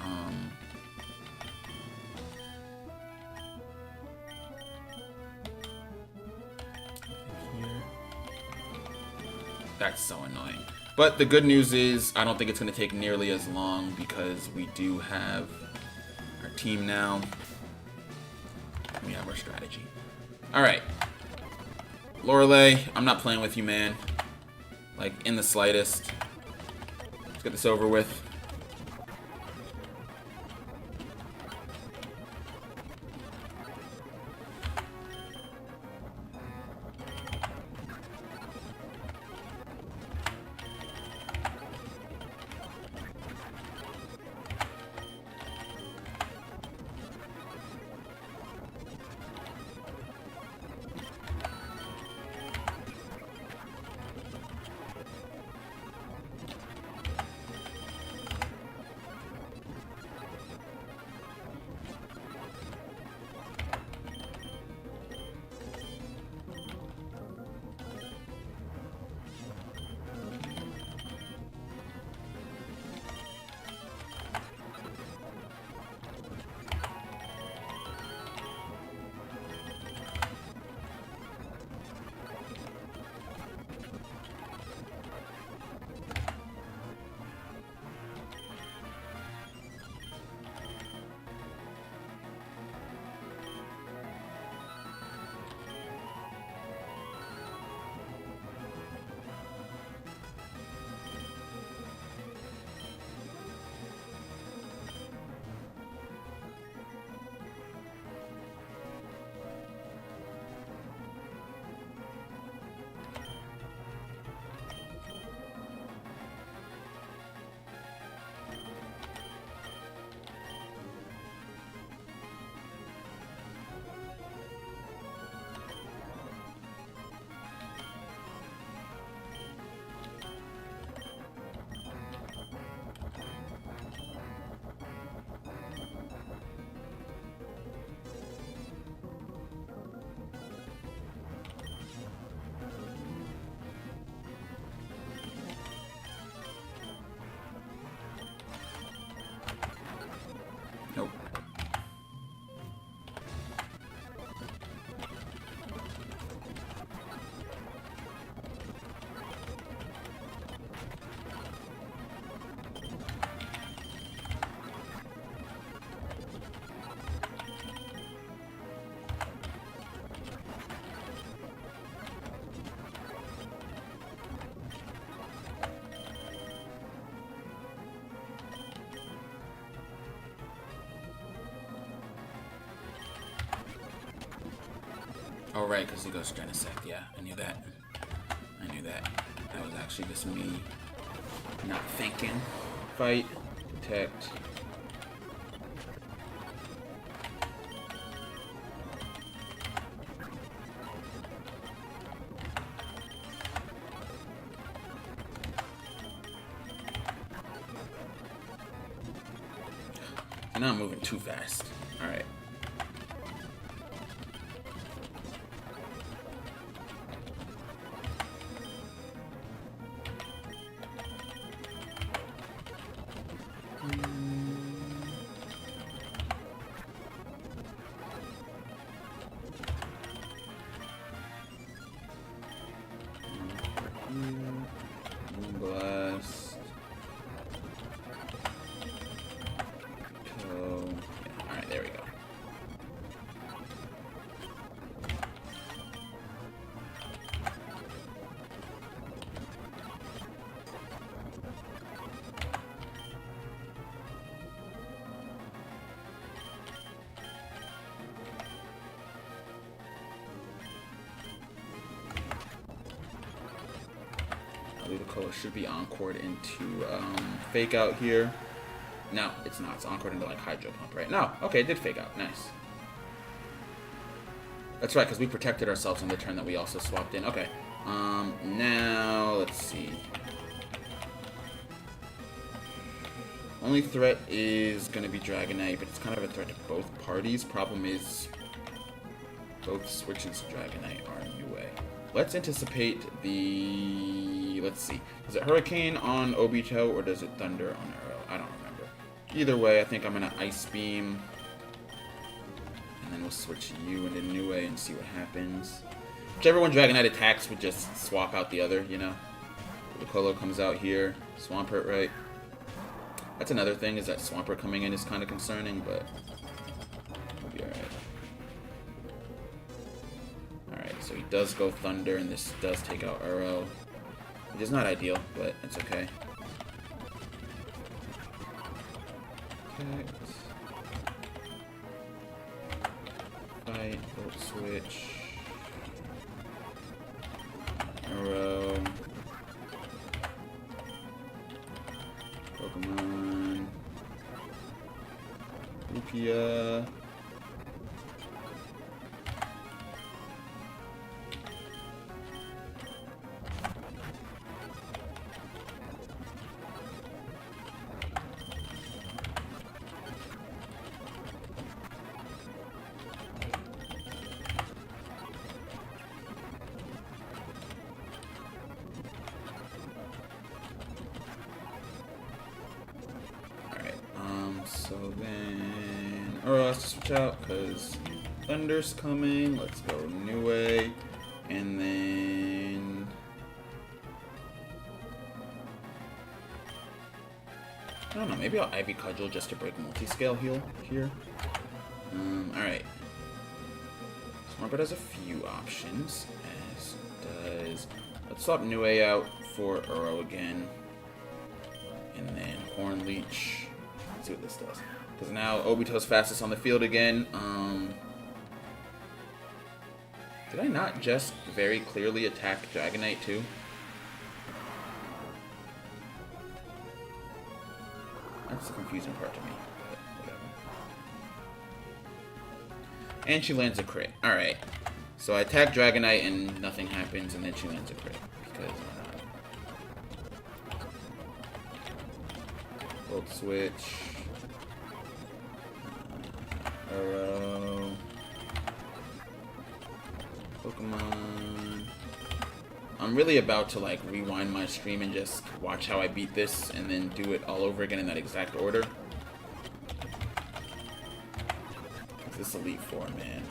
That's so annoying. But the good news is, I don't think it's going to take nearly as long because we do have our team now. We have our strategy. Alright. Lorelei, I'm not playing with you, man. Like, in the slightest. Let's get this over with. Nope. Oh, right, because he goes Genesect. Yeah, I knew that. I knew that. That was actually just me not thinking. Fight. Protect. Now I'm moving too fast. Alright. Ludicolo should be encored into Fake Out here. No, it's not. It's encored into like Hydro Pump, right? No, okay, it did Fake Out. Nice. That's right, because we protected ourselves on the turn that we also swapped in. Okay. Now, let's see. Only threat is going to be Dragonite, but it's kind of a threat to both parties. Problem is, both switches to Dragonite are New Way. Let's anticipate the... Let's see. Is it Hurricane on Obito, or does it Thunder on Arrow? I don't remember. Either way, I think I'm going to Ice Beam. And then we'll switch you into New Way and see what happens. Whichever one Dragonite attacks would just swap out the other, you know? Ludicolo comes out here. Swampert, right? That's another thing, is that Swampert coming in is kind of concerning, but we'll be alright. Alright, so he does go Thunder, and this does take out Arrow. Which is not ideal, but it's okay. Fight, Volt Switch. Arrow. Pokemon. Rukia. So then, or let's switch out because Thunder's coming. Let's go New Way, and then I don't know. Maybe I'll Ivy Cudgel just to break multi-scale heal here. All right. Swampert has a few options, as does. Let's swap New Way out for Uro again, and then Horn Leech. Let's see what this does. Because now Obito's fastest on the field again. Did I not just very clearly attack Dragonite too? That's the confusing part to me. But whatever. And she lands a crit. Alright. So I attack Dragonite and nothing happens, and then she lands a crit. Because Volt Switch. Arrow. Pokemon. I'm really about to like rewind my stream and just watch how I beat this and then do it all over again in that exact order. This Elite Four, man.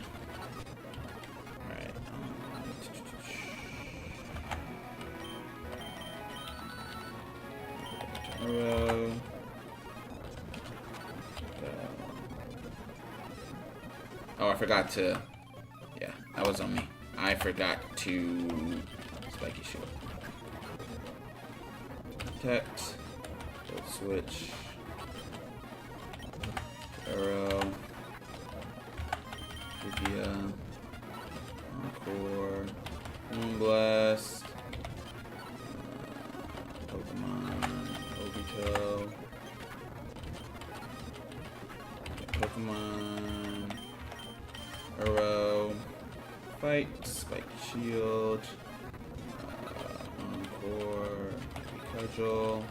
Alright. Arrow. Oh, I forgot to... Yeah, that was on me. I forgot to... Spiky Shield. Protect. Volt Switch. Arrow. Rukia. Encore. Moonblast. Pokemon. Obito. Pokemon. Arrow. Fight. Spike Shield. Encore. Cudgel.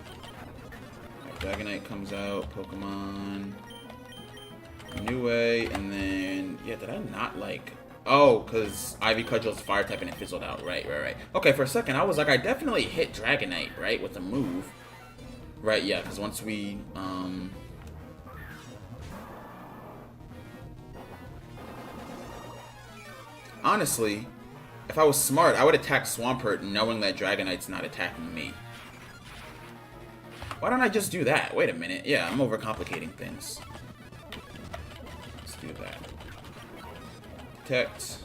Dragonite comes out. Pokemon. New Way. And then... Yeah, did I not like... Oh, because Ivy Cudgel's fire type and it fizzled out. Right. Okay, for a second, I was like, I definitely hit Dragonite, right? With the move. Right, yeah, because once we... Honestly, if I was smart, I would attack Swampert knowing that Dragonite's not attacking me. Why don't I just do that? Wait a minute. Yeah, I'm overcomplicating things. Let's do that. Protect.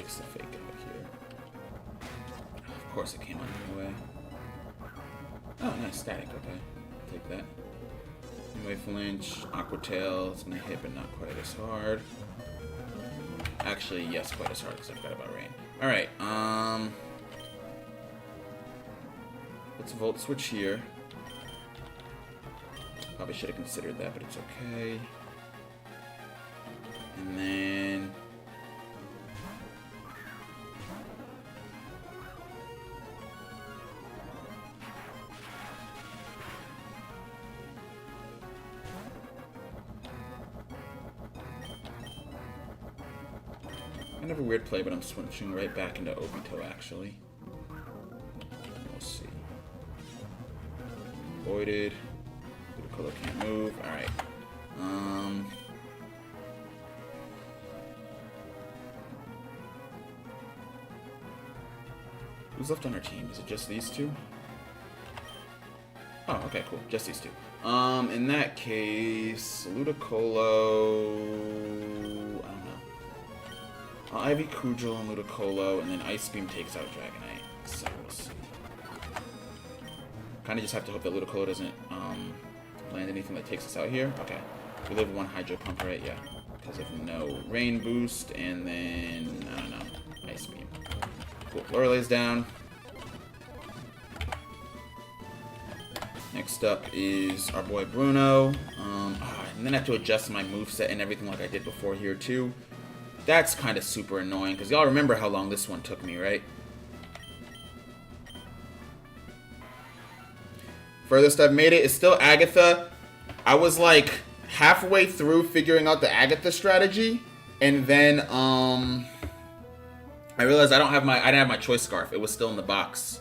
fix the fake out here. Of course it came on anyway. Oh, nice static. Okay, take that. Anyway, flinch, Aqua Tail. It's gonna hit, but not quite as hard. Actually, yes, quite as hard because I forgot about rain. All right. Let's Volt Switch here. Probably should have considered that, but it's okay. And then kind of a weird play, but I'm switching right back into Obito actually. We'll see. Voided. Ludicolo can't move. Alright. Who's left on our team? Is it just these two? Oh, okay, cool. Just these two. In that case, Ludicolo. I don't know. Ivy Kujal and Ludicolo, and then Ice Beam takes out Dragonite. So we'll see. Kind of just have to hope that Ludicolo doesn't land anything that takes us out here. Okay. We live one Hydro Pump, right? Yeah. Because of no Rain Boost, and then, I don't know, Ice Beam. Cool. Lorelei's down. Next up is our boy Bruno. And then I have to adjust my moveset and everything like I did before here, too. That's kind of super annoying, because y'all remember how long this one took me, right? Furthest I've made it is still Agatha. I was like halfway through figuring out the Agatha strategy, and then I realized I didn't have my choice scarf. It was still in the box.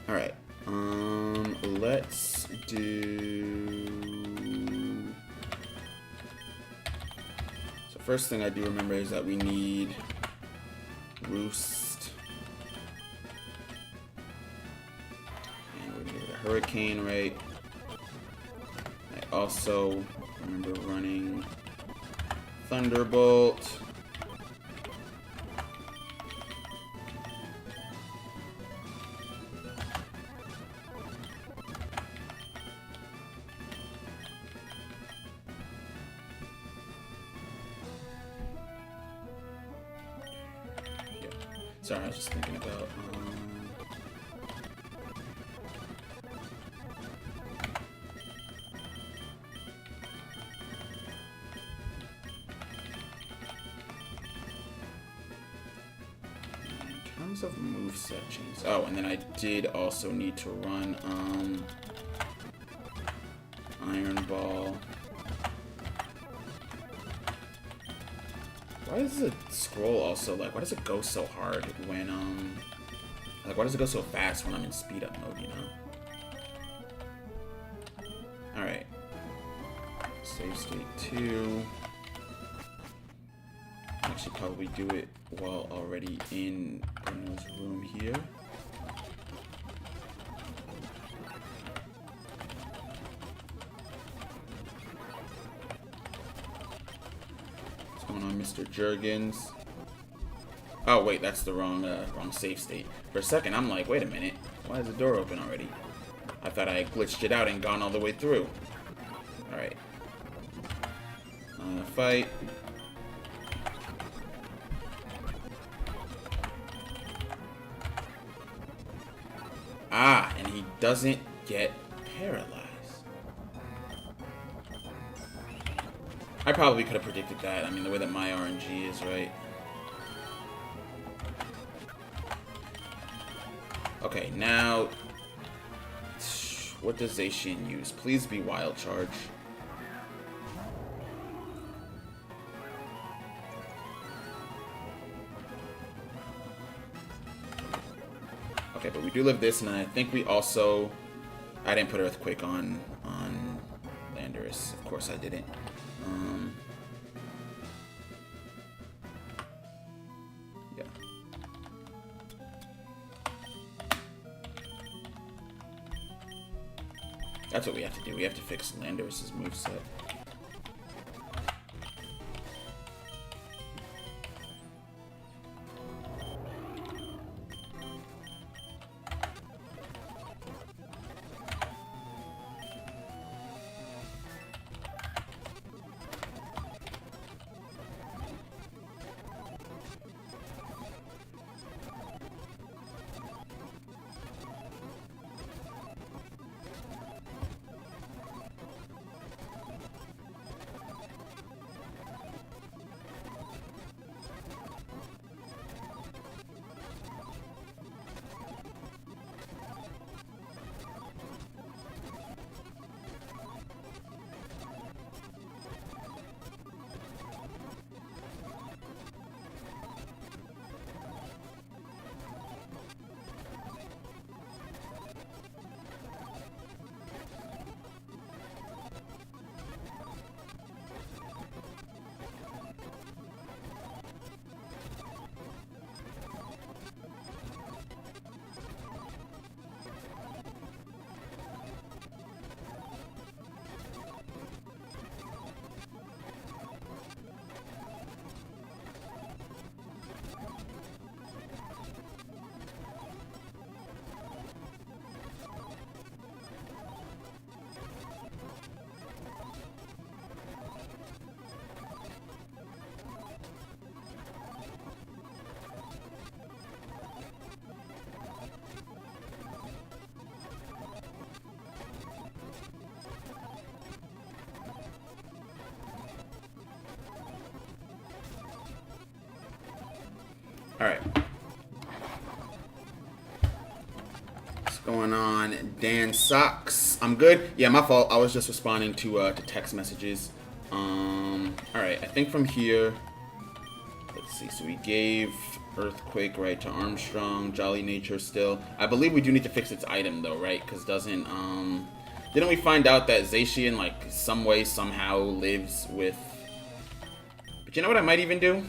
Alright, let's do... So first thing I do remember is that we need Roost. And we're gonna get a Hurricane, right? I also remember running Thunderbolt. Sorry, I was just thinking about in terms of moveset changes. Oh, and then I did also need to run Iron Ball. Why does the scroll also, like, why does it go so hard when, like, why does it go so fast when I'm in speed up mode, you know? Alright. Save state 2. Actually, probably do it while already in Bruno's room here. Mr. Jurgens. Oh wait, that's the wrong save state. For a second, I'm like, wait a minute, why is the door open already? I thought I glitched it out and gone all the way through. All right. Fight. Ah, and he doesn't get paralyzed. I probably could have predicted that. I mean, the way that my RNG is, right? Okay, now... What does Zacian use? Please be Wild Charge. Okay, but we do live this, and I think we also... I didn't put Earthquake on Landorus. Of course I didn't. Yeah. That's what we have to do. We have to fix Landorus's moveset. Alright. What's going on? Dan Socks. I'm good. Yeah, my fault. I was just responding to text messages. Alright, I think from here... Let's see. So we gave Earthquake, right, to Armstrong. Jolly Nature still. I believe we do need to fix its item, though, right? Because doesn't... Didn't we find out that Zacian, like, some way, somehow lives with... But you know what I might even do?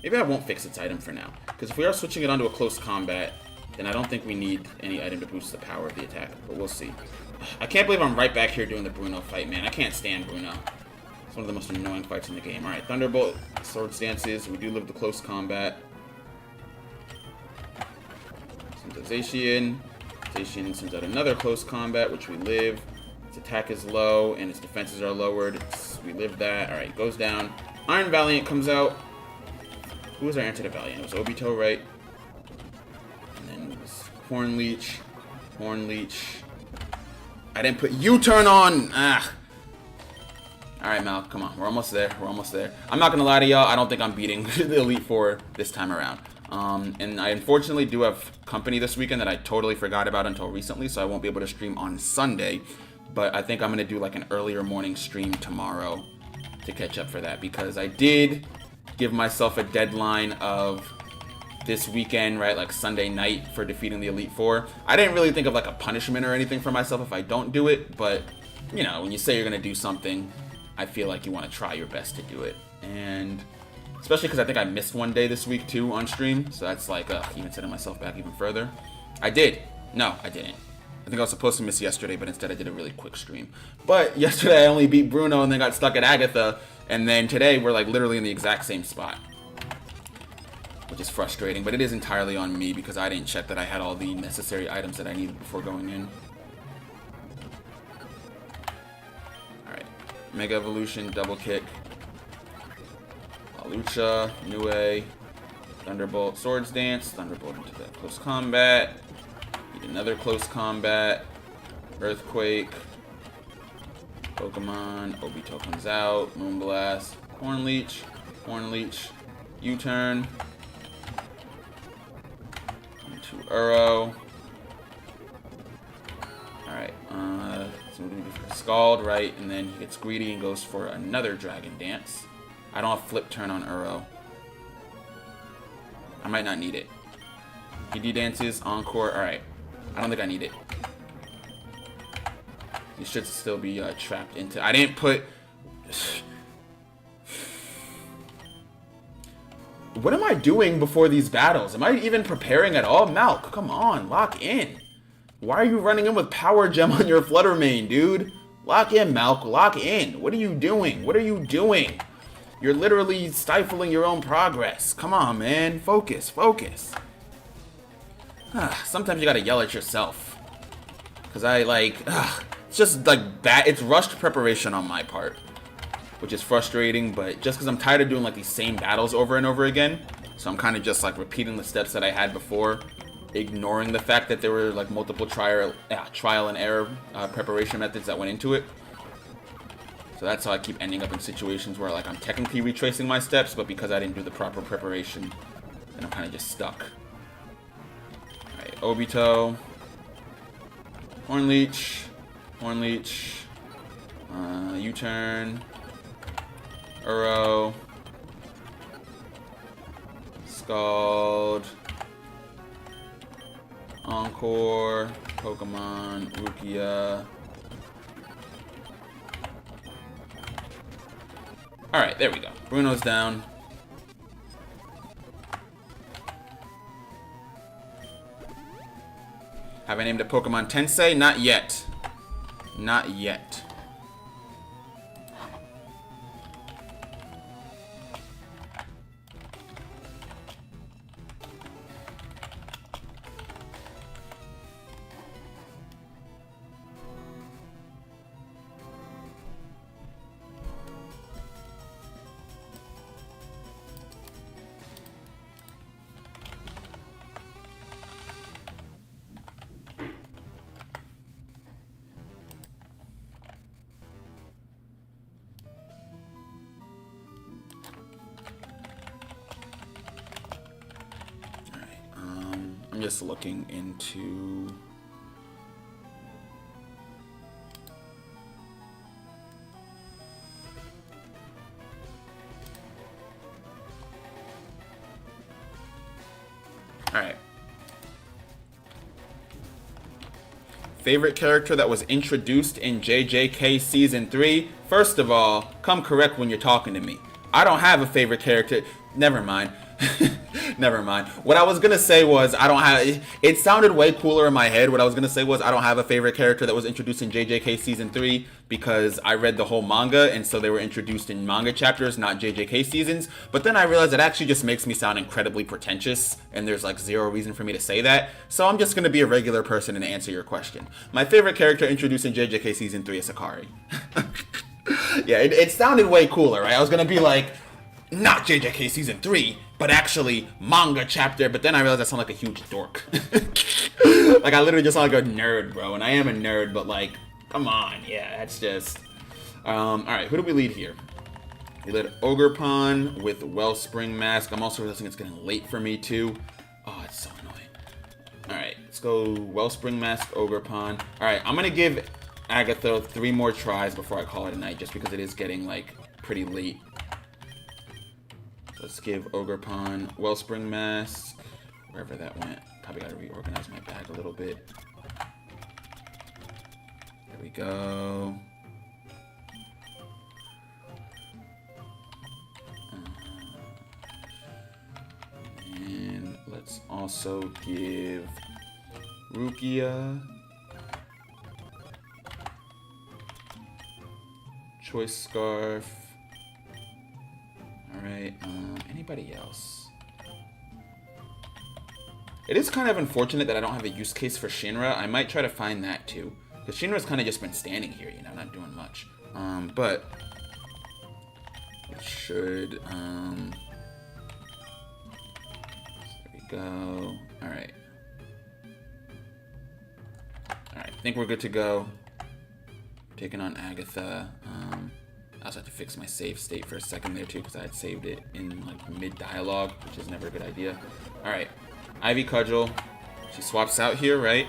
Maybe I won't fix its item for now. Because if we are switching it onto a close combat, then I don't think we need any item to boost the power of the attack. But we'll see. I can't believe I'm right back here doing the Bruno fight, man. I can't stand Bruno. It's one of the most annoying fights in the game. Alright, Thunderbolt, Sword Stances. We do live the close combat. Sends out Zacian. Zacian sends out another close combat, which we live. Its attack is low, and its defenses are lowered. We live that. Alright, goes down. Iron Valiant comes out. Who was our answer to Valiant? It was Obito, right? And then it was Horn Leech. Horn Leech. I didn't put U-turn on! Ah! Alright, Mal, come on. We're almost there. We're almost there. I'm not gonna lie to y'all. I don't think I'm beating the Elite Four this time around. And I unfortunately do have company this weekend that I totally forgot about until recently, so I won't be able to stream on Sunday. But I think I'm gonna do like an earlier morning stream tomorrow to catch up for that, because I did give myself a deadline of this weekend, right, like Sunday night, for defeating the Elite Four. I didn't really think of like a punishment or anything for myself if I don't do it, but you know, when you say you're gonna do something, I feel like you want to try your best to do it. And especially because I think I missed one day this week too on stream, so that's like even setting myself back even further. I did. No, I didn't. I think I was supposed to miss yesterday, but instead I did a really quick stream. But yesterday I only beat Bruno and then got stuck at Agatha, and then today we're like literally in the exact same spot, which is frustrating, but it is entirely on me because I didn't check that I had all the necessary items that I needed before going in. Alright, Mega Evolution, Double Kick, Lucha, Nue, Thunderbolt, Swords Dance, Thunderbolt into that close combat, need another close combat, Earthquake, Pokemon. Obito comes out. Moonblast. Hornleech. Hornleech. U-turn. Into Uro. Alright, so we're gonna do for Scald, right? And then he gets greedy and goes for another Dragon Dance. I don't have Flip Turn on Uro. I might not need it. He D-dances, Encore, alright. I don't think I need it. He should still be trapped into... I didn't put... What am I doing before these battles? Am I even preparing at all? Malk, come on, lock in. Why are you running in with Power Gem on your Flutter Mane, dude? Lock in, Malk, lock in. What are you doing? What are you doing? You're literally stifling your own progress. Come on, man. Focus, focus. Sometimes you gotta yell at yourself. Because it's just like bad. It's rushed preparation on my part, which is frustrating, but just because I'm tired of doing like these same battles over and over again, so I'm kind of just like repeating the steps that I had before, ignoring the fact that there were like multiple trial and error preparation methods that went into it. So that's how I keep ending up in situations where like I'm technically retracing my steps, but because I didn't do the proper preparation, then I'm kind of just stuck. Alright, Obito, Hornleech, Hornleech, U-turn, Uro, Scald, Encore, Pokemon, Rukia. Alright, there we go. Bruno's down. Have I named a Pokemon Tensei? Not yet. Not yet. I'm just looking into... Alright. Favorite character that was introduced in JJK Season 3? First of all, come correct when you're talking to me. I don't have a favorite character. Never mind. Never mind. What I was gonna say was I don't have... It sounded way cooler in my head. What I was gonna say was I don't have a favorite character that was introduced in JJK Season 3 because I read the whole manga and so they were introduced in manga chapters, not JJK seasons. But then I realized it actually just makes me sound incredibly pretentious and there's like zero reason for me to say that. So I'm just gonna be a regular person and answer your question. My favorite character introduced in JJK Season 3 is Sakari. Yeah, it sounded way cooler, right? I was gonna be like, not JJK Season 3, but actually manga chapter, but then I realized I sound like a huge dork. Like, I literally just sound like a nerd, bro, and I am a nerd, but like, come on, yeah, that's just... Alright, who do we lead here? We lead Ogerpon with Wellspring Mask. I'm also realizing it's getting late for me, too. Oh, it's so annoying. Alright, let's go Wellspring Mask, Ogerpon. Alright, I'm gonna give Agatha 3 more tries before I call it a night, just because it is getting, like, pretty late. Let's give Ogerpon Wellspring Mask, wherever that went. Probably gotta reorganize my bag a little bit. There we go. And let's also give Rukia Choice Scarf. Alright, anybody else? It is kind of unfortunate that I don't have a use case for Shinra. I might try to find that too. Because Shinra's kind of just been standing here, you know, not doing much. But it should, there we go. Alright. Alright, I think we're good to go. Taking on Agatha. I also have to fix my save state for a second there too, because I had saved it in like mid-dialogue, which is never a good idea. Alright, Ivy Cudgel. She swaps out here, right?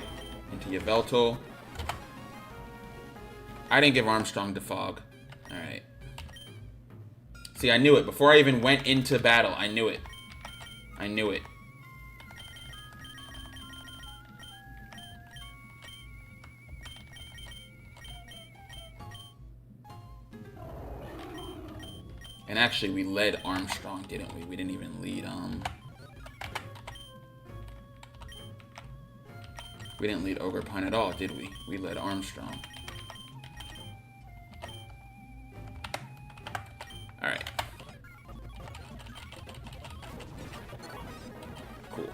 Into Yveltal. I didn't give Armstrong Defog. Alright. See, I knew it. Before I even went into battle, I knew it. I knew it. And actually, we led Armstrong, didn't we? We didn't even lead, we didn't lead Ogerpine at all, did we? We led Armstrong. Alright. Cool.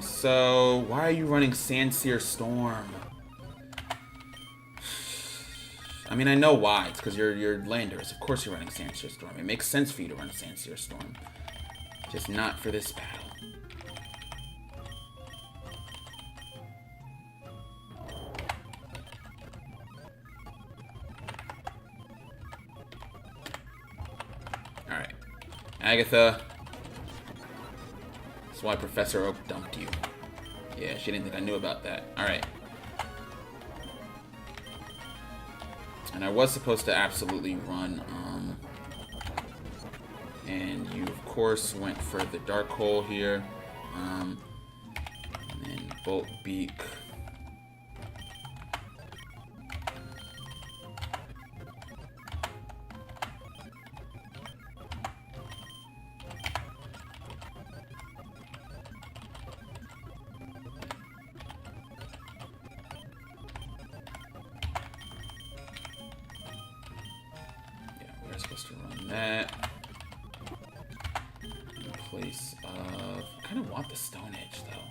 So, why are you running Sandsear Storm? I mean, I know why. It's because you're Landers. Of course you're running Sandsear Storm. It makes sense for you to run Sandsear Storm. Just not for this battle. Alright. Agatha. That's why Professor Oak dumped you. Yeah, she didn't think I knew about that. Alright. And I was supposed to absolutely run, and you, of course, went for the Dark Hole here, and then Bolt Beak. Supposed to run that in place of... I kind of want the Stone Edge, though.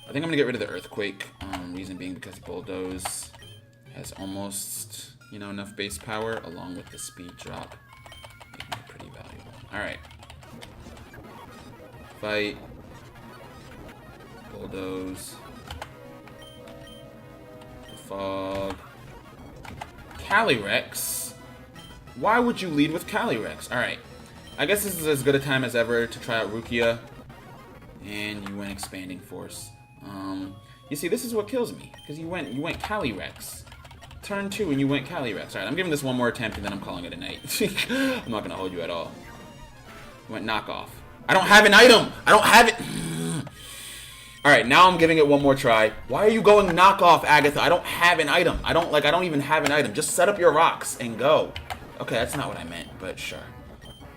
I think I'm going to get rid of the Earthquake. Reason being because Bulldoze has almost, you know, enough base power, along with the speed drop. Making it pretty valuable. Alright. Fight. Bulldoze. Fog. Calyrex. Why would you lead with Calyrex? Alright. I guess this is as good a time as ever to try out Rukia. And you went Expanding Force. You see, this is what kills me. Because you went Calyrex. Turn 2 and you went Calyrex. Alright, I'm giving this one more attempt and then I'm calling it a night. I'm not going to hold you at all. You went Knockoff. I don't have an item! I don't have it! Alright, now I'm giving it one more try. Why are you going Knockoff, Agatha? I don't have an item. I don't even have an item. Just set up your rocks and go. Okay, that's not what I meant, but sure.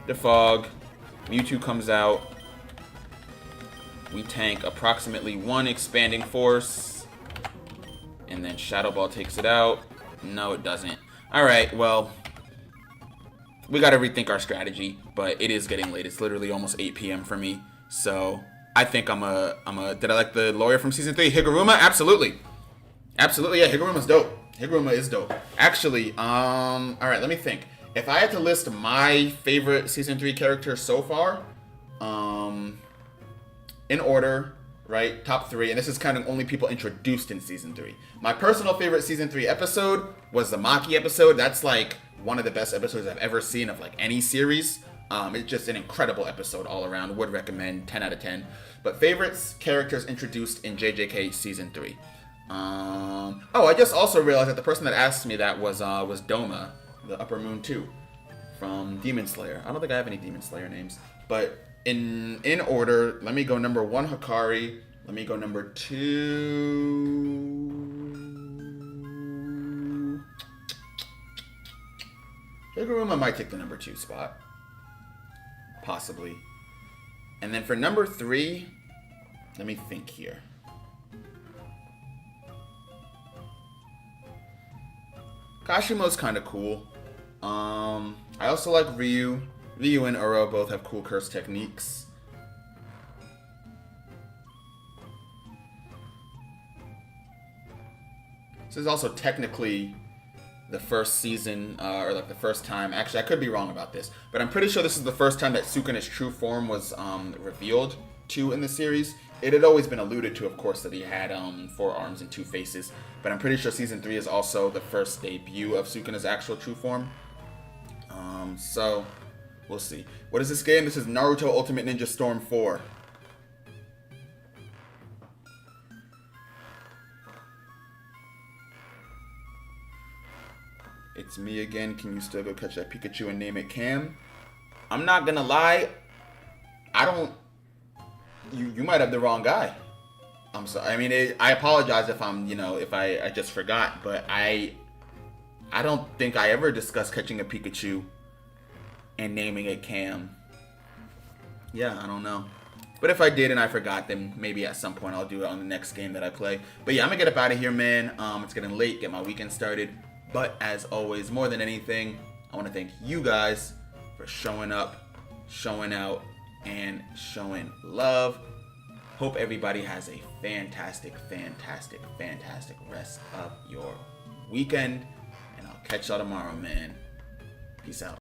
Defog. Mewtwo comes out. We tank approximately 1 Expanding Force. And then Shadow Ball takes it out. No, it doesn't. Alright, well. We gotta rethink our strategy, but it is getting late. It's literally almost 8 p.m. for me. So, I think did I like the lawyer from Season 3? Higuruma? Absolutely. Absolutely, yeah, Higuruma's dope. Higuruma is dope. Actually, alright, let me think. If I had to list my favorite Season 3 characters so far, in order, right, top 3, and this is kind of only people introduced in Season 3. My personal favorite Season 3 episode was the Maki episode. That's like one of the best episodes I've ever seen of like any series. It's just an incredible episode all around. Would recommend, 10 out of 10. But favorites, characters introduced in JJK Season 3. Oh, I just also realized that the person that asked me that was Doma, the Upper Moon 2 from Demon Slayer. I don't think I have any Demon Slayer names, but in order, let me go number 1 Hikari, let me go number 2 Higuruma might take the number 2 spot, possibly. And then for number 3, let me think here. Kashimo's kind of cool. I also like Ryu. Ryu and Uro both have cool curse techniques. This is also technically the first season, or like the first time. Actually, I could be wrong about this, but I'm pretty sure this is the first time that Sukuna's true form was revealed to in the series. it had always been alluded to, of course, that he had 4 arms and 2 faces. But I'm pretty sure Season 3 is also the first debut of Sukuna's actual true form. So, we'll see. What is this game? This is Naruto Ultimate Ninja Storm 4. It's me again. Can you still go catch that Pikachu and name it Cam? I'm not gonna lie. I don't... You might have the wrong guy. I'm sorry. I mean, I apologize if I'm, if I just forgot. But I don't think I ever discussed catching a Pikachu and naming it Cam. Yeah, I don't know. But if I did and I forgot, then maybe at some point I'll do it on the next game that I play. But yeah, I'm gonna get up out of here, man. It's getting late. Get my weekend started. But as always, more than anything, I want to thank you guys for showing up, showing out, and showing love. Hope everybody has a fantastic rest of your weekend. And I'll catch y'all tomorrow, man. Peace out.